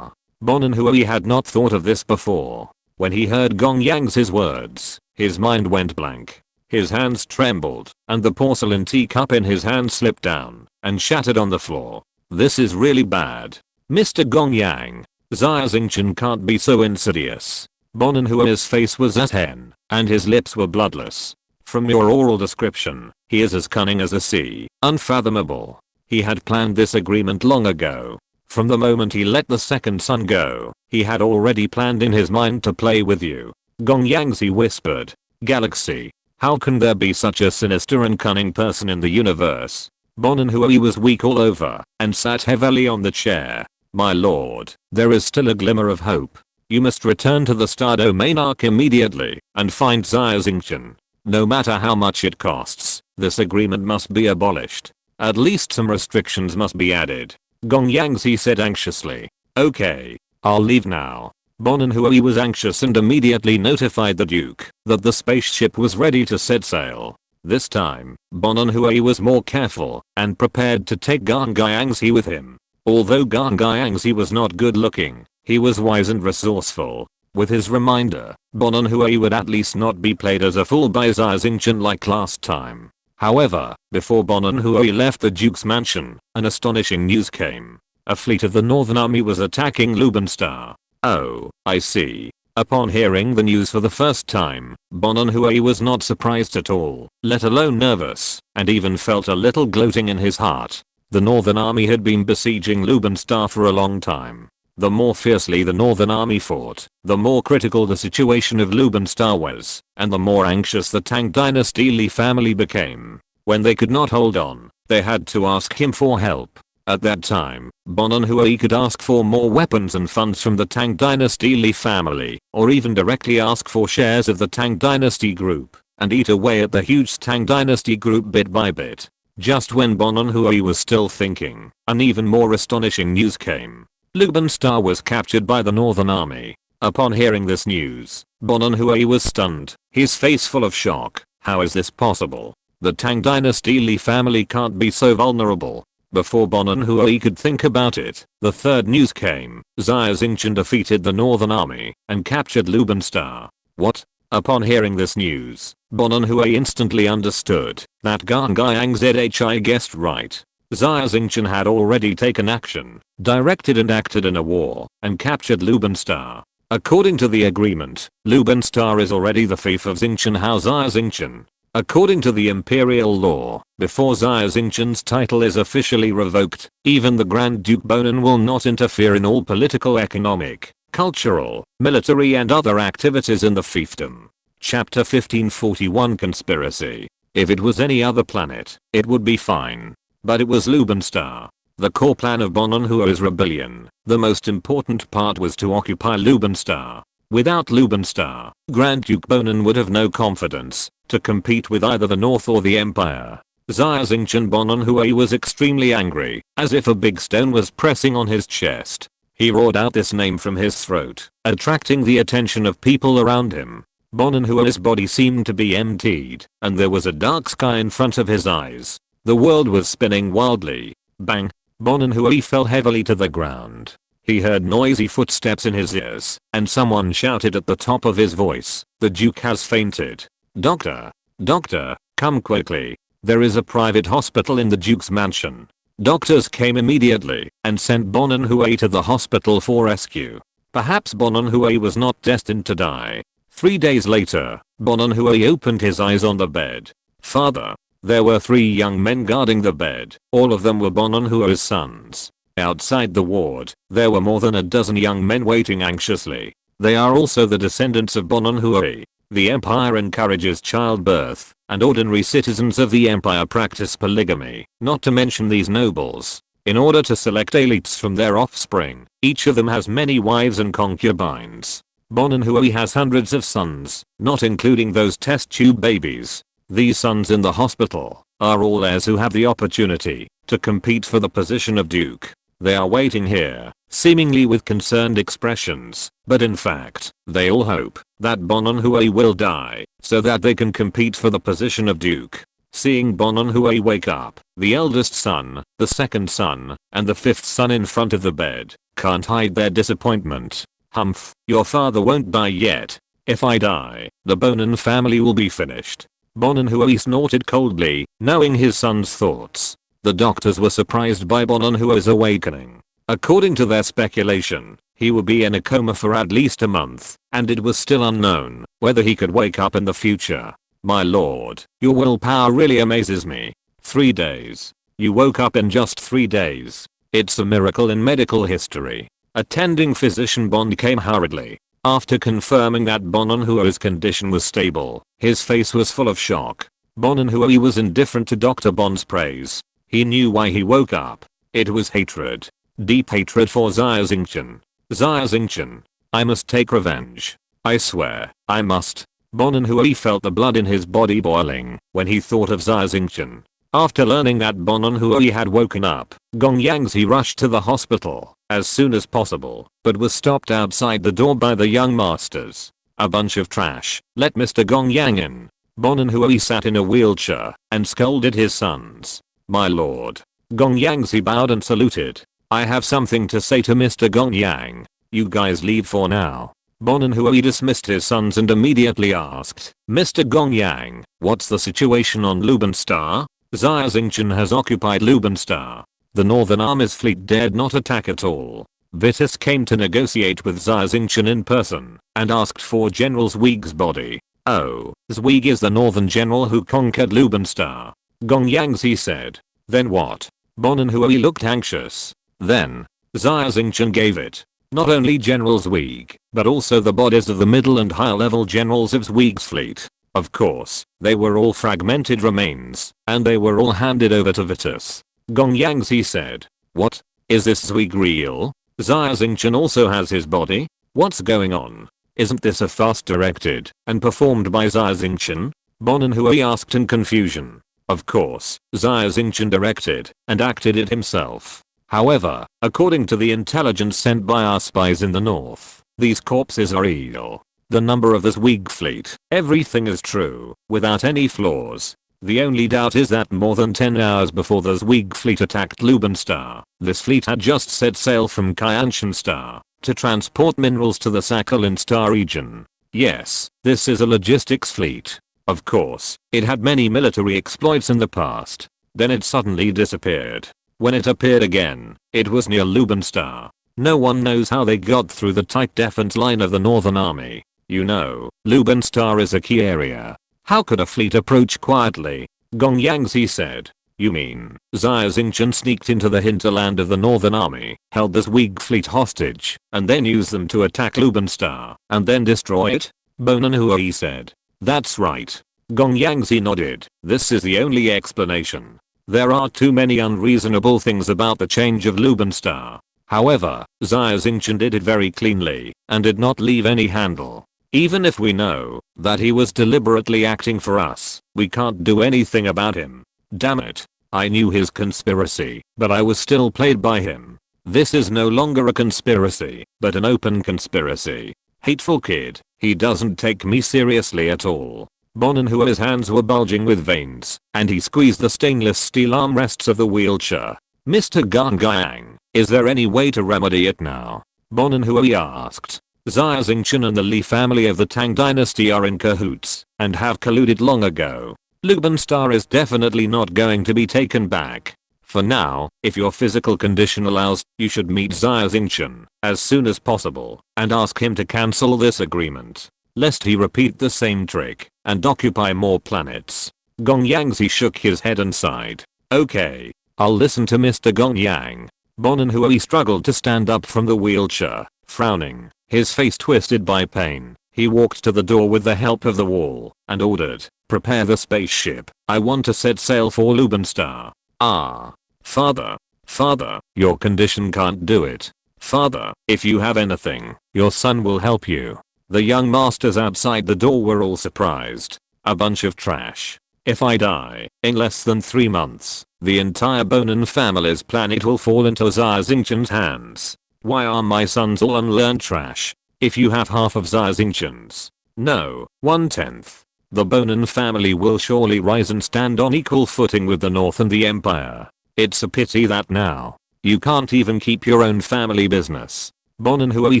Bonan Hui had not thought of this before. When he heard Gong Yangzi's words, his mind went blank. His hands trembled, and the porcelain teacup in his hand slipped down, and shattered on the floor. This is really bad. Mr. Gong Yang, Xia Xingchen can't be so insidious. Bonan Hui's face was as hen, and his lips were bloodless. From your oral description, he is as cunning as a sea, unfathomable. He had planned this agreement long ago. From the moment he let the second sun go, he had already planned in his mind to play with you. Gong Yangzi whispered. Galaxy. How can there be such a sinister and cunning person in the universe? Bonan Hui was weak all over, and sat heavily on the chair. My lord, there is still a glimmer of hope. You must return to the Star Domain Arc immediately, and find Xia Xingchen. No matter how much it costs, this agreement must be abolished. At least some restrictions must be added. Gong Yangzi said anxiously. Okay, I'll leave now. Bonan Hui was anxious and immediately notified the Duke that the spaceship was ready to set sail. This time, Bonan Hui was more careful and prepared to take Gang Gaiangzi with him. Although Gang Gaiangzi was not good looking, he was wise and resourceful. With his reminder, Bonan Hui would at least not be played as a fool by Xia Xingchen like last time. However, before Bonan Hui left the Duke's mansion, an astonishing news came. A fleet of the Northern Army was attacking Lubenstar. Oh, I see. Upon hearing the news for the first time, Bonan Hui was not surprised at all, let alone nervous, and even felt a little gloating in his heart. The Northern Army had been besieging Lubenstar for a long time. The more fiercely the Northern Army fought, the more critical the situation of Lubenstar was, and the more anxious the Tang Dynasty Li family became. When they could not hold on, they had to ask him for help. At that time, Bonan Hui could ask for more weapons and funds from the Tang Dynasty Li family, or even directly ask for shares of the Tang Dynasty group, and eat away at the huge Tang Dynasty group bit by bit. Just when Bonan Hui was still thinking, an even more astonishing news came. Lubenstar was captured by the Northern Army. Upon hearing this news, Bonan Hui was stunned, his face full of shock. How is this possible? The Tang Dynasty Li family can't be so vulnerable. Before Bonan Hui could think about it, the third news came. Xia Xingchen defeated the Northern Army and captured Lubenstar. What? Upon hearing this news, Bonan Hui instantly understood that Gang Gaiang Zhi guessed right. Xia Xingchen had already taken action, directed and acted in a war, and captured Lubenstar. According to the agreement, Lubenstar is already the fief of Xingchen Hao Xia Xingchen. According to the imperial law, before Xia Xingchen's title is officially revoked, even the Grand Duke Bonan will not interfere in all political, economic, cultural, military and other activities in the fiefdom. Chapter 1541 Conspiracy. If it was any other planet, it would be fine. But it was Lubenstar. The core plan of Bonan Hui's rebellion, the most important part was to occupy Lubenstar. Without Lubenstar, Grand Duke Bonan would have no confidence to compete with either the North or the Empire. Xia Xingchen Bonan Hui was extremely angry, as if a big stone was pressing on his chest. He roared out this name from his throat, attracting the attention of people around him. Bonan Hui's body seemed to be emptied, and there was a dark sky in front of his eyes. The world was spinning wildly. Bang! Bonan Hui fell heavily to the ground. He heard noisy footsteps in his ears, and someone shouted at the top of his voice, "The Duke has fainted. Doctor! Doctor, come quickly. There is a private hospital in the Duke's mansion." Doctors came immediately and sent Bonanhui to the hospital for rescue. Perhaps Bonanhui was not destined to die. 3 days later, Bonanhui opened his eyes on the bed. "Father." There were 3 young men guarding the bed. All of them were Bonanhui's sons. Outside the ward, there were more than a dozen young men waiting anxiously. They are also the descendants of Bonanhui. The empire encourages childbirth, and ordinary citizens of the empire practice polygamy, not to mention these nobles. In order to select elites from their offspring, each of them has many wives and concubines. Bonanhui has hundreds of sons, not including those test tube babies. These sons in the hospital are all heirs who have the opportunity to compete for the position of duke. They are waiting here, seemingly with concerned expressions, but in fact, they all hope that Bonanhui will die, so that they can compete for the position of duke. Seeing Bonanhui wake up, the eldest son, the second son, and the fifth son in front of the bed, can't hide their disappointment. "Humph, your father won't die yet. If I die, the Bonan family will be finished." Bonanhui snorted coldly, knowing his son's thoughts. The doctors were surprised by Bonanhui's awakening. According to their speculation, he would be in a coma for at least a month, and it was still unknown whether he could wake up in the future. "My lord, your willpower really amazes me. 3 days. You woke up in just 3 days. It's a miracle in medical history." Attending physician Bond came hurriedly. After confirming that Bonanhui's condition was stable, his face was full of shock. Bonanhui was indifferent to Dr. Bond's praise. He knew why he woke up. It was hatred. Deep hatred for Xia Xingchen. "Xia Xingchen, I must take revenge. I swear, I must." Bonanhui felt the blood in his body boiling when he thought of Xia Xingchen. After learning that Bonanhui had woken up, Gong Yangzi rushed to the hospital as soon as possible, but was stopped outside the door by the young masters. "A bunch of trash, let Mr. Gong Yang in." Bonanhui sat in a wheelchair and scolded his sons. "My lord." Gong Yangzi bowed and saluted. "I have something to say to Mr. Gong Yang. You guys leave for now." Bonanhui dismissed his sons and immediately asked, "Mr. Gong Yang, what's the situation on Lubenstar?" "Xia Xingchen has occupied Lubenstar. The Northern Army's fleet dared not attack at all. Vitus came to negotiate with Xia Xingchen in person and asked for General Zweig's body." "Oh, Zweig is the Northern general who conquered Lubenstar," Gong Yangzi said. "Then what?" Bonanhui looked anxious. "Then, Xia Xingchen gave it. Not only General Zweig, but also the bodies of the middle and higher level generals of Zweig's fleet. Of course, they were all fragmented remains, and they were all handed over to Vitus." Gong Yangzi said. "What? Is this Zweig real? Xia Xingchen also has his body? What's going on? Isn't this a fast directed and performed by Xia Xingchen?" Bonanhui asked in confusion. Of course, Xia Xingchen directed and acted it himself. However, according to the intelligence sent by our spies in the north, these corpses are real. The number of the Zweig fleet, everything is true, without any flaws. The only doubt is that more than 10 hours before the Zweig fleet attacked Lubenstar, this fleet had just set sail from Qianshan Star to transport minerals to the Sakhalin Star region. Yes, this is a logistics fleet. Of course, it had many military exploits in the past. Then it suddenly disappeared. When it appeared again, it was near Lubenstar. No one knows how they got through the tight defense line of the Northern Army. You know, Lubenstar is a key area. How could a fleet approach quietly? Gong Yangzi said. You mean, Xia Xingchen sneaked into the hinterland of the Northern Army, held the Zweig fleet hostage, and then used them to attack Lubenstar, and then destroy it? Bonanhui said. That's right. Gong Yangzi nodded. This is the only explanation. There are too many unreasonable things about the change of Lubenstar. However, Xia Xingchen did it very cleanly, and did not leave any handle. Even if we know that he was deliberately acting for us, we can't do anything about him. Damn it. I knew his conspiracy, but I was still played by him. This is no longer a conspiracy, but an open conspiracy. Hateful kid, he doesn't take me seriously at all. Bonanhui's hands were bulging with veins, and he squeezed the stainless steel armrests of the wheelchair. Mr. Gonggang, is there any way to remedy it now? Bonan Hui asked. Xia Xingchen and the Li family of the Tang dynasty are in cahoots and have colluded long ago. Luban Star is definitely not going to be taken back. For now, if your physical condition allows, you should meet Xia Xingchen as soon as possible and ask him to cancel this agreement, lest he repeat the same trick and occupy more planets. Gong Yangzi shook his head and sighed. Okay, I'll listen to Mr. Gong Yang. Bonan Hui struggled to stand up from the wheelchair, frowning, his face twisted by pain. He walked to the door with the help of the wall and ordered, prepare the spaceship. I want to set sail for Luban Star. Ah. Father, your condition can't do it. Father, if you have anything, your son will help you. The young masters outside the door were all surprised. A bunch of trash. If I die in less than 3 months, the entire Bonan family's planet will fall into Xia Xingchen's hands. Why are my sons all unlearned trash? If you have half of Xia Xingchen's, no, 1/10, the Bonan family will surely rise and stand on equal footing with the North and the Empire. It's a pity that now, you can't even keep your own family business. Bonan Hui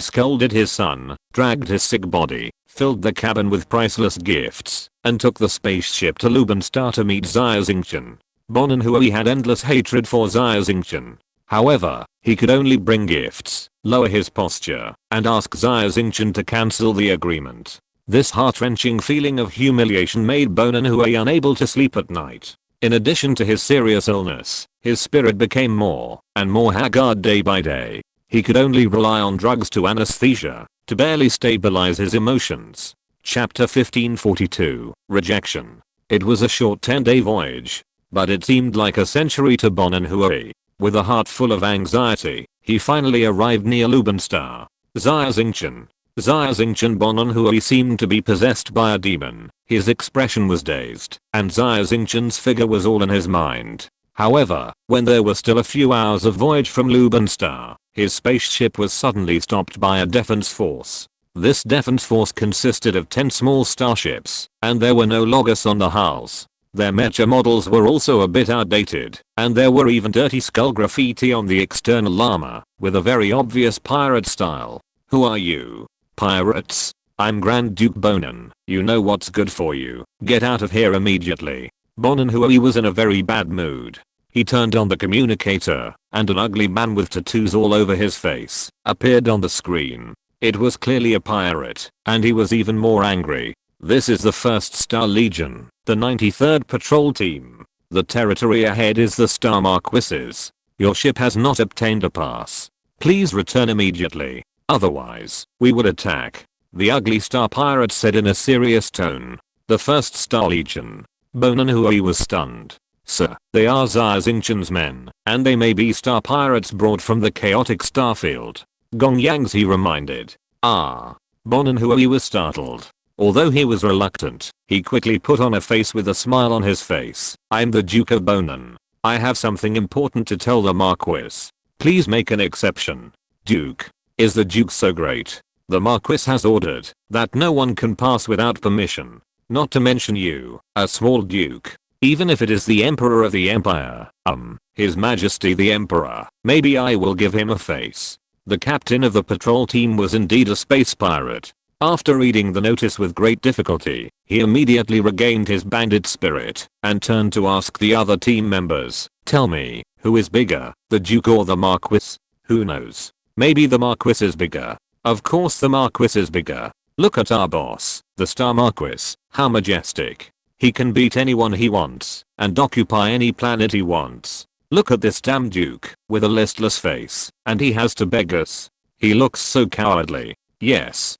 scolded his son, dragged his sick body, filled the cabin with priceless gifts, and took the spaceship to Luban Star to meet Xia Xingchen. Bonan Hui had endless hatred for Xia Xingchen. However, he could only bring gifts, lower his posture, and ask Xia Xingchen to cancel the agreement. This heart-wrenching feeling of humiliation made Bonan Hui unable to sleep at night. In addition to his serious illness, his spirit became more and more haggard day by day. He could only rely on drugs to anesthesia to barely stabilize his emotions. Chapter 1542, Rejection. It was a short 10-day voyage, but it seemed like a century to Bonan Hui. With a heart full of anxiety, he finally arrived near Luban Star. Xia Xingchen Bonan Hui seemed to be possessed by a demon. His expression was dazed, and Xia Xingchen's figure was all in his mind. However, when there were still a few hours of voyage from Luban Star, his spaceship was suddenly stopped by a defense force. This defense force consisted of 10 small starships, and there were no logos on the hulls. Their mecha models were also a bit outdated, and there were even dirty skull graffiti on the external armor, with a very obvious pirate style. Who are you? Pirates? I'm Grand Duke Bonan. You know what's good for you. Get out of here immediately. Bonan Hui was in a very bad mood. He turned on the communicator, and an ugly man with tattoos all over his face appeared on the screen. It was clearly a pirate, and he was even more angry. This is the 1st Star Legion, the 93rd Patrol Team. The territory ahead is the Star Marquises. Your ship has not obtained a pass. Please return immediately. Otherwise, we will attack. The ugly star pirate said in a serious tone. The 1st Star Legion. Bonan Hui was stunned. Sir, they are Xia Xingchen's men, and they may be star pirates brought from the chaotic starfield. Gong Yangzi reminded. Ah. Bonan Hui was startled. Although he was reluctant, he quickly put on a face with a smile on his face. I'm the Duke of Bonan. I have something important to tell the Marquis. Please make an exception. Duke. Is the Duke so great? The Marquis has ordered that no one can pass without permission. Not to mention you, a small duke. Even if it is the Emperor of the Empire, His Majesty the Emperor, maybe I will give him a face. The captain of the patrol team was indeed a space pirate. After reading the notice with great difficulty, he immediately regained his bandit spirit and turned to ask the other team members, tell me, who is bigger, the Duke or the Marquis? Who knows? Maybe the Marquis is bigger. Of course the Marquis is bigger. Look at our boss, the Star Marquis, how majestic. He can beat anyone he wants and occupy any planet he wants. Look at this damn Duke with a listless face, and he has to beg us. He looks so cowardly. Yes.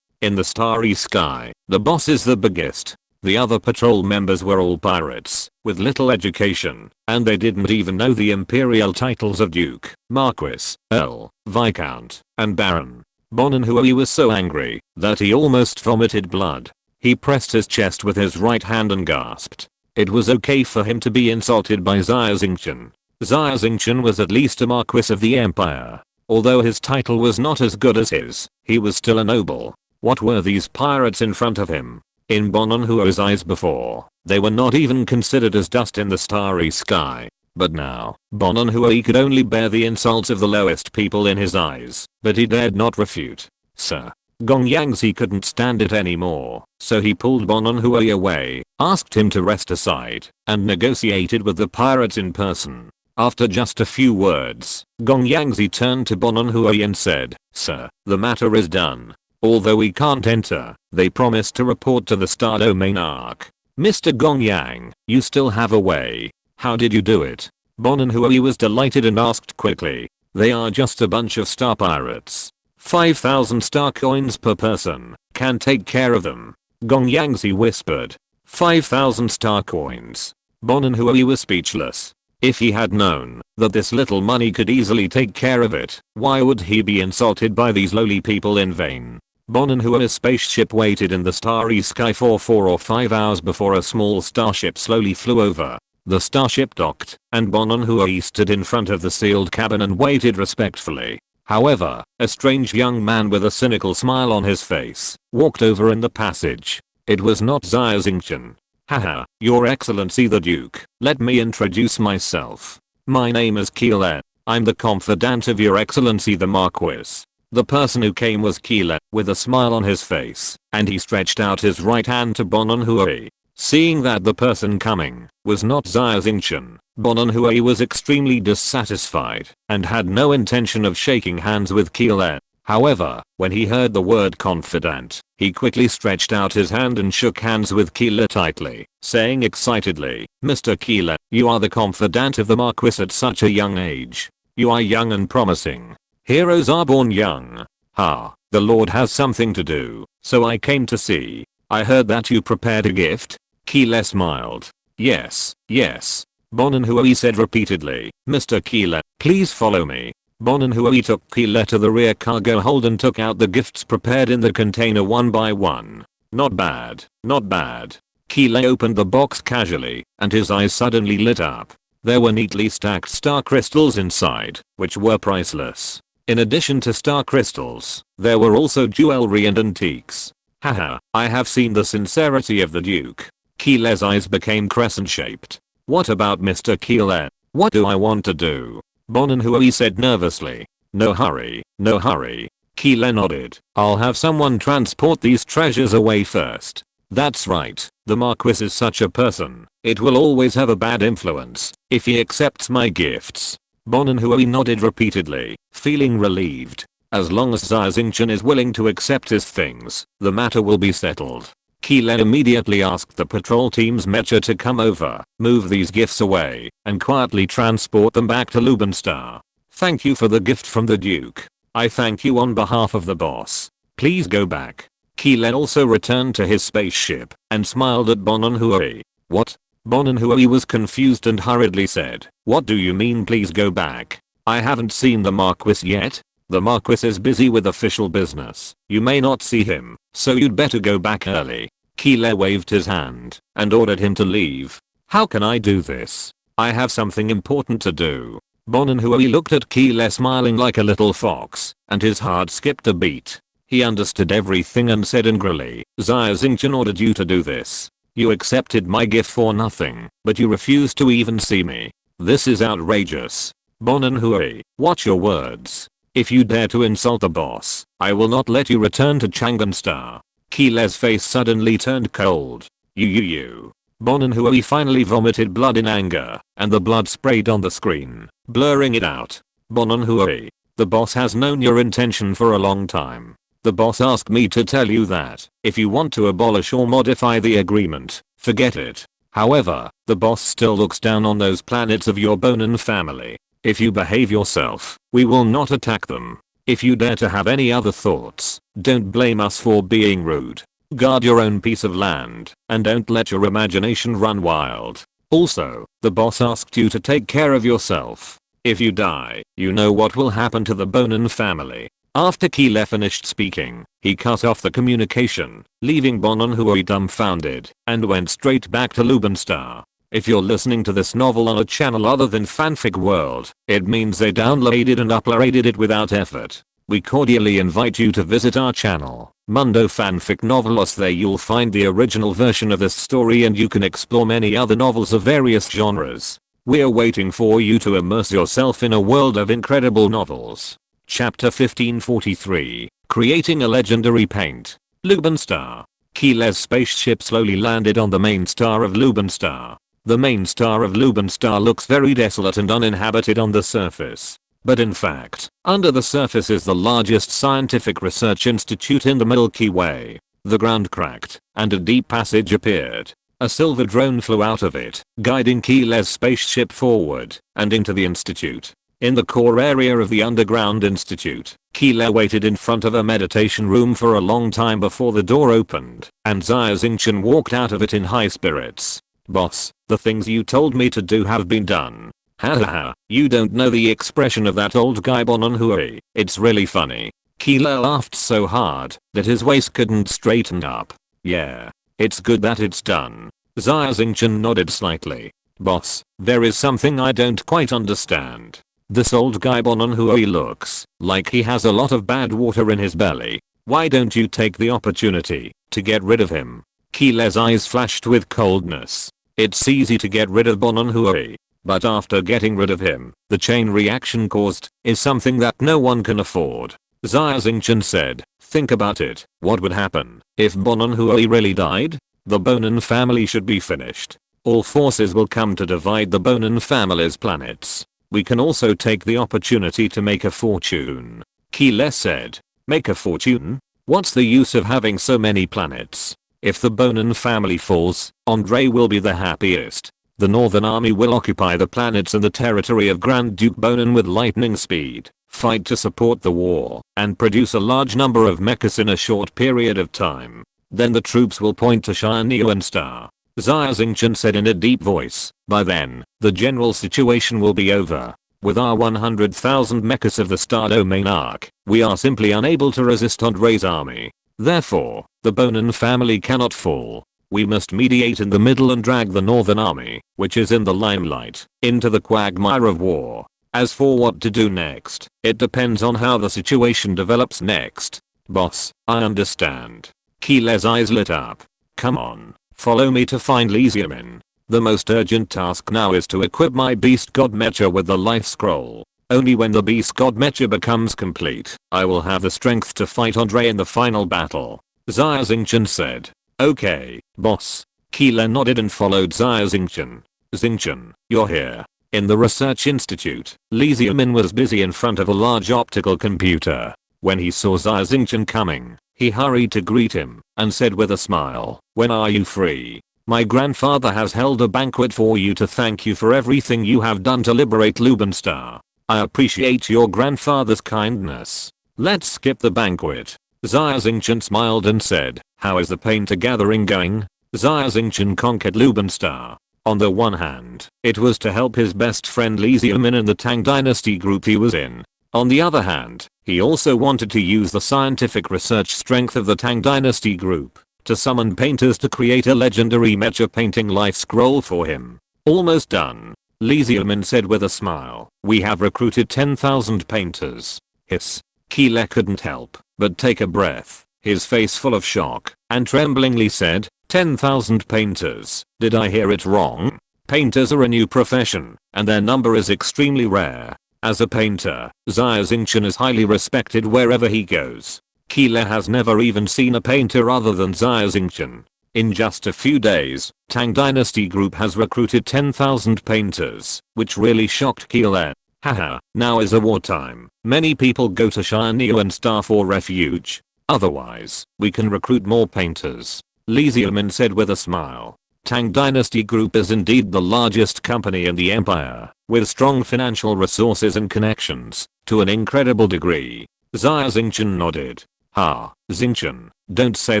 In the starry sky, the boss is the biggest. The other patrol members were all pirates, with little education, and they didn't even know the imperial titles of Duke, Marquis, Earl, Viscount, and Baron. Bonan Hui was so angry that he almost vomited blood. He pressed his chest with his right hand and gasped. It was okay for him to be insulted by Xia Xingchen. Xia Xingchen was at least a Marquis of the Empire. Although his title was not as good as his, he was still a noble. What were these pirates in front of him? In Bonan Hui's eyes before, they were not even considered as dust in the starry sky. But now, Bonon Hui could only bear the insults of the lowest people in his eyes, but he dared not refute. Sir. Gong Yangzi couldn't stand it anymore, so he pulled Bonon Hui away, asked him to rest aside, and negotiated with the pirates in person. After just a few words, Gong Yangzi turned to Bonon Hui and said, Sir, the matter is done. Although we can't enter, they promised to report to the Star Domain Arc. Mr. Gong Yang, you still have a way. How did you do it? Bonon Hui was delighted and asked quickly. They are just a bunch of star pirates. 5,000 star coins per person, can take care of them. Gong Yangzi whispered. 5,000 star coins. Bonon Hui was speechless. If he had known that this little money could easily take care of it, why would he be insulted by these lowly people in vain? Bonon Hui's spaceship waited in the starry sky for 4 or 5 hours before a small starship slowly flew over. The starship docked, and Bonon Hui stood in front of the sealed cabin and waited respectfully. However, a strange young man with a cynical smile on his face walked over in the passage. It was not Xia Xingchen. Haha, Your Excellency the Duke, let me introduce myself. My name is Keelan. I'm the confidant of Your Excellency the Marquis. The person who came was Keelan, with a smile on his face, and he stretched out his right hand to Bonon Hui. Seeing that the person coming was not Xia Xingchen, Bonon Hui was extremely dissatisfied and had no intention of shaking hands with Keelan. However, when he heard the word confidant, he quickly stretched out his hand and shook hands with Keelan tightly, saying excitedly, Mr. Keelan, you are the confidant of the Marquis at such a young age. You are young and promising. Heroes are born young. Ha, the Lord has something to do, so I came to see. I heard that you prepared a gift. Keelan smiled. Yes, yes. Bonon Hui said repeatedly, Mr. Keelan, please follow me. Bonon Hui took Keelan to the rear cargo hold and took out the gifts prepared in the container one by one. Not bad, not bad. Keelan opened the box casually, and his eyes suddenly lit up. There were neatly stacked star crystals inside, which were priceless. In addition to star crystals, there were also jewelry and antiques. Haha, I have seen the sincerity of the Duke. Keelan's eyes became crescent-shaped. What about Mr. Keelan? What do I want to do? Bonon Hui said nervously. No hurry, no hurry. Keelan nodded. I'll have someone transport these treasures away first. That's right, the Marquis is such a person. It will always have a bad influence if he accepts my gifts. Bonon Hui nodded repeatedly, feeling relieved. As long as Xia Xingchen is willing to accept his things, the matter will be settled. Keelan immediately asked the patrol team's mecha to come over, move these gifts away, and quietly transport them back to Lubenstar. Thank you for the gift from the Duke. I thank you on behalf of the boss. Please go back. Keelan also returned to his spaceship and smiled at Bonon Hui. What? Bonon Hui was confused and hurriedly said, what do you mean please go back? I haven't seen the Marquis yet. The Marquis is busy with official business. You may not see him, so you'd better go back early. Keelan waved his hand and ordered him to leave. How can I do this? I have something important to do. Bonon Hui looked at Keelan smiling like a little fox, and his heart skipped a beat. He understood everything and said angrily, Xia Xingchen ordered you to do this. You accepted my gift for nothing, but you refused to even see me. This is outrageous. Bonon Hui, watch your words. If you dare to insult the boss, I will not let you return to Chang'an Star. Keelan's face suddenly turned cold. You. Bonon Hui finally vomited blood in anger, and the blood sprayed on the screen, blurring it out. Bonon Hui, the boss has known your intention for a long time. The boss asked me to tell you that, if you want to abolish or modify the agreement, forget it. However, the boss still looks down on those planets of your Bonon family. If you behave yourself, we will not attack them. If you dare to have any other thoughts, don't blame us for being rude. Guard your own piece of land, and don't let your imagination run wild. Also, the boss asked you to take care of yourself. If you die, you know what will happen to the Bonon family. After Keelan finished speaking, he cut off the communication, leaving Bonon Hui dumbfounded, and went straight back to Lubenstar. If you're listening to this novel on a channel other than Fanfic World, it means they downloaded and uploaded it without effort. We cordially invite you to visit our channel, Mundo Fanfic Novelos. There you'll find the original version of this story and you can explore many other novels of various genres. We're waiting for you to immerse yourself in a world of incredible novels. Chapter 1543, Creating a Legendary Paint. Lubin Star. Keeler's spaceship slowly landed on the main star of Lubin Star. The main star of Lubin Star looks very desolate and uninhabited on the surface. But in fact, under the surface is the largest scientific research institute in the Milky Way. The ground cracked, and a deep passage appeared. A silver drone flew out of it, guiding Keeler's spaceship forward and into the institute. In the core area of the underground institute, Keeler waited in front of a meditation room for a long time before the door opened, and Xia Xingchen walked out of it in high spirits. "Boss, the things you told me to do have been done." "Hahaha, you don't know the expression of that old guy Bonon Hui. It's really funny." Keeler laughed so hard that his waist couldn't straighten up. "Yeah. It's good that it's done." Xia Xingchen nodded slightly. "Boss, there is something I don't quite understand. This old guy Bonon Hui looks like he has a lot of bad water in his belly. Why don't you take the opportunity to get rid of him?" Keeler's eyes flashed with coldness. It's easy to get rid of Bonon Hui, but after getting rid of him, the chain reaction caused is something that no one can afford. Xia Xingchen said, "Think about it. What would happen if Bonon Hui really died? The Bonin family should be finished. All forces will come to divide the Bonin family's planets. We can also take the opportunity to make a fortune." Keeler said. "Make a fortune? What's the use of having so many planets? If the Bonin family falls, Andre will be the happiest. The Northern Army will occupy the planets and the territory of Grand Duke Bonin with lightning speed, fight to support the war, and produce a large number of mechas in a short period of time. Then the troops will point to Xia Star." Xia Xingchen said in a deep voice, "By then, the general situation will be over. With our 100,000 mechas of the Star Domain Arc, we are simply unable to resist Andre's army. Therefore, the Bonin family cannot fall. We must mediate in the middle and drag the Northern Army, which is in the limelight, into the quagmire of war. As for what to do next, it depends on how the situation develops next." "Boss, I understand." Keeler's eyes lit up. "Come on. Follow me to find Li Xiaomin. The most urgent task now is to equip my Beast God Mecha with the Life Scroll. Only when the Beast God Mecha becomes complete, I will have the strength to fight Andre in the final battle." Xia Xingchen said. "Okay, boss." Keeler nodded and followed Xia Xingchen. "Xingchen, you're here." In the research institute, Li Xiaomin was busy in front of a large optical computer. When he saw Xia Xingchen coming, he hurried to greet him and said with a smile, "When are you free? My grandfather has held a banquet for you to thank you for everything you have done to liberate Lubin Star. I appreciate your grandfather's kindness. Let's skip the banquet." Xia Xingchen smiled and said, "How is the painter gathering going?" Xia Xingchen conquered Lubin Star. On the one hand, it was to help his best friend Li Xiaomin and the Tang Dynasty group he was in. On the other hand, he also wanted to use the scientific research strength of the Tang Dynasty group to summon painters to create a legendary mecha painting life scroll for him. "Almost done," Li Xiaomin said with a smile. "We have recruited 10,000 painters." Hiss. Keeler couldn't help but take a breath, his face full of shock, and tremblingly said, 10,000 painters. Did I hear it wrong? Painters are a new profession, and their number is extremely rare. As a painter, Xia Xingchen is highly respected wherever he goes. Keeler has never even seen a painter other than Xia Xingchen. In just a few days, Tang Dynasty Group has recruited 10,000 painters, which really shocked Keeler. Haha, now is a wartime. Many people go to Xia Star for refuge. Otherwise, we can recruit more painters. Li Xiaomin said with a smile. Tang Dynasty Group is indeed the largest company in the empire, with strong financial resources and connections, to an incredible degree. Xia Xingchen nodded. Ha, Xingchen, don't say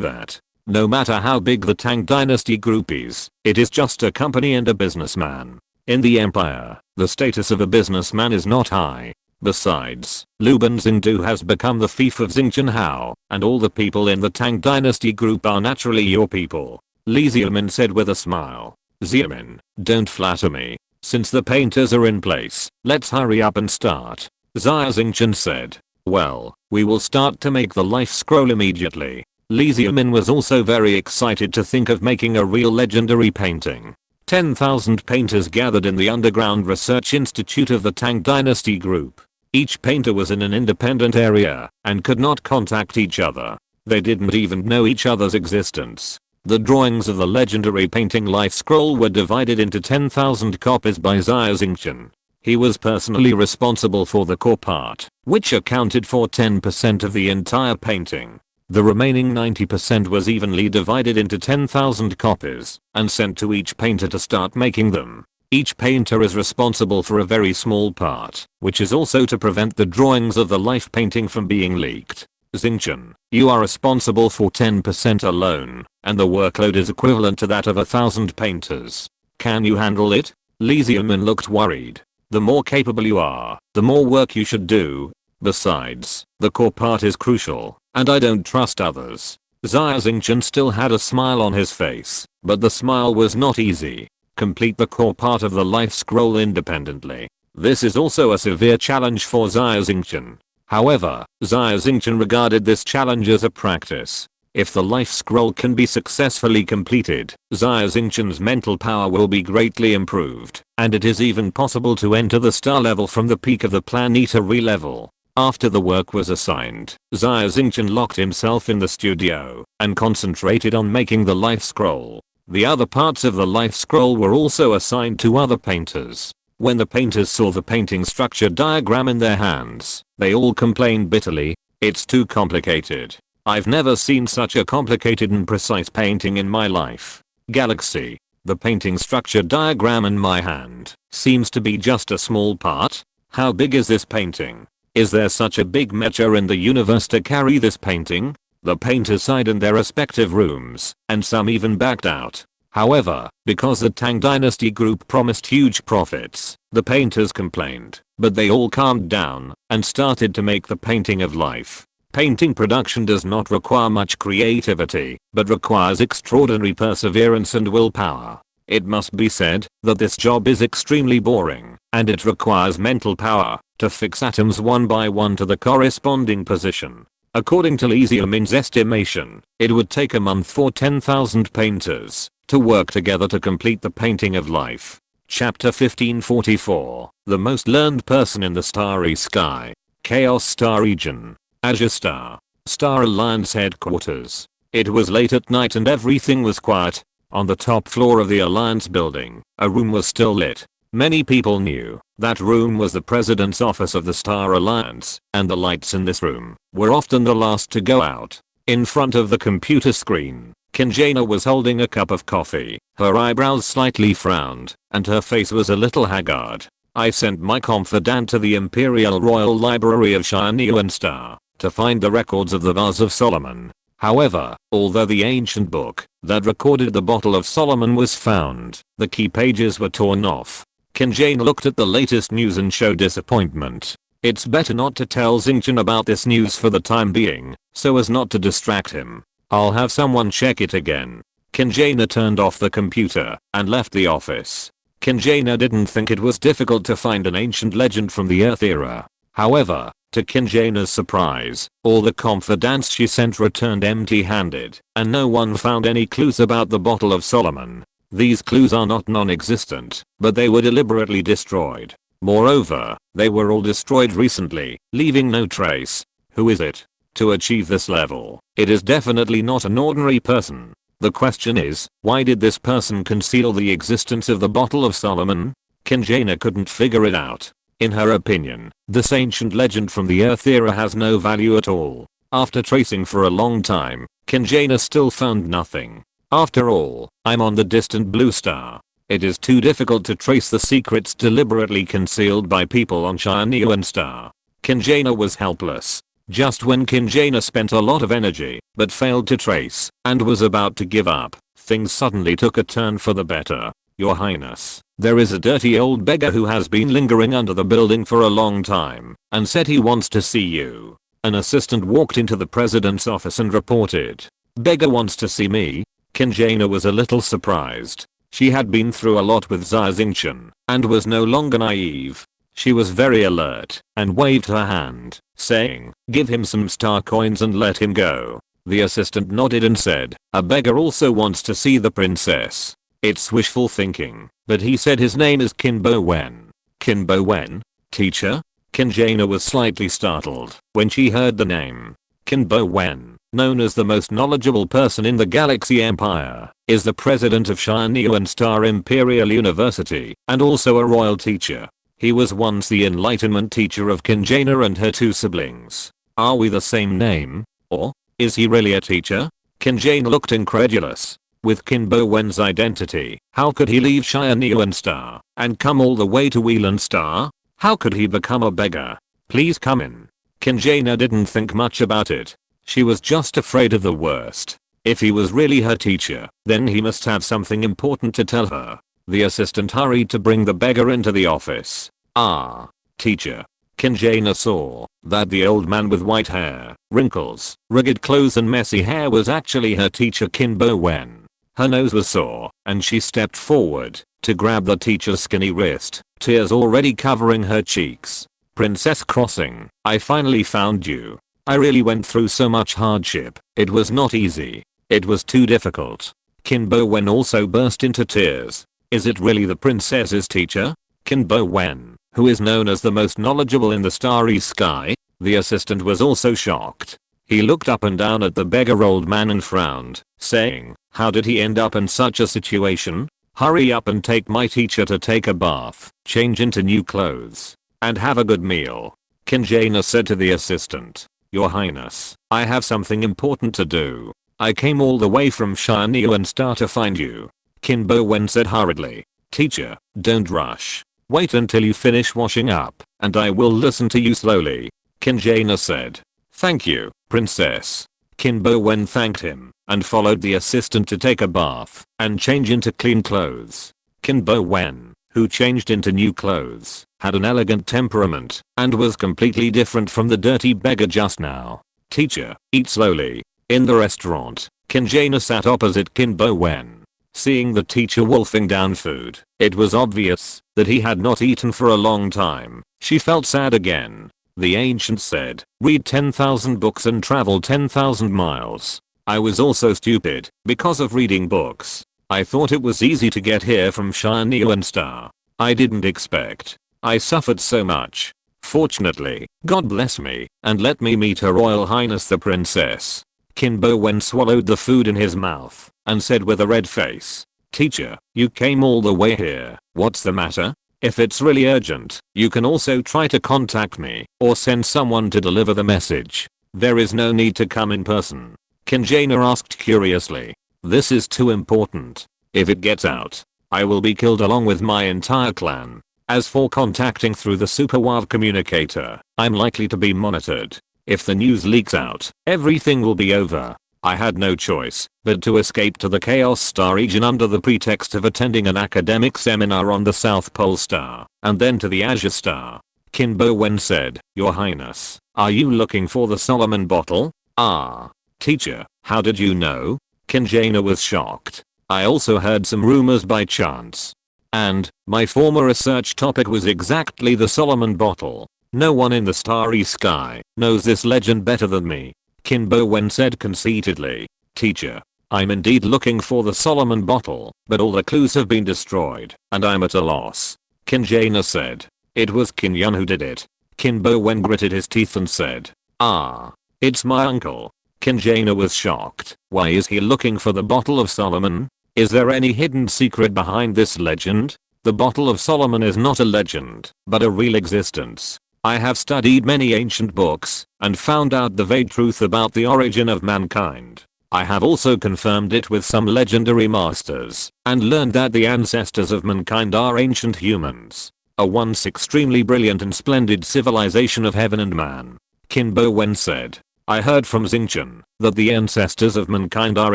that. No matter how big the Tang Dynasty Group is, it is just a company and a businessman. In the empire, the status of a businessman is not high. Besides, Lubin Xingdu has become the fief of Xingchen Hao, and all the people in the Tang Dynasty Group are naturally your people. Li Xiaomin said with a smile. Xiaomin, don't flatter me. Since the painters are in place, let's hurry up and start. Xia Xingchen said. Well, we will start to make the life scroll immediately. Li Xiaomin was also very excited to think of making a real legendary painting. 10,000 painters gathered in the underground research institute of the Tang Dynasty group. Each painter was in an independent area and could not contact each other. They didn't even know each other's existence. The drawings of the legendary painting Life Scroll were divided into 10,000 copies by Xia Xingchen. He was personally responsible for the core part, which accounted for 10% of the entire painting. The remaining 90% was evenly divided into 10,000 copies and sent to each painter to start making them. Each painter is responsible for a very small part, which is also to prevent the drawings of the life painting from being leaked. Xingchen, you are responsible for 10% alone, and the workload is equivalent to that of 1,000 painters. Can you handle it? Li Xiaomin looked worried. The more capable you are, the more work you should do. Besides, the core part is crucial, and I don't trust others. Xia Xingchen still had a smile on his face, but the smile was not easy. Complete the core part of the life scroll independently. This is also a severe challenge for Xia Xingchen. However, Xia Xingchen regarded this challenge as a practice. If the life scroll can be successfully completed, Xia Xingchen's mental power will be greatly improved, and it is even possible to enter the star level from the peak of the planetary level. After the work was assigned, Xia Xingchen locked himself in the studio and concentrated on making the life scroll. The other parts of the life scroll were also assigned to other painters. When the painters saw the painting structure diagram in their hands, they all complained bitterly, "It's too complicated. I've never seen such a complicated and precise painting in my life." Galaxy. The painting structure diagram in my hand seems to be just a small part. How big is this painting? Is there such a big mecha in the universe to carry this painting? The painters sighed in their respective rooms, and some even backed out. However, because the Tang Dynasty group promised huge profits, the painters complained, but they all calmed down and started to make the painting of life. Painting production does not require much creativity, but requires extraordinary perseverance and willpower. It must be said that this job is extremely boring, and it requires mental power to fix atoms one by one to the corresponding position. According to Li Xiaomin's estimation, it would take a month for 10,000 painters to work together to complete the painting of life. Chapter 1544, The Most Learned Person in the Starry Sky. Chaos Star Region. Azure Star. Star Alliance headquarters. It was late at night and everything was quiet. On the top floor of the Alliance building, a room was still lit. Many people knew that room was the president's office of the Star Alliance, and the lights in this room were often the last to go out. In front of the computer screen, Kinjana was holding a cup of coffee. Her eyebrows slightly frowned, and her face was a little haggard. I sent my confidant to the Imperial Royal Library of Xia Star to find the records of the Vase of Solomon. However, although the ancient book that recorded the bottle of Solomon was found, the key pages were torn off. Kinjana looked at the latest news and showed disappointment. It's better not to tell Xingchen about this news for the time being, so as not to distract him. I'll have someone check it again. Kinjana turned off the computer and left the office. Kinjana didn't think it was difficult to find an ancient legend from the Earth era. However, to Kinjana's surprise, all the confidants she sent returned empty-handed, and no one found any clues about the bottle of Solomon. These clues are not non-existent, but they were deliberately destroyed. Moreover, they were all destroyed recently, leaving no trace. Who is it? To achieve this level, it is definitely not an ordinary person. The question is, why did this person conceal the existence of the bottle of Solomon? Kinjana couldn't figure it out. In her opinion, this ancient legend from the Earth era has no value at all. After tracing for a long time, Kinjana still found nothing. After all, I'm on the distant blue star. It is too difficult to trace the secrets deliberately concealed by people on Xia Star. Kinjana was helpless. Just when Kinjana spent a lot of energy, but failed to trace, and was about to give up, things suddenly took a turn for the better. Your Highness, there is a dirty old beggar who has been lingering under the building for a long time, and said he wants to see you. An assistant walked into the president's office and reported. Beggar wants to see me? Kinjana was a little surprised. She had been through a lot with Xia Xingchen, and was no longer naive. She was very alert, and waved her hand, saying, "Give him some star coins and let him go." The assistant nodded and said, "A beggar also wants to see the princess." It's wishful thinking, but he said his name is Kinbo Wen. Kinbo Wen? Teacher? Kinjana was slightly startled when she heard the name. Kinbo Wen, known as the most knowledgeable person in the Galaxy Empire, is the president of Xia Star Imperial University and also a royal teacher. He was once the enlightenment teacher of Kinjana and her two siblings. Are we the same name? Or is he really a teacher? Kinjana looked incredulous. With Kinbo Wen's identity, how could he leave Xia Star and come all the way to Whelan Star? How could he become a beggar? Please come in. Kinjana didn't think much about it. She was just afraid of the worst. If he was really her teacher, then he must have something important to tell her. The assistant hurried to bring the beggar into the office. Ah, teacher. Kinjana saw that the old man with white hair, wrinkles, ragged clothes and messy hair was actually her teacher Kinbo Wen. Her nose was sore, and she stepped forward to grab the teacher's skinny wrist, tears already covering her cheeks. Princess Crossing, I finally found you. I really went through so much hardship. It was not easy. It was too difficult. Kinbo Wen also burst into tears. Is it really the princess's teacher? Kinbo Wen, who is known as the most knowledgeable in the starry sky? The assistant was also shocked. He looked up and down at the beggar old man and frowned, saying, how did he end up in such a situation? Hurry up and take my teacher to take a bath, change into new clothes, and have a good meal. Kinjana said to the assistant, Your Highness, I have something important to do. I came all the way from Xia Star to find you. Kinbo Wen said hurriedly, Teacher, don't rush. Wait until you finish washing up, and I will listen to you slowly. Kinjana said. Thank you, Princess. Kinbo Wen thanked him and followed the assistant to take a bath and change into clean clothes. Kinbo Wen, who changed into new clothes, had an elegant temperament and was completely different from the dirty beggar just now. Teacher, eat slowly. In the restaurant, Kinjana sat opposite Kinbo Wen. Seeing the teacher wolfing down food, it was obvious that he had not eaten for a long time. She felt sad again. The ancient said, read 10,000 books and travel 10,000 miles. I was also stupid because of reading books. I thought it was easy to get here from Xia Star. I didn't expect. I suffered so much. Fortunately, God bless me and let me meet Her Royal Highness the Princess. Kinbo Wen swallowed the food in his mouth and said with a red face, Teacher, you came all the way here. What's the matter? If it's really urgent, you can also try to contact me or send someone to deliver the message. There is no need to come in person. Kinjana asked curiously. This is too important. If it gets out, I will be killed along with my entire clan. As for contacting through the superwave communicator, I'm likely to be monitored. If the news leaks out, everything will be over. I had no choice but to escape to the Chaos Star region under the pretext of attending an academic seminar on the South Pole Star, and then to the Azure Star. Kinbo Wen said, Your Highness, are you looking for the Solomon bottle? Ah. Teacher, how did you know? Kinjana was shocked. I also heard some rumors by chance. And, my former research topic was exactly the Solomon bottle. No one in the starry sky knows this legend better than me. Kinbo Wen said conceitedly. Teacher, I'm indeed looking for the Solomon bottle, but all the clues have been destroyed, and I'm at a loss. Kinjana said. It was Kinyan who did it. Kinbo Wen gritted his teeth and said. Ah. It's my uncle. Kinjana was shocked. Why is he looking for the bottle of Solomon? Is there any hidden secret behind this legend? The bottle of Solomon is not a legend, but a real existence. I have studied many ancient books and found out the vague truth about the origin of mankind. I have also confirmed it with some legendary masters and learned that the ancestors of mankind are ancient humans. A once extremely brilliant and splendid civilization of heaven and man. Kinbo Wen said. I heard from Xingchen that the ancestors of mankind are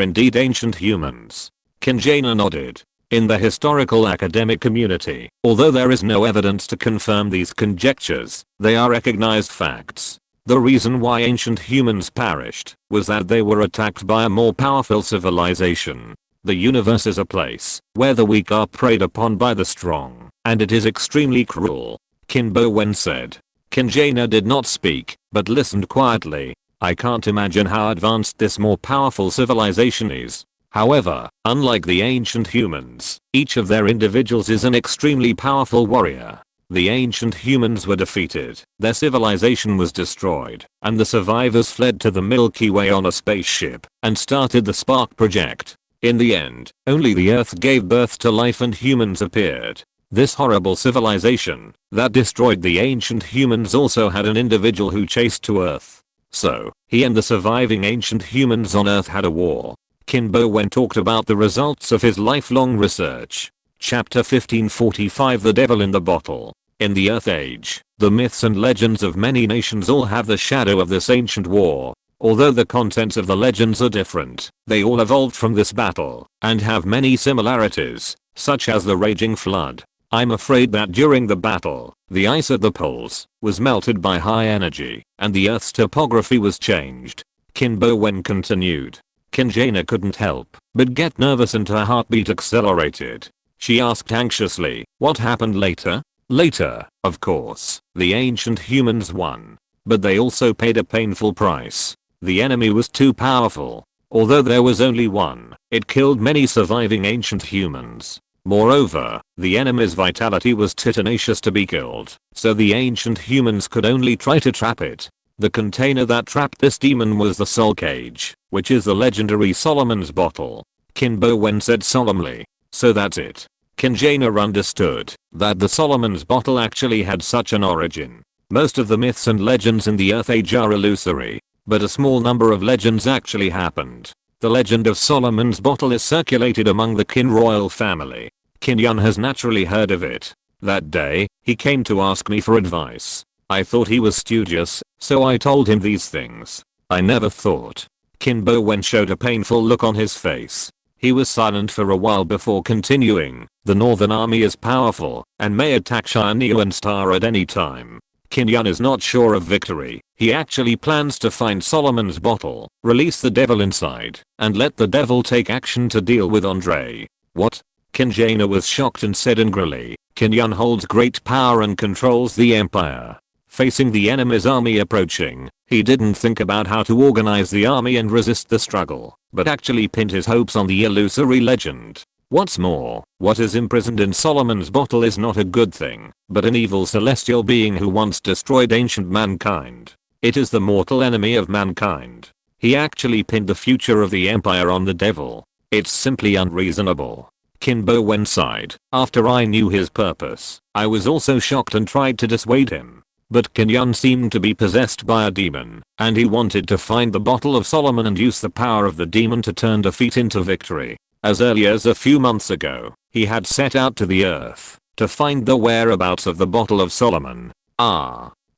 indeed ancient humans. Kinjana nodded. In the historical academic community, although there is no evidence to confirm these conjectures, they are recognized facts. The reason why ancient humans perished was that they were attacked by a more powerful civilization. The universe is a place where the weak are preyed upon by the strong, and it is extremely cruel. Kinbo Wen said. Kinjana did not speak, but listened quietly. I can't imagine how advanced this more powerful civilization is. However, unlike the ancient humans, each of their individuals is an extremely powerful warrior. The ancient humans were defeated, their civilization was destroyed, and the survivors fled to the Milky Way on a spaceship and started the Spark Project. In the end, only the Earth gave birth to life and humans appeared. This horrible civilization that destroyed the ancient humans also had an individual who chased to Earth. So, he and the surviving ancient humans on Earth had a war. Qin Bo Wen talked about the results of his lifelong research. Chapter 1545 The Devil in the Bottle. In the Earth Age, the myths and legends of many nations all have the shadow of this ancient war. Although the contents of the legends are different, they all evolved from this battle, and have many similarities, such as the raging flood. I'm afraid that during the battle, the ice at the poles was melted by high energy, and the Earth's topography was changed. Qin Bo Wen continued. Qin Jaina couldn't help but get nervous and her heartbeat accelerated. She asked anxiously, what happened later? Later, of course, the ancient humans won. But they also paid a painful price. The enemy was too powerful. Although there was only one, it killed many surviving ancient humans. Moreover, the enemy's vitality was too tenacious to be killed, so the ancient humans could only try to trap it. The container that trapped this demon was the Soul Cage, which is the legendary Solomon's Bottle. Qin Bo Wen said solemnly. So that's it. Qin Jaina understood that the Solomon's Bottle actually had such an origin. Most of the myths and legends in the Earth Age are illusory, but a small number of legends actually happened. The legend of Solomon's Bottle is circulated among the Qin royal family. Qin Yun has naturally heard of it. That day, he came to ask me for advice. I thought he was studious, so I told him these things. I never thought. Qin Bo Wen showed a painful look on his face. He was silent for a while before continuing. The Northern Army is powerful and may attack Xianyu and Star at any time. Qin Yun is not sure of victory. He actually plans to find Solomon's Bottle, release the devil inside, and let the devil take action to deal with Andre. What? Qin Jaina was shocked and said angrily, Qin Yun holds great power and controls the empire. Facing the enemy's army approaching, he didn't think about how to organize the army and resist the struggle, but actually pinned his hopes on the illusory legend. What's more, what is imprisoned in Solomon's Bottle is not a good thing, but an evil celestial being who once destroyed ancient mankind. It is the mortal enemy of mankind. He actually pinned the future of the empire on the devil. It's simply unreasonable. Qin Bo Wen sighed. After I knew his purpose, I was also shocked and tried to dissuade him. But Qin Yun seemed to be possessed by a demon, and he wanted to find the Bottle of Solomon and use the power of the demon to turn defeat into victory. As early as a few months ago, he had set out to the Earth to find the whereabouts of the Bottle of Solomon.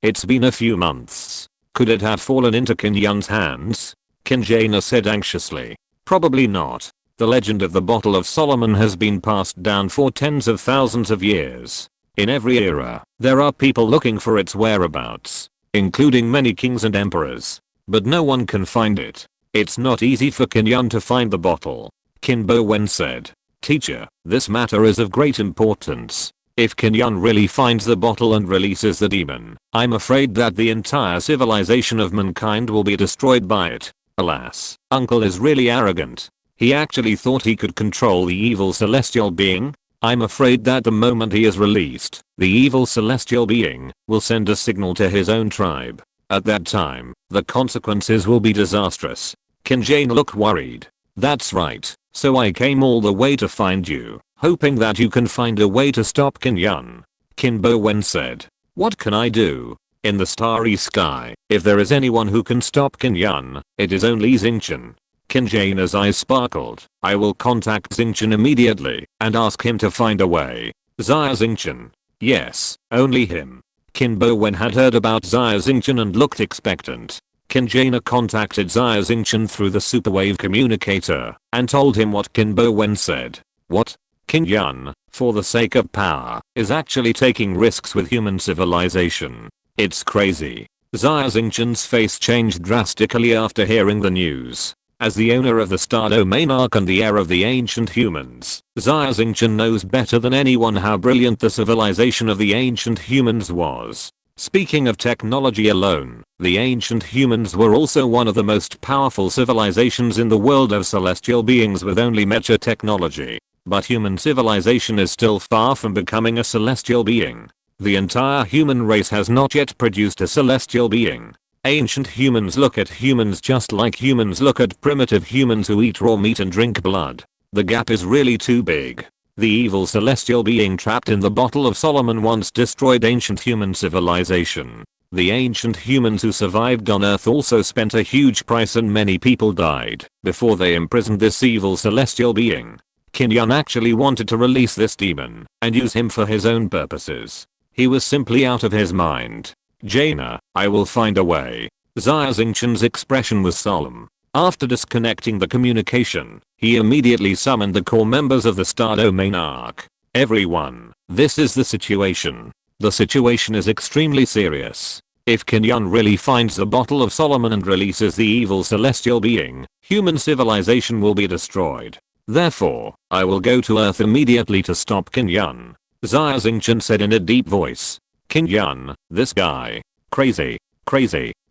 It's been a few months. Could it have fallen into Qin Yun's hands? Qin Jaina said anxiously. Probably not. The legend of the Bottle of Solomon has been passed down for tens of thousands of years. In every era, there are people looking for its whereabouts, including many kings and emperors. But no one can find it. It's not easy for Qin Yun to find the bottle. Qin Bo Wen said. Teacher, this matter is of great importance. If Qin Yun really finds the bottle and releases the demon, I'm afraid that the entire civilization of mankind will be destroyed by it. Alas, Uncle is really arrogant. He actually thought he could control the evil celestial being. I'm afraid that the moment he is released, the evil celestial being will send a signal to his own tribe. At that time, the consequences will be disastrous. Qin Jane looked worried. That's right, so I came all the way to find you, hoping that you can find a way to stop Qin Yun. Qin Bo Wen said. What can I do? In the starry sky, if there is anyone who can stop Qin Yun, it is only Xingchen. Qin Jaina's eyes sparkled. I will contact Xingchen immediately and ask him to find a way. Xia Xingchen. Yes, only him. Qin Bo Wen had heard about Xia Xingchen and looked expectant. Qin Jaina contacted Xia Xingchen through the superwave communicator and told him what Qin Bo Wen said. What? Qin Yun, for the sake of power, is actually taking risks with human civilization. It's crazy. Xia Xingchen's face changed drastically after hearing the news. As the owner of the Star Domain Arc and the heir of the ancient humans, Xia Xingchen knows better than anyone how brilliant the civilization of the ancient humans was. Speaking of technology alone, the ancient humans were also one of the most powerful civilizations in the world of celestial beings with only mecha technology. But human civilization is still far from becoming a celestial being. The entire human race has not yet produced a celestial being. Ancient humans look at humans just like humans look at primitive humans who eat raw meat and drink blood. The gap is really too big. The evil celestial being trapped in the bottle of Solomon once destroyed ancient human civilization. The ancient humans who survived on Earth also spent a huge price and many people died before they imprisoned this evil celestial being. Qin Yun actually wanted to release this demon and use him for his own purposes. He was simply out of his mind. Jaina, I will find a way. Xia Xingchen's expression was solemn. After disconnecting the communication, he immediately summoned the core members of the Star Domain Arc. Everyone, this is the situation. The situation is extremely serious. If Qin Yun really finds the bottle of Solomon and releases the evil celestial being, human civilization will be destroyed. Therefore, I will go to Earth immediately to stop Qin Yun. Xia Xingchen said in a deep voice. Qin Yun, this guy. Crazy.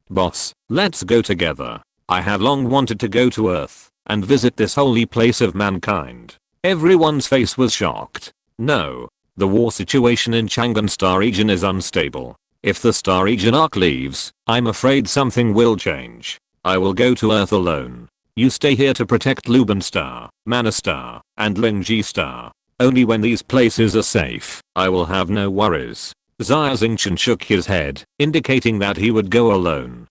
Boss, let's go together. I have long wanted to go to Earth and visit this holy place of mankind. Everyone's face was shocked. No. The war situation in Chang'an Star region is unstable. If the Star region arc leaves, I'm afraid something will change. I will go to Earth alone. You stay here to protect Luban Star, Mana Star, and Lingji Star. Only when these places are safe, I will have no worries. Xia Xingchen shook his head, indicating that he would go alone.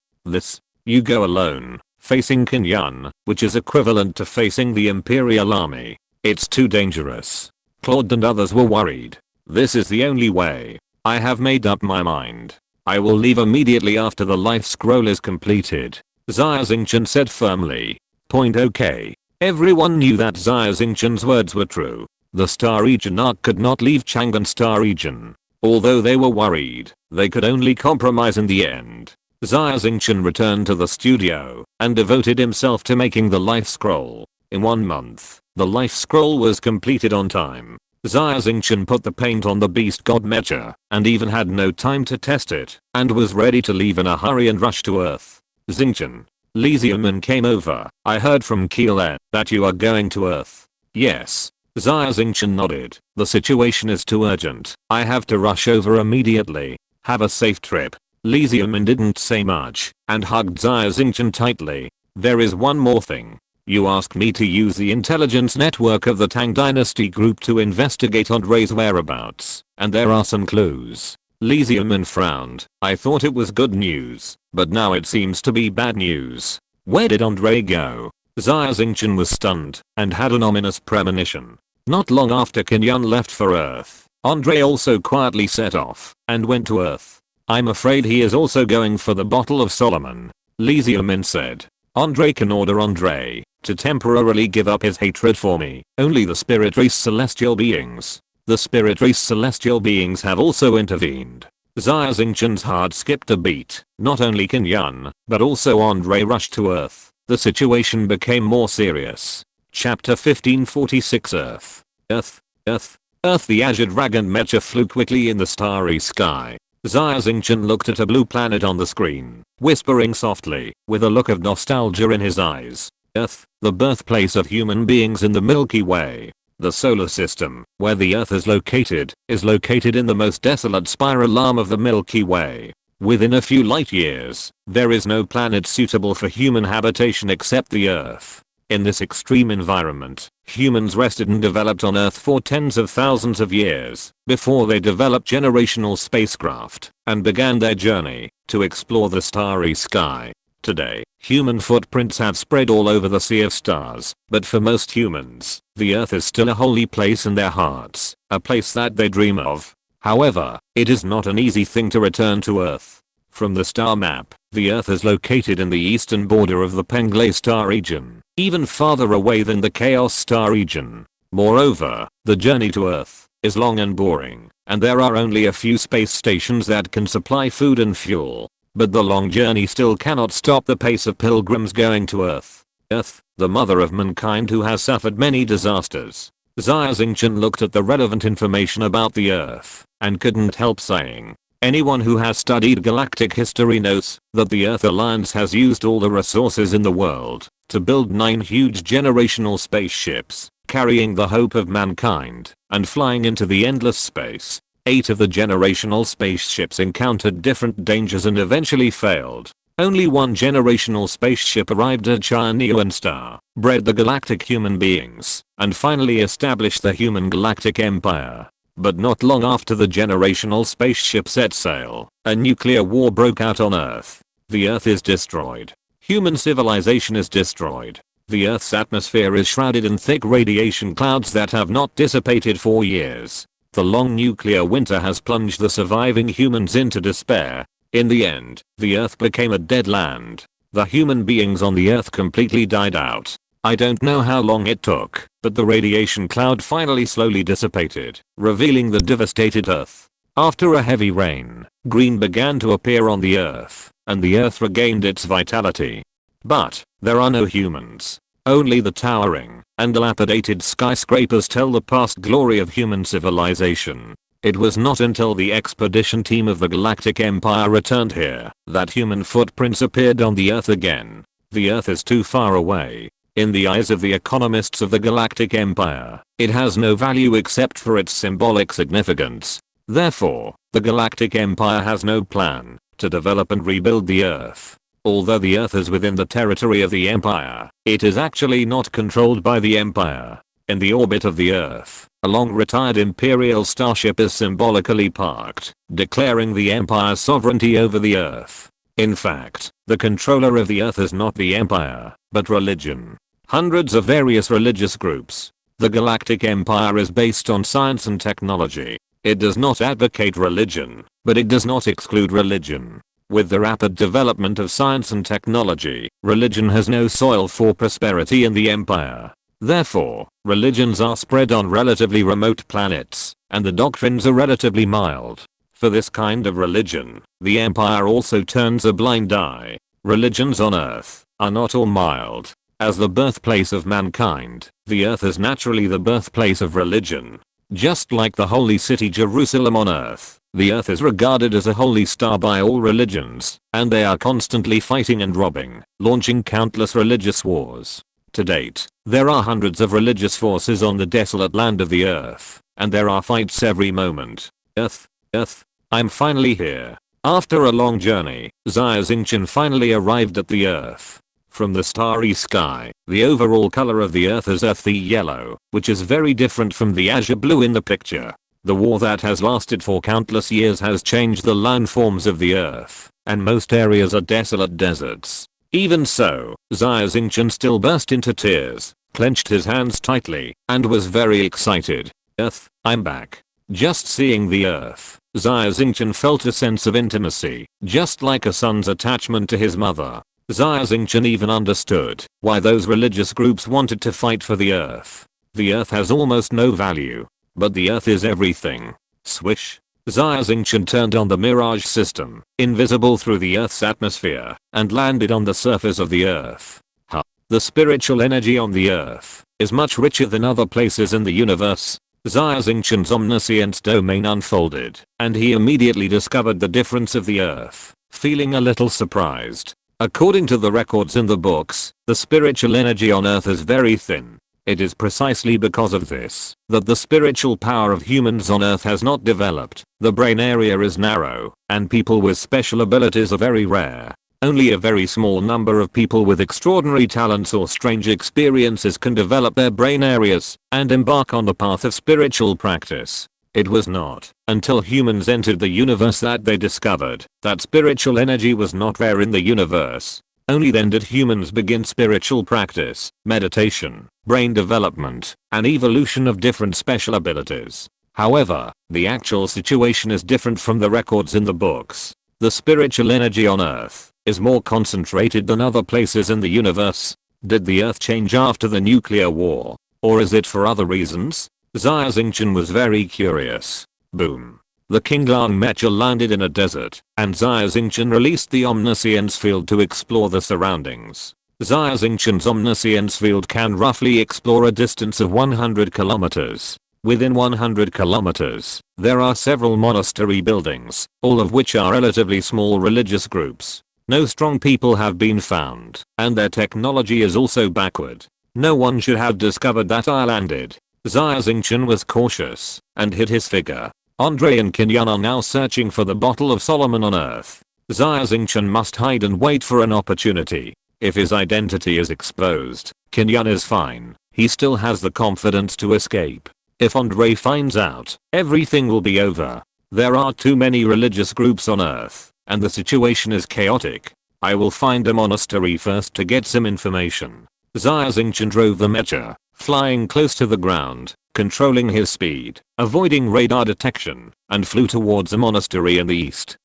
You go alone, facing Qin Yun, which is equivalent to facing the Imperial Army. It's too dangerous. Claude and others were worried. This is the only way. I have made up my mind. I will leave immediately after the life scroll is completed. Xia Xingchen said firmly. Point okay. Everyone knew that Xia Xingchen's words were true. The Star Region arc could not leave Chang'an Star Region. Although they were worried, they could only compromise in the end. Xia Xingchen returned to the studio and devoted himself to making the life scroll. In 1 month, the life scroll was completed on time. Xia Xingchen put the paint on the beast god mecha and even had no time to test it and was ready to leave in a hurry and rush to Earth. Xingchen. Li Xiaoman came over. I heard from Keelan that you are going to Earth. Yes. Xia Xingchen nodded. The situation is too urgent. I have to rush over immediately. Have a safe trip. Li Xiaoman didn't say much and hugged Xia Xingchen tightly. There is one more thing. You asked me to use the intelligence network of the Tang Dynasty group to investigate Andre's whereabouts, and there are some clues. Li Xiaoman frowned. I thought it was good news, but now it seems to be bad news. Where did Andre go? Xia Xingchen was stunned and had an ominous premonition. Not long after Qin Yun left for Earth, Andre also quietly set off and went to Earth. I'm afraid he is also going for the bottle of Solomon. Li Xiaoman said. Andre can order Andre to temporarily give up his hatred for me. Only the spirit race celestial beings. The spirit race celestial beings have also intervened. Xia Xingchen's heart skipped a beat. Not only Qin Yun, but also Andre rushed to Earth. The situation became more serious. Chapter 1546 Earth. Earth. The Azure Dragon mecha flew quickly in the starry sky. Xia Xingchen looked at a blue planet on the screen, whispering softly, with a look of nostalgia in his eyes. Earth, the birthplace of human beings in the Milky Way. The solar system, where the Earth is located in the most desolate spiral arm of the Milky Way. Within a few light years, there is no planet suitable for human habitation except the Earth. In this extreme environment, humans rested and developed on Earth for tens of thousands of years before they developed generational spacecraft and began their journey to explore the starry sky. Today, human footprints have spread all over the sea of stars, but for most humans, the Earth is still a holy place in their hearts, a place that they dream of. However, it is not an easy thing to return to Earth. From the star map, the Earth is located in the eastern border of the Penglai star region, even farther away than the Chaos star region. Moreover, the journey to Earth is long and boring, and there are only a few space stations that can supply food and fuel. But the long journey still cannot stop the pace of pilgrims going to Earth. Earth, the mother of mankind who has suffered many disasters. Xia Xingchen looked at the relevant information about the Earth and couldn't help saying, Anyone who has studied galactic history knows that the Earth Alliance has used all the resources in the world to build 9 huge generational spaceships, carrying the hope of mankind and flying into the endless space. 8 of the generational spaceships encountered different dangers and eventually failed. Only one generational spaceship arrived at Xia Star, bred the galactic human beings, and finally established the human galactic empire. But not long after the generational spaceship set sail, a nuclear war broke out on Earth. The Earth is destroyed. Human civilization is destroyed. The Earth's atmosphere is shrouded in thick radiation clouds that have not dissipated for years. The long nuclear winter has plunged the surviving humans into despair. In the end, the Earth became a dead land. The human beings on the Earth completely died out. I don't know how long it took, but the radiation cloud finally slowly dissipated, revealing the devastated Earth. After a heavy rain, green began to appear on the Earth, and the Earth regained its vitality. But there are no humans. Only the towering and dilapidated skyscrapers tell the past glory of human civilization. It was not until the expedition team of the Galactic Empire returned here that human footprints appeared on the Earth again. The Earth is too far away. In the eyes of the economists of the Galactic Empire, it has no value except for its symbolic significance. Therefore, the Galactic Empire has no plan to develop and rebuild the Earth. Although the Earth is within the territory of the Empire, it is actually not controlled by the Empire. In the orbit of the Earth, a long-retired Imperial starship is symbolically parked, declaring the Empire's sovereignty over the Earth. In fact, the controller of the Earth is not the Empire, but religion. Hundreds of various religious groups. The Galactic Empire is based on science and technology. It does not advocate religion, but it does not exclude religion. With the rapid development of science and technology, religion has no soil for prosperity in the Empire. Therefore, religions are spread on relatively remote planets, and the doctrines are relatively mild. For this kind of religion, the Empire also turns a blind eye. Religions on Earth are not all mild. As the birthplace of mankind, the Earth is naturally the birthplace of religion. Just like the holy city Jerusalem on Earth, the Earth is regarded as a holy star by all religions, and they are constantly fighting and robbing, launching countless religious wars. To date, there are hundreds of religious forces on the desolate land of the Earth, and there are fights every moment. Earth, I'm finally here. After a long journey, Xia Xingchen finally arrived at the Earth. From the starry sky, the overall color of the Earth is earthy yellow, which is very different from the azure blue in the picture. The war that has lasted for countless years has changed the landforms of the Earth, and most areas are desolate deserts. Even so, Xia Xingchen still burst into tears, clenched his hands tightly, and was very excited. Earth, I'm back. Just seeing the Earth, Xia Xingchen felt a sense of intimacy, just like a son's attachment to his mother. Xia Xingchen even understood why those religious groups wanted to fight for the Earth. The Earth has almost no value, but the Earth is everything. Swish. Xia Xingchen turned on the Mirage system, invisible through the Earth's atmosphere, and landed on the surface of the Earth. The spiritual energy on the Earth is much richer than other places in the universe. Xia Xingchen's omniscience domain unfolded, and he immediately discovered the difference of the Earth, feeling a little surprised. According to the records in the books, the spiritual energy on Earth is very thin. It is precisely because of this that the spiritual power of humans on Earth has not developed. The brain area is narrow, and people with special abilities are very rare. Only a very small number of people with extraordinary talents or strange experiences can develop their brain areas and embark on the path of spiritual practice. It was not until humans entered the universe that they discovered that spiritual energy was not rare in the universe. Only then did humans begin spiritual practice, meditation, brain development, and evolution of different special abilities. However, the actual situation is different from the records in the books. The spiritual energy on Earth is more concentrated than other places in the universe. Did the Earth change after the nuclear war? Or is it for other reasons? Xia Xingchen was very curious. Boom. The Kinglang Mecha landed in a desert, and Xia Xingchen released the omniscience field to explore the surroundings. Xia Xingchen's omniscience field can roughly explore a distance of 100 kilometers. Within 100 kilometers, there are several monastery buildings, all of which are relatively small religious groups. No strong people have been found, and their technology is also backward. No one should have discovered that I landed. Xia Xingchen was cautious and hid his figure. Andre and Qin are now searching for the bottle of Solomon on Earth. Xia Xingchen must hide and wait for an opportunity. If his identity is exposed, Qin is fine. He still has the confidence to escape. If Andre finds out, everything will be over. There are too many religious groups on Earth, and the situation is chaotic. I will find a monastery first to get some information. Xia Xingchen drove the mecha, flying close to the ground, controlling his speed, avoiding radar detection, and flew towards a monastery in the east.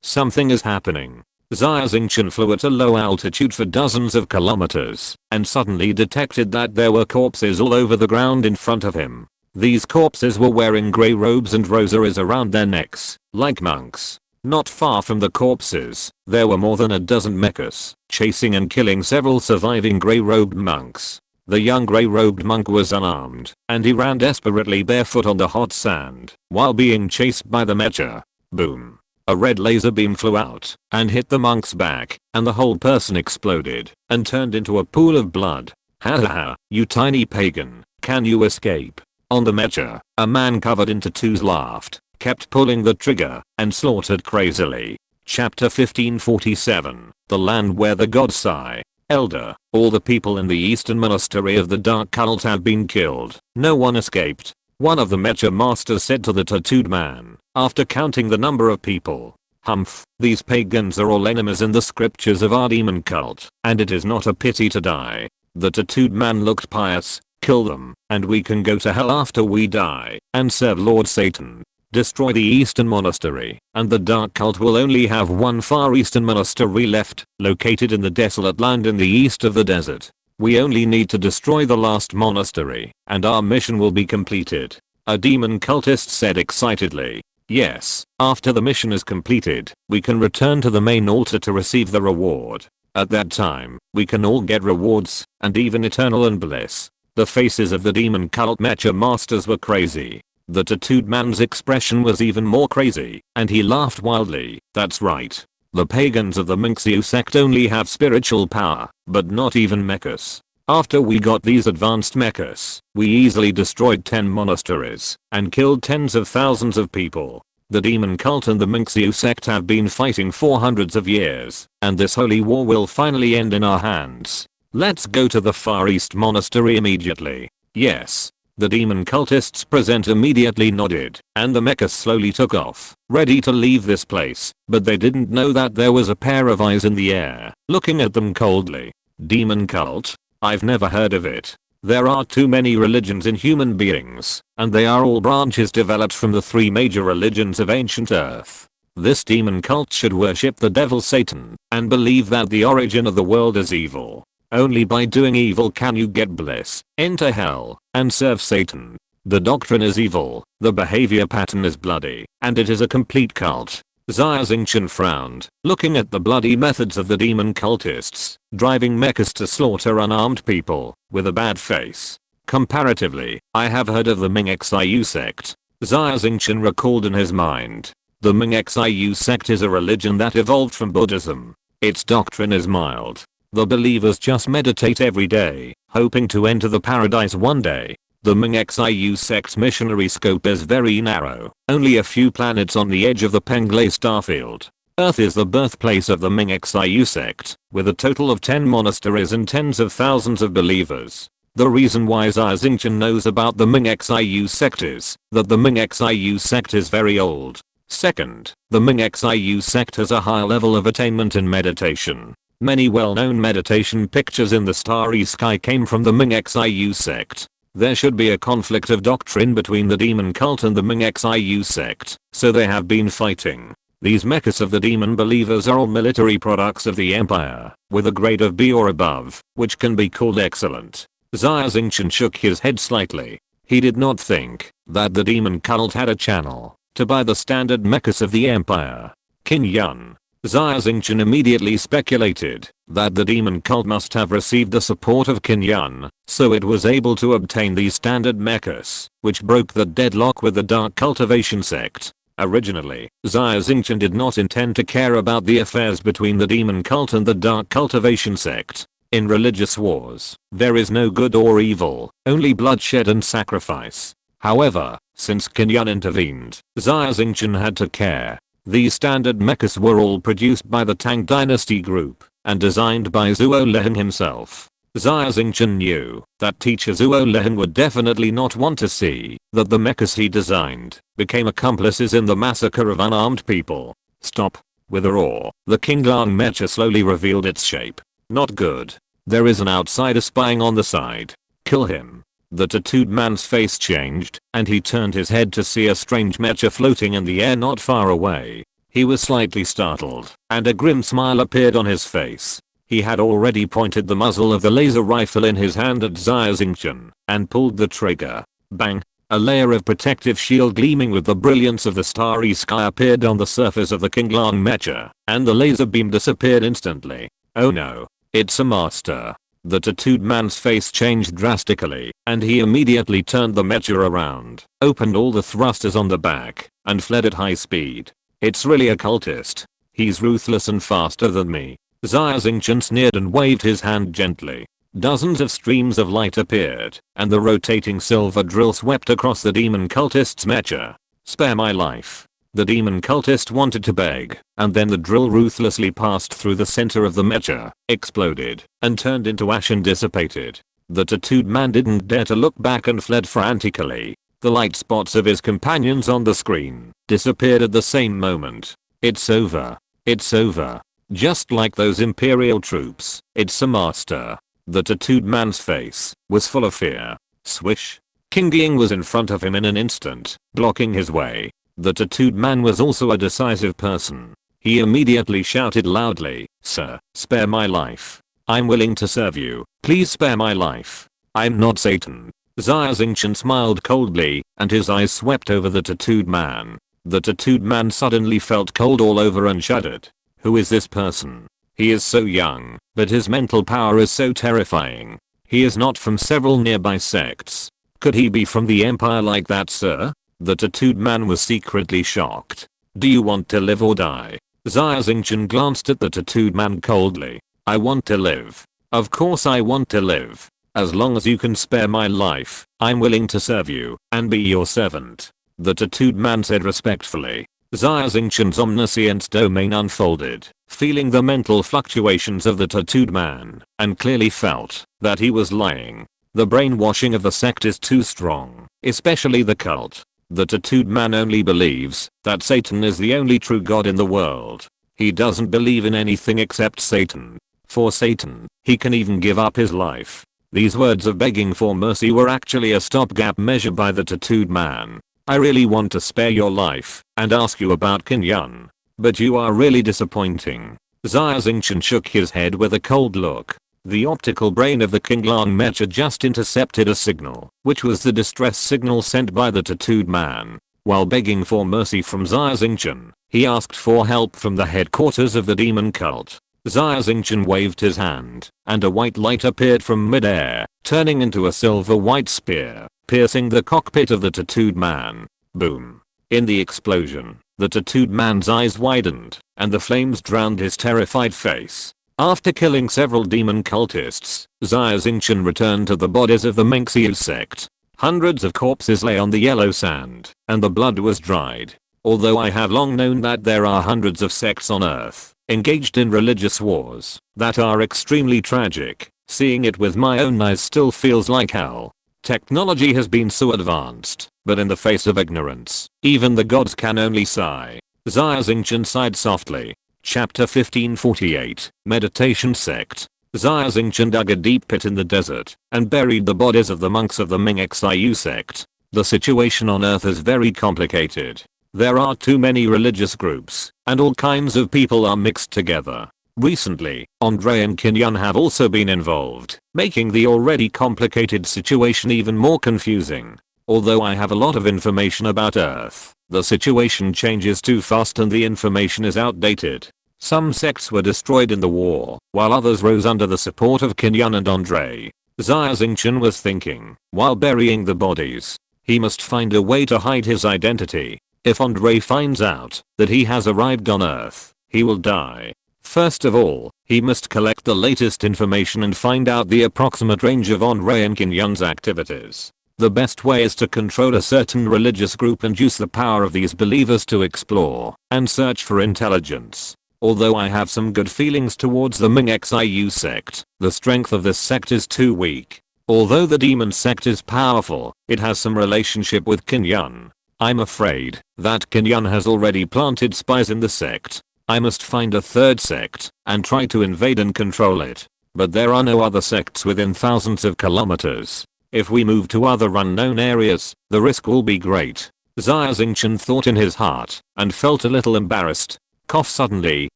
Something is happening. Xia Xingchen flew at a low altitude for dozens of kilometers, and suddenly detected that there were corpses all over the ground in front of him. These corpses were wearing grey robes and rosaries around their necks, like monks. Not far from the corpses, there were more than a dozen mechas, chasing and killing several surviving grey-robed monks. The young grey-robed monk was unarmed, and he ran desperately barefoot on the hot sand, while being chased by the mecha. Boom. A red laser beam flew out, and hit the monk's back, and the whole person exploded, and turned into a pool of blood. Ha ha ha, you tiny pagan, can you escape? On the mecha, a man covered in tattoos laughed, kept pulling the trigger, and slaughtered crazily. Chapter 1547, The Land Where the Gods Sigh. Elder, all the people in the eastern monastery of the dark cult have been killed. No one escaped. One of the mecha masters said to the tattooed man, after counting the number of people. Humph, these pagans are all enemies in the scriptures of our demon cult, and it is not a pity to die. The tattooed man looked pious. Kill them, and we can go to hell after we die, and serve Lord Satan. Destroy the eastern monastery, and the dark cult will only have one far eastern monastery left, located in the desolate land in the east of the desert. We only need to destroy the last monastery, and our mission will be completed. A demon cultist said excitedly. Yes, after the mission is completed, we can return to the main altar to receive the reward. At that time, we can all get rewards, and even eternal and bliss. The faces of the demon cult mecha masters were crazy. The tattooed man's expression was even more crazy, and he laughed wildly. That's right. The pagans of the Mingxiu sect only have spiritual power, but not even mechas. After we got these advanced mechas, we easily destroyed 10 monasteries, and killed tens of thousands of people. The demon cult and the Mingxiu sect have been fighting for hundreds of years, and this holy war will finally end in our hands. Let's go to the Far East Monastery immediately. Yes. The demon cultists present immediately nodded, and the mechas slowly took off, ready to leave this place, but they didn't know that there was a pair of eyes in the air, looking at them coldly. Demon cult? I've never heard of it. There are too many religions in human beings, and they are all branches developed from the 3 major religions of ancient Earth. This demon cult should worship the devil Satan, and believe that the origin of the world is evil. Only by doing evil can you get bliss, enter hell, and serve Satan. The doctrine is evil, the behavior pattern is bloody, and it is a complete cult. Xia Xingchen frowned, looking at the bloody methods of the demon cultists, driving mechas to slaughter unarmed people, with a bad face. Comparatively, I have heard of the Mingxiu sect. Xia Xingchen recalled in his mind. The Mingxiu sect is a religion that evolved from Buddhism. Its doctrine is mild. The believers just meditate every day, hoping to enter the paradise one day. The Mingxiu sect's missionary scope is very narrow, only a few planets on the edge of the Penglai starfield. Earth is the birthplace of the Mingxiu sect, with a total of 10 monasteries and tens of thousands of believers. The reason why Xia Xingchen knows about the Mingxiu sect is that the Mingxiu sect is very old. Second, the Mingxiu sect has a high level of attainment in meditation. Many well-known meditation pictures in the starry sky came from the Mingxiu sect. There should be a conflict of doctrine between the demon cult and the Mingxiu sect, so they have been fighting. These mechas of the demon believers are all military products of the empire, with a grade of B or above, which can be called excellent. Xia Xingchen shook his head slightly. He did not think that the demon cult had a channel to buy the standard mechas of the empire. Qin, Xia Xingchen immediately speculated that the demon cult must have received the support of Qin, so it was able to obtain these standard mechas, which broke the deadlock with the dark cultivation sect. Originally, Xia Xingchen did not intend to care about the affairs between the demon cult and the dark cultivation sect. In religious wars, there is no good or evil, only bloodshed and sacrifice. However, since Qin intervened, Xia Xingchen had to care. These standard mechas were all produced by the Tang Dynasty group and designed by Zhuo Leheng himself. Xia Xingchen knew that teacher Zhuo Leheng would definitely not want to see that the mechas he designed became accomplices in the massacre of unarmed people. Stop. With a roar, the Qinglang mecha slowly revealed its shape. Not good. There is an outsider spying on the side. Kill him. The tattooed man's face changed, and he turned his head to see a strange mecha floating in the air not far away. He was slightly startled, and a grim smile appeared on his face. He had already pointed the muzzle of the laser rifle in his hand at Xia Xingchen, and pulled the trigger. Bang! A layer of protective shield gleaming with the brilliance of the starry sky appeared on the surface of the Qinglang mecha, and the laser beam disappeared instantly. Oh no. It's a master. The tattooed man's face changed drastically, and he immediately turned the mecha around, opened all the thrusters on the back, and fled at high speed. It's really a cultist. He's ruthless and faster than me. Xia Xingchen sneered and waved his hand gently. Dozens of streams of light appeared, and the rotating silver drill swept across the demon cultist's mecha. Spare my life. The demon cultist wanted to beg, and then the drill ruthlessly passed through the center of the mecha, exploded, and turned into ash and dissipated. The tattooed man didn't dare to look back and fled frantically. The light spots of his companions on the screen disappeared at the same moment. It's over. It's over. Just like those imperial troops, it's a master. The tattooed man's face was full of fear. Swish. King Ying was in front of him in an instant, blocking his way. The tattooed man was also a decisive person. He immediately shouted loudly, "Sir, spare my life. I'm willing to serve you. Please spare my life. I'm not Satan." Xia Xingchen smiled coldly, and his eyes swept over the tattooed man. The tattooed man suddenly felt cold all over and shuddered. Who is this person? He is so young, but his mental power is so terrifying. He is not from several nearby sects. Could he be from the Empire like that, sir? The tattooed man was secretly shocked. Do you want to live or die? Xia Xingchen glanced at the tattooed man coldly. I want to live. Of course I want to live. As long as you can spare my life, I'm willing to serve you and be your servant. The tattooed man said respectfully. Xia Xingchen's omniscience domain unfolded, feeling the mental fluctuations of the tattooed man, and clearly felt that he was lying. The brainwashing of the sect is too strong, especially the cult. The tattooed man only believes that Satan is the only true god in the world. He doesn't believe in anything except Satan. For Satan, he can even give up his life. These words of begging for mercy were actually a stopgap measure by the tattooed man. I really want to spare your life and ask you about Qin, but you are really disappointing. Xia Xingchen shook his head with a cold look. The optical brain of the Qinglang mecha just intercepted a signal, which was the distress signal sent by the tattooed man. While begging for mercy from Xia Xingchen, he asked for help from the headquarters of the demon cult. Xia Xingchen waved his hand, and a white light appeared from midair, turning into a silver-white spear, piercing the cockpit of the tattooed man. Boom. In the explosion, the tattooed man's eyes widened, and the flames drowned his terrified face. After killing several demon cultists, Xia Xingchen returned to the bodies of the Mengxiu sect. Hundreds of corpses lay on the yellow sand, and the blood was dried. Although I have long known that there are hundreds of sects on Earth, engaged in religious wars, that are extremely tragic, seeing it with my own eyes still feels like hell. Technology has been so advanced, but in the face of ignorance, even the gods can only sigh. Xia Xingchen sighed softly. Chapter 1548, Meditation Sect. Xia Xingchen dug a deep pit in the desert and buried the bodies of the monks of the Mengxiu sect. The situation on Earth is very complicated. There are too many religious groups, and all kinds of people are mixed together. Recently, Andre and Qin have also been involved, making the already complicated situation even more confusing. Although I have a lot of information about Earth, the situation changes too fast and the information is outdated. Some sects were destroyed in the war, while others rose under the support of Qin Yan and Andre. Xia Xingchen was thinking, while burying the bodies. He must find a way to hide his identity. If Andre finds out that he has arrived on Earth, he will die. First of all, he must collect the latest information and find out the approximate range of Andre and Qin Yan's activities. The best way is to control a certain religious group and use the power of these believers to explore and search for intelligence. Although I have some good feelings towards the Mechas sect, the strength of this sect is too weak. Although the demon sect is powerful, it has some relationship with Qin Yan. I'm afraid that Qin Yan has already planted spies in the sect. I must find a third sect and try to invade and control it. But there are no other sects within thousands of kilometers. If we move to other unknown areas, the risk will be great. Xia Xingchen thought in his heart and felt a little embarrassed. Cough. Suddenly,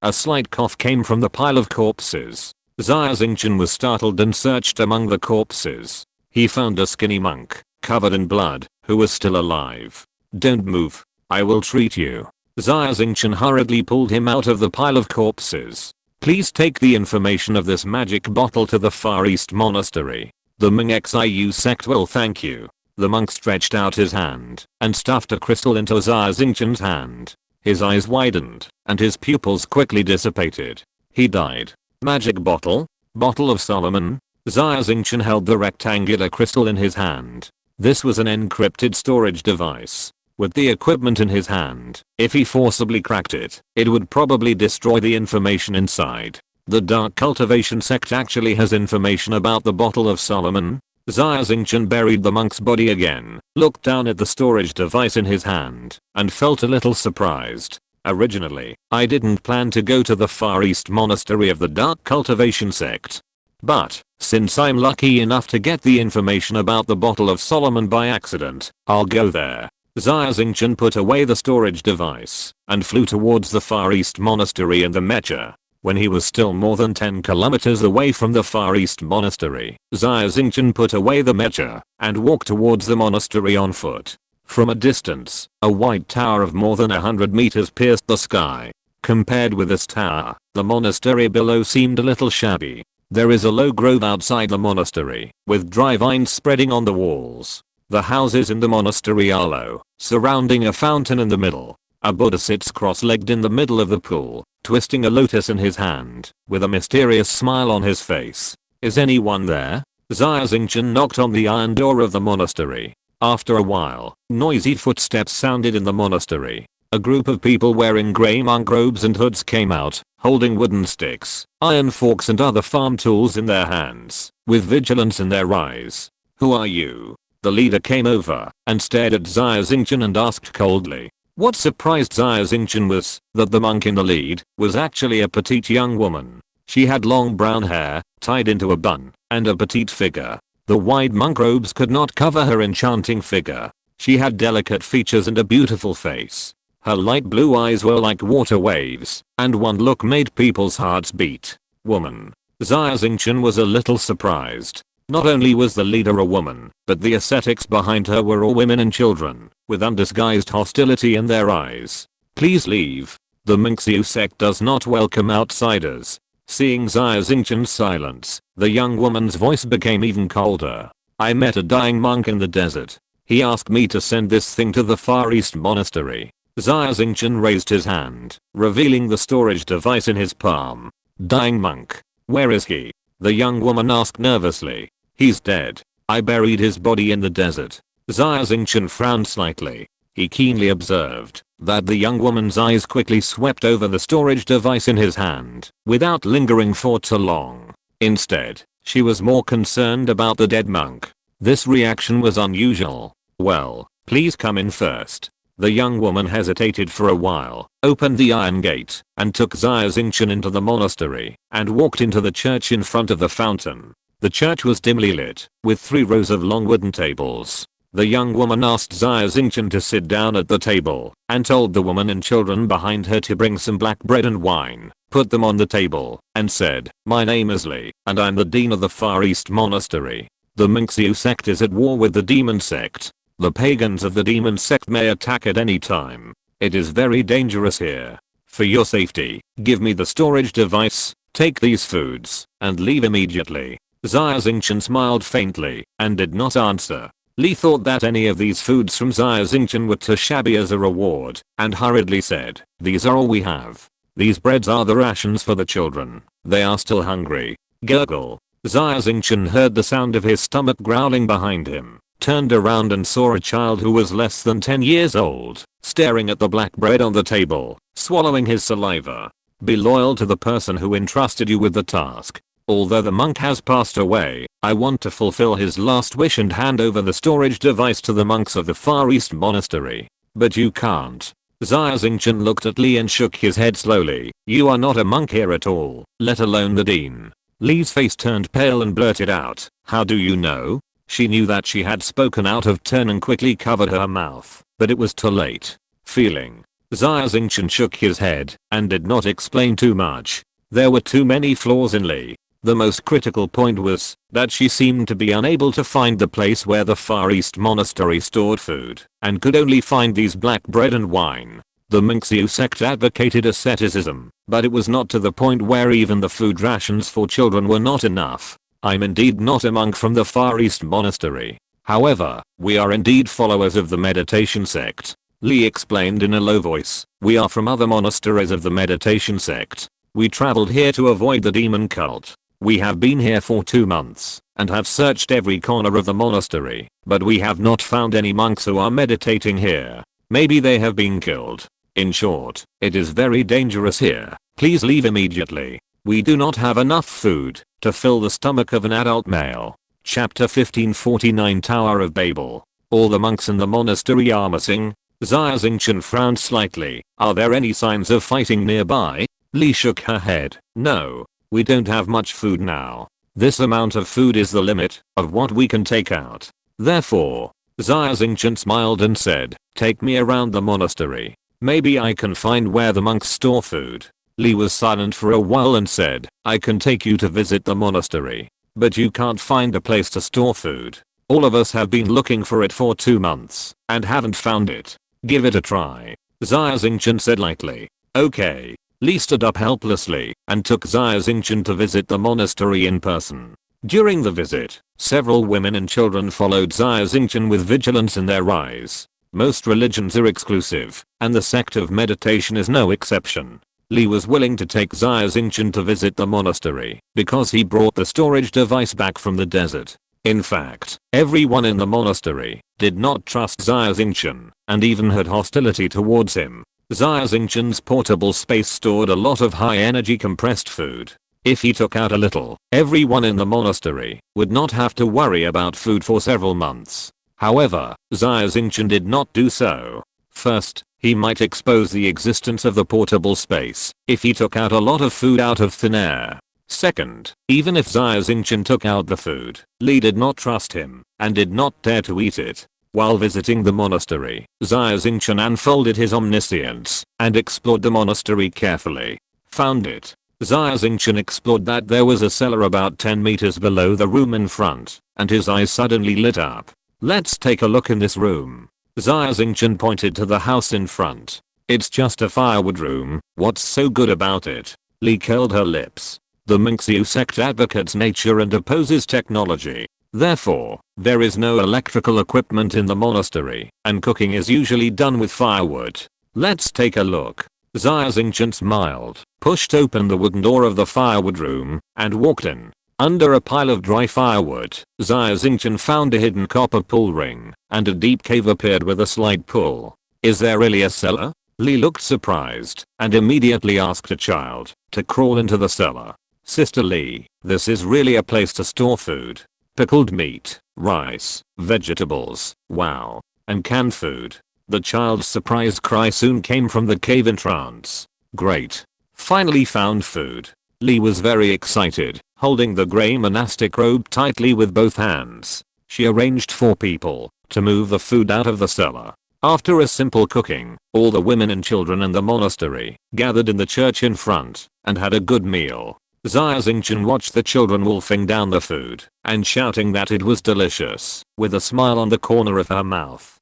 a slight cough came from the pile of corpses. Xia Xingchen was startled and searched among the corpses. He found a skinny monk, covered in blood, who was still alive. Don't move. I will treat you. Xia Xingchen hurriedly pulled him out of the pile of corpses. Please take the information of this magic bottle to the Far East Monastery. The Mechas sect will thank you. The monk stretched out his hand and stuffed a crystal into Xia Xingchen's hand. His eyes widened, and his pupils quickly dissipated. He died. Magic bottle? Bottle of Solomon? Xia Xingchen held the rectangular crystal in his hand. This was an encrypted storage device. With the equipment in his hand, if he forcibly cracked it, it would probably destroy the information inside. The Dark Cultivation sect actually has information about the Bottle of Solomon. Xia Xingchen buried the monk's body again, looked down at the storage device in his hand, and felt a little surprised. Originally, I didn't plan to go to the Far East Monastery of the Dark Cultivation sect. But, since I'm lucky enough to get the information about the Bottle of Solomon by accident, I'll go there. Xia Xingchen put away the storage device and flew towards the Far East Monastery in the Mecha. When he was still more than 10 kilometers away from the Far East Monastery, Xia Xingchen put away the mecha and walked towards the monastery on foot. From a distance, a white tower of more than 100 meters pierced the sky. Compared with this tower, the monastery below seemed a little shabby. There is a low grove outside the monastery, with dry vines spreading on the walls. The houses in the monastery are low, surrounding a fountain in the middle. A Buddha sits cross-legged in the middle of the pool, twisting a lotus in his hand, with a mysterious smile on his face. Is anyone there? Xia Xingchen knocked on the iron door of the monastery. After a while, noisy footsteps sounded in the monastery. A group of people wearing grey monk robes and hoods came out, holding wooden sticks, iron forks and other farm tools in their hands, with vigilance in their eyes. Who are you? The leader came over and stared at Xia Xingchen and asked coldly. What surprised Xia Xingchen was that the monk in the lead was actually a petite young woman. She had long brown hair, tied into a bun, and a petite figure. The wide monk robes could not cover her enchanting figure. She had delicate features and a beautiful face. Her light blue eyes were like water waves, and one look made people's hearts beat. Woman. Xia Xingchen was a little surprised. Not only was the leader a woman, but the ascetics behind her were all women and children, with undisguised hostility in their eyes. Please leave. The Mechas sect does not welcome outsiders. Seeing Xia Xingchen's silence, the young woman's voice became even colder. I met a dying monk in the desert. He asked me to send this thing to the Far East Monastery. Xia Xingchen raised his hand, revealing the storage device in his palm. Dying monk. Where is he? The young woman asked nervously. He's dead. I buried his body in the desert. Xia Xingchen frowned slightly. He keenly observed that the young woman's eyes quickly swept over the storage device in his hand, without lingering for too long. Instead, she was more concerned about the dead monk. This reaction was unusual. Well, please come in first. The young woman hesitated for a while, opened the iron gate, and took Xia Xingchen into the monastery, and walked into the church in front of the fountain. The church was dimly lit, with 3 rows of long wooden tables. The young woman asked Xia Xingchen to sit down at the table, and told the woman and children behind her to bring some black bread and wine, put them on the table, and said, My name is Li, and I'm the dean of the Far East Monastery. The Mechas sect is at war with the demon sect. The pagans of the demon sect may attack at any time. It is very dangerous here. For your safety, give me the storage device, take these foods, and leave immediately. Xia Xingchen smiled faintly and did not answer. Li thought that any of these foods from Xia Xingchen were too shabby as a reward, and hurriedly said, "These are all we have. These breads are the rations for the children. They are still hungry." Gurgle. Xia Xingchen heard the sound of his stomach growling behind him, turned around and saw a child who was less than 10 years old, staring at the black bread on the table, swallowing his saliva. Be loyal to the person who entrusted you with the task. Although the monk has passed away, I want to fulfill his last wish and hand over the storage device to the monks of the Far East Monastery. But you can't. Xia Xingchen looked at Li and shook his head slowly. You are not a monk here at all, let alone the dean. Li's face turned pale and blurted out, "How do you know?" She knew that she had spoken out of turn and quickly covered her mouth, but it was too late. Feeling. Xia Xingchen shook his head and did not explain too much. There were too many flaws in Li. The most critical point was that she seemed to be unable to find the place where the Far East Monastery stored food and could only find these black bread and wine. The Mingxiu sect advocated asceticism, but it was not to the point where even the food rations for children were not enough. I'm indeed not a monk from the Far East Monastery. However, we are indeed followers of the meditation sect. Li explained in a low voice. We are from other monasteries of the meditation sect. We traveled here to avoid the demon cult. We have been here for 2 months and have searched every corner of the monastery, but we have not found any monks who are meditating here. Maybe they have been killed. In short, it is very dangerous here. Please leave immediately. We do not have enough food to fill the stomach of an adult male. Chapter 1549 Tower of Babel. All the monks in the monastery are missing. Xia Xingchen frowned slightly. Are there any signs of fighting nearby? Li shook her head. No. We don't have much food now. This amount of food is the limit of what we can take out. Therefore, Xia Xingchen smiled and said, take me around the monastery. Maybe I can find where the monks store food. Li was silent for a while and said, I can take you to visit the monastery. But you can't find a place to store food. All of us have been looking for it for 2 months and haven't found it. Give it a try. Xia Xingchen said lightly. Okay. Li stood up helplessly and took Xia Xingchen to visit the monastery in person. During the visit, several women and children followed Xia Xingchen with vigilance in their eyes. Most religions are exclusive, and the sect of meditation is no exception. Li was willing to take Xia Xingchen to visit the monastery because he brought the storage device back from the desert. In fact, everyone in the monastery did not trust Xia Xingchen and even had hostility towards him. Xia Xingchen's portable space stored a lot of high-energy compressed food. If he took out a little, everyone in the monastery would not have to worry about food for several months. However, Xia Xingchen did not do so. First, he might expose the existence of the portable space if he took out a lot of food out of thin air. Second, even if Xia Xingchen took out the food, Li did not trust him and did not dare to eat it. While visiting the monastery, Xia Xingchen unfolded his omniscience and explored the monastery carefully. Found it. Xia Xingchen explored that there was a cellar about 10 meters below the room in front, and his eyes suddenly lit up. Let's take a look in this room. Xia Xingchen pointed to the house in front. It's just a firewood room. What's so good about it? Li curled her lips. The Mingxiu sect advocates nature and opposes technology. Therefore, there is no electrical equipment in the monastery, and cooking is usually done with firewood. Let's take a look. Xia Xingchen smiled, pushed open the wooden door of the firewood room, and walked in. Under a pile of dry firewood, Xia Xingchen found a hidden copper pull ring, and a deep cave appeared with a slight pull. Is there really a cellar? Li looked surprised, and immediately asked a child to crawl into the cellar. Sister Li, this is really a place to store food. Pickled meat, rice, vegetables, wow, and canned food. The child's surprised cry soon came from the cave entrance. Great. Finally found food. Li was very excited, holding the grey monastic robe tightly with both hands. She arranged for people to move the food out of the cellar. After a simple cooking, all the women and children in the monastery gathered in the church in front and had a good meal. Xia Xingchen watched the children wolfing down the food and shouting that it was delicious, with a smile on the corner of her mouth.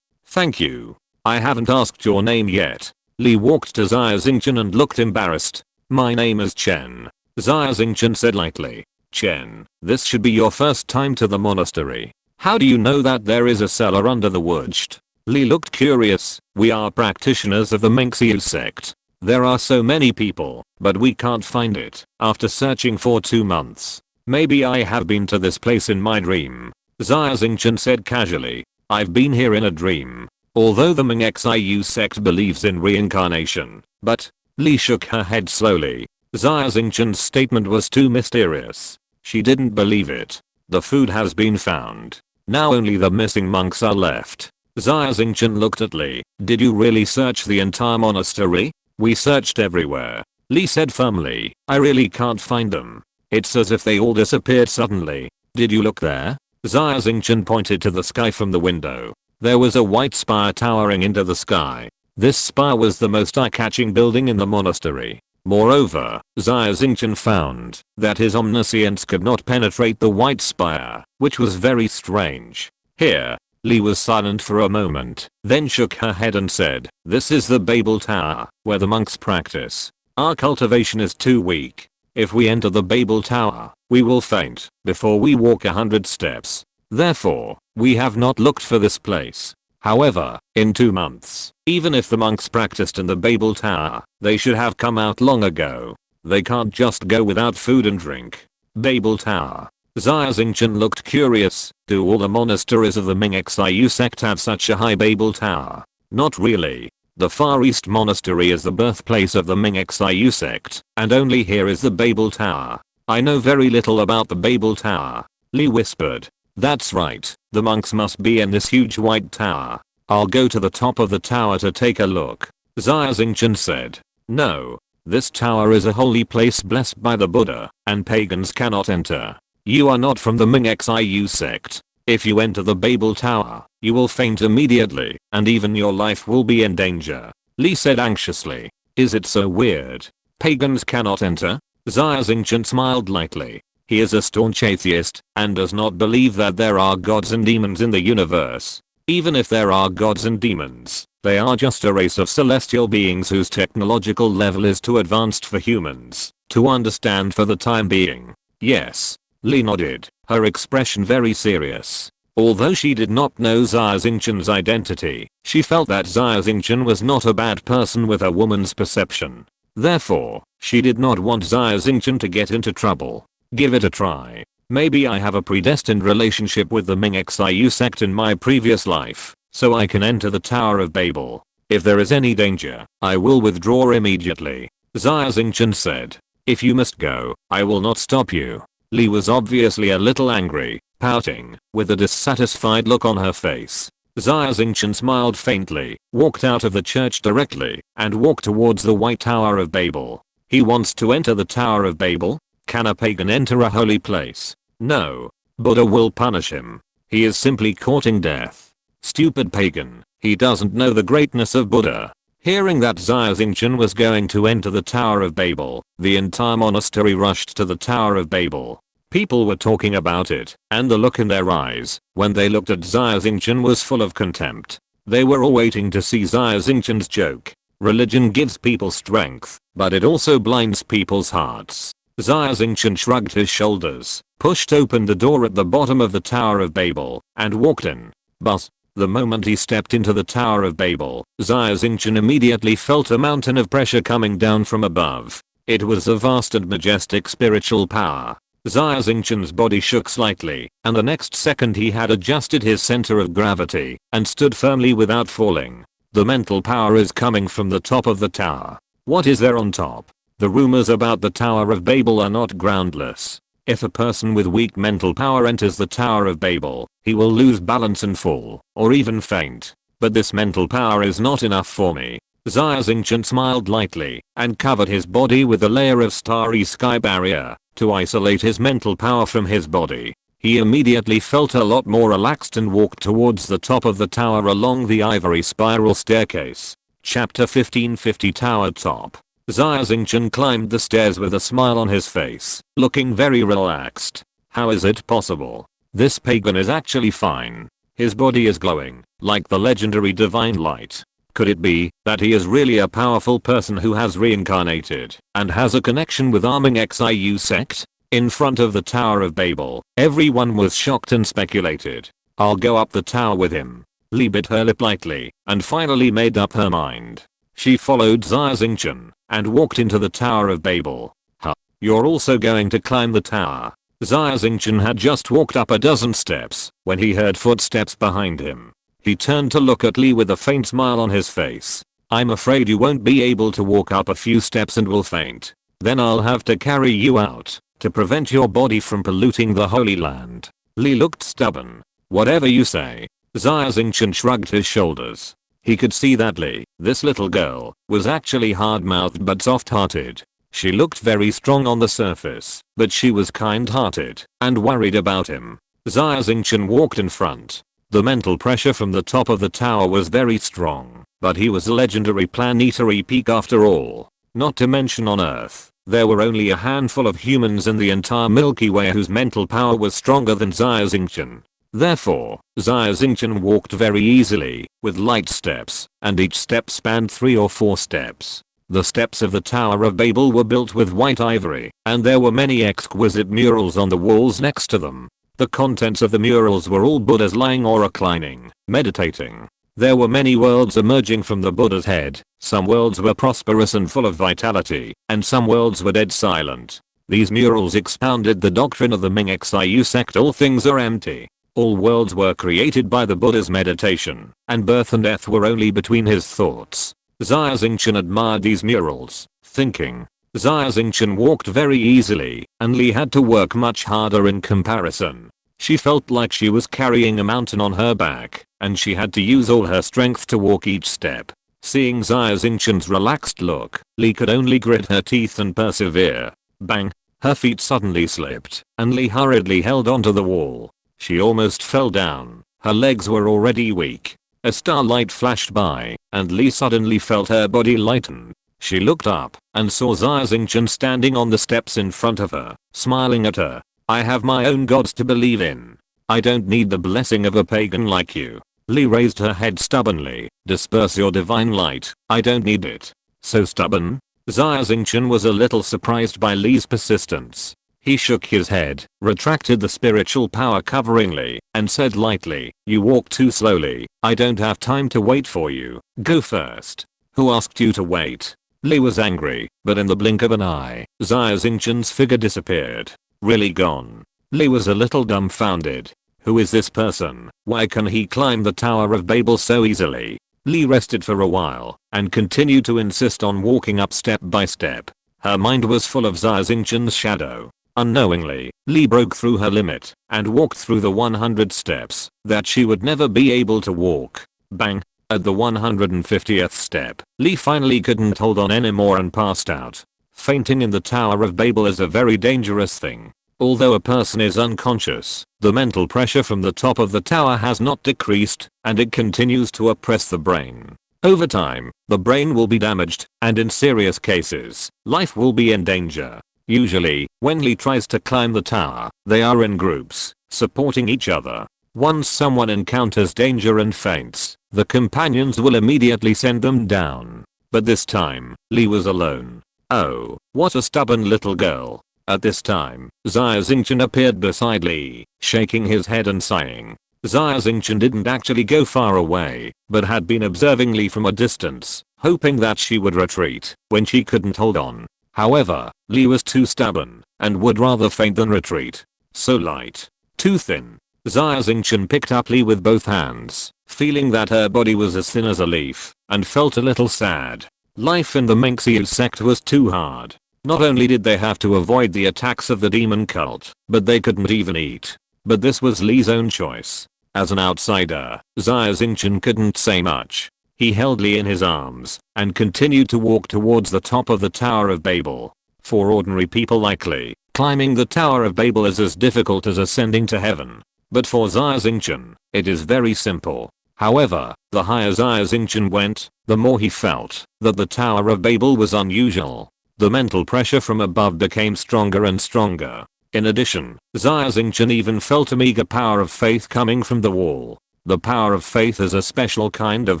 Thank you. I haven't asked your name yet. Li walked to Xia Xingchen and looked embarrassed. My name is Chen. Xia Xingchen said lightly. Chen, this should be your first time to the monastery. How do you know that there is a cellar under the woods? Li looked curious. We are practitioners of the Mengxiu sect. There are so many people, but we can't find it after searching for 2 months. Maybe I have been to this place in my dream. Xia Xingchen said casually. I've been here in a dream. Although the Mengxiu sect believes in reincarnation, but Li shook her head slowly. Xia Xingchen's statement was too mysterious. She didn't believe it. The food has been found. Now only the missing monks are left. Xia Xingchen looked at Li. Did you really search the entire monastery? We searched everywhere. Li said firmly. I really can't find them. It's as if they all disappeared suddenly. Did you look there? Xia Xingchen pointed to the sky from the window. There was a white spire towering into the sky. This spire was the most eye-catching building in the monastery. Moreover, Xia Xingchen found that his omniscience could not penetrate the white spire, which was very strange. Here, Li was silent for a moment, then shook her head and said, this is the Babel Tower, where the monks practice. Our cultivation is too weak. If we enter the Babel Tower, we will faint before we walk 100 steps. Therefore, we have not looked for this place. However, in 2 months, even if the monks practiced in the Babel Tower, they should have come out long ago. They can't just go without food and drink. Babel Tower. Xia Xingchen looked curious. Do all the monasteries of the Mengxiu sect have such a high Babel Tower? Not really. The Far East Monastery is the birthplace of the Mengxiu sect, and only here is the Babel Tower. I know very little about the Babel Tower. Li whispered. That's right, the monks must be in this huge white tower. I'll go to the top of the tower to take a look. Xia Xingchen said. No. This tower is a holy place blessed by the Buddha, and pagans cannot enter. You are not from the Mengxiu sect. If you enter the Babel Tower, you will faint immediately, and even your life will be in danger. Li said anxiously. Is it so weird? Pagans cannot enter? Xia Xingchen smiled lightly. He is a staunch atheist, and does not believe that there are gods and demons in the universe. Even if there are gods and demons, they are just a race of celestial beings whose technological level is too advanced for humans to understand for the time being. Yes. Li nodded, her expression very serious. Although she did not know Xia Xingchen's identity, she felt that Xia Xingchen was not a bad person with a woman's perception. Therefore, she did not want Xia Xingchen to get into trouble. Give it a try. Maybe I have a predestined relationship with the Mengxiu sect in my previous life, so I can enter the Tower of Babel. If there is any danger, I will withdraw immediately. Xia Xingchen said. If you must go, I will not stop you. Li was obviously a little angry, pouting, with a dissatisfied look on her face. Xia Xingchen smiled faintly, walked out of the church directly, and walked towards the White Tower of Babel. He wants to enter the Tower of Babel? Can a pagan enter a holy place? No. Buddha will punish him. He is simply courting death. Stupid pagan. He doesn't know the greatness of Buddha. Hearing that Xia Xingchen was going to enter the Tower of Babel, the entire monastery rushed to the Tower of Babel. People were talking about it, and the look in their eyes when they looked at Xia Xingchen was full of contempt. They were all waiting to see Xia Xingchen's joke. Religion gives people strength, but it also blinds people's hearts. Xia Xingchen shrugged his shoulders, pushed open the door at the bottom of the Tower of Babel, and walked in. But the moment he stepped into the Tower of Babel, Xia Xingchen immediately felt a mountain of pressure coming down from above. It was a vast and majestic spiritual power. Xia Xingchen's body shook slightly, and the next second he had adjusted his center of gravity and stood firmly without falling. The mental power is coming from the top of the tower. What is there on top? The rumors about the Tower of Babel are not groundless. If a person with weak mental power enters the Tower of Babel, he will lose balance and fall, or even faint. But this mental power is not enough for me. Xia Xingchen smiled lightly, and covered his body with a layer of starry sky barrier, to isolate his mental power from his body. He immediately felt a lot more relaxed and walked towards the top of the tower along the ivory spiral staircase. Chapter 1550 Tower Top. Xia Xingchen climbed the stairs with a smile on his face, looking very relaxed. How is it possible? This pagan is actually fine. His body is glowing, like the legendary divine light. Could it be that he is really a powerful person who has reincarnated and has a connection with arming Xiu sect? In front of the Tower of Babel, everyone was shocked and speculated. I'll go up the tower with him. Li bit her lip lightly and finally made up her mind. She followed Xia Xingchen and walked into the Tower of Babel. Huh? You're also going to climb the tower? Xia Xingchen had just walked up a dozen steps when he heard footsteps behind him. He turned to look at Li with a faint smile on his face. I'm afraid you won't be able to walk up a few steps and will faint. Then I'll have to carry you out to prevent your body from polluting the Holy Land. Li looked stubborn. Whatever you say. Xia Xingchen shrugged his shoulders. He could see that Li, this little girl, was actually hard-mouthed but soft-hearted. She looked very strong on the surface, but she was kind-hearted and worried about him. Xia Xingchen walked in front. The mental pressure from the top of the tower was very strong, but he was a legendary planetary peak after all. Not to mention on Earth, there were only a handful of humans in the entire Milky Way whose mental power was stronger than Xia Xingchen. Therefore, Xia Xingchen walked very easily, with light steps, and each step spanned 3 or 4 steps. The steps of the Tower of Babel were built with white ivory, and there were many exquisite murals on the walls next to them. The contents of the murals were all Buddhas lying or reclining, meditating. There were many worlds emerging from the Buddha's head. Some worlds were prosperous and full of vitality, and some worlds were dead silent. These murals expounded the doctrine of the Xiu sect. All things are empty. All worlds were created by the Buddha's meditation, and birth and death were only between his thoughts. Xia Xingchen admired these murals, thinking. Xia Xingchen walked very easily, and Li had to work much harder in comparison. She felt like she was carrying a mountain on her back, and she had to use all her strength to walk each step. Seeing Xia Xingchen's relaxed look, Li could only grit her teeth and persevere. Bang! Her feet suddenly slipped, and Li hurriedly held onto the wall. She almost fell down. Her legs were already weak. A starlight flashed by, and Li suddenly felt her body lighten. She looked up and saw Xia Xingchen standing on the steps in front of her, smiling at her. I have my own gods to believe in. I don't need the blessing of a pagan like you. Li raised her head stubbornly. Disperse your divine light. I don't need it. So stubborn? Xia Xingchen was a little surprised by Li's persistence. He shook his head, retracted the spiritual power covering Li, and said lightly, you walk too slowly. I don't have time to wait for you. Go first. Who asked you to wait? Li was angry, but in the blink of an eye, Xia Xingchen's figure disappeared. Really gone. Li was a little dumbfounded. Who is this person? Why can he climb the Tower of Babel so easily? Li rested for a while, and continued to insist on walking up step by step. Her mind was full of Xia Xingchen's shadow. Unknowingly, Li broke through her limit, and walked through the 100 steps that she would never be able to walk. Bang! At the 150th step, Li finally couldn't hold on anymore and passed out. Fainting in the Tower of Babel is a very dangerous thing. Although a person is unconscious, the mental pressure from the top of the tower has not decreased, and it continues to oppress the brain. Over time, the brain will be damaged, and in serious cases, life will be in danger. Usually, when Li tries to climb the tower, they are in groups, supporting each other. Once someone encounters danger and faints, the companions will immediately send them down. But this time, Li was alone. Oh, what a stubborn little girl. At this time, Xia Xingchen appeared beside Li, shaking his head and sighing. Xia Xingchen didn't actually go far away, but had been observing Li from a distance, hoping that she would retreat when she couldn't hold on. However, Li was too stubborn, and would rather faint than retreat. So light. Too thin. Xia Xingchen picked up Li with both hands, feeling that her body was as thin as a leaf, and felt a little sad. Life in the Xiu sect was too hard. Not only did they have to avoid the attacks of the demon cult, but they couldn't even eat. But this was Li's own choice. As an outsider, Xia Xingchen couldn't say much. He held Li in his arms, and continued to walk towards the top of the Tower of Babel. For ordinary people like Li, climbing the Tower of Babel is as difficult as ascending to heaven. But for Xia Xingchen, it is very simple. However, the higher Xia Xingchen went, the more he felt that the Tower of Babel was unusual. The mental pressure from above became stronger and stronger. In addition, Xia Xingchen even felt a meager power of faith coming from the wall. The power of faith is a special kind of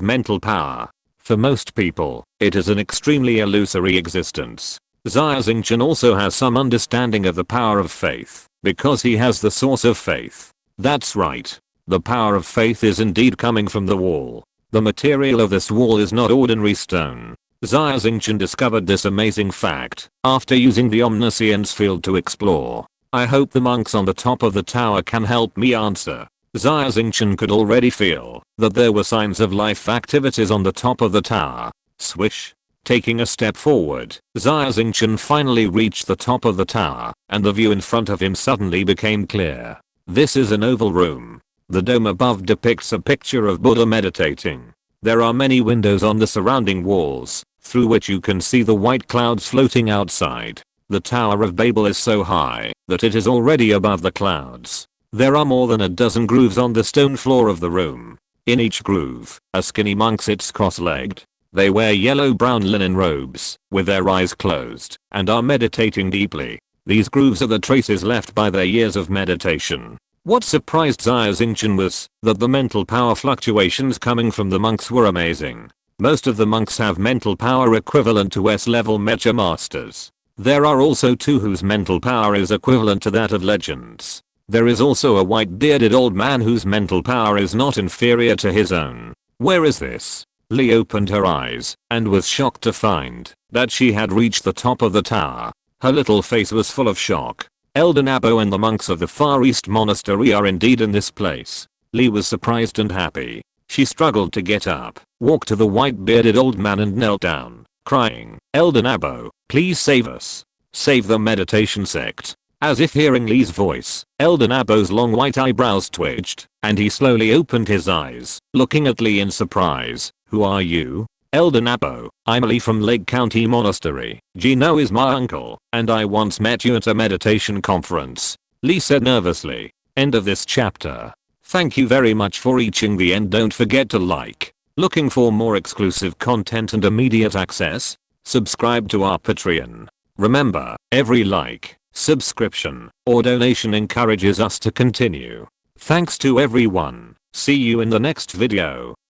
mental power. For most people, it is an extremely illusory existence. Xia Xingchen also has some understanding of the power of faith, because he has the source of faith. That's right. The power of faith is indeed coming from the wall. The material of this wall is not ordinary stone. Xia Xingchen discovered this amazing fact after using the omniscience field to explore. I hope the monks on the top of the tower can help me answer. Xia Xingchen could already feel that there were signs of life activities on the top of the tower. Swish. Taking a step forward, Xia Xingchen finally reached the top of the tower, and the view in front of him suddenly became clear. This is an oval room. The dome above depicts a picture of Buddha meditating. There are many windows on the surrounding walls, through which you can see the white clouds floating outside. The Tower of Babel is so high that it is already above the clouds. There are more than a dozen grooves on the stone floor of the room. In each groove, a skinny monk sits cross-legged. They wear yellow-brown linen robes, with their eyes closed, and are meditating deeply. These grooves are the traces left by their years of meditation. What surprised Xia Xingchen was that the mental power fluctuations coming from the monks were amazing. Most of the monks have mental power equivalent to S-level mecha masters. There are also 2 whose mental power is equivalent to that of legends. There is also a white-bearded old man whose mental power is not inferior to his own. Where is this? Lee opened her eyes and was shocked to find that she had reached the top of the tower. Her little face was full of shock. Elder Nabo and the monks of the Far East Monastery are indeed in this place. Lee was surprised and happy. She struggled to get up, walked to the white-bearded old man and knelt down, crying, "Elder Nabo, please save us. Save the meditation sect." As if hearing Lee's voice, Elder Nabo's long white eyebrows twitched, and he slowly opened his eyes, looking at Lee in surprise. "Who are you?" "Elder Nabo, I'm Lee from Lake County Monastery. Gino is my uncle, and I once met you at a meditation conference," Lee said nervously. End of this chapter. Thank you very much for reaching the end. Don't forget to like. Looking for more exclusive content and immediate access? Subscribe to our Patreon. Remember, every like, subscription, or donation encourages us to continue. Thanks to everyone. See you in the next video.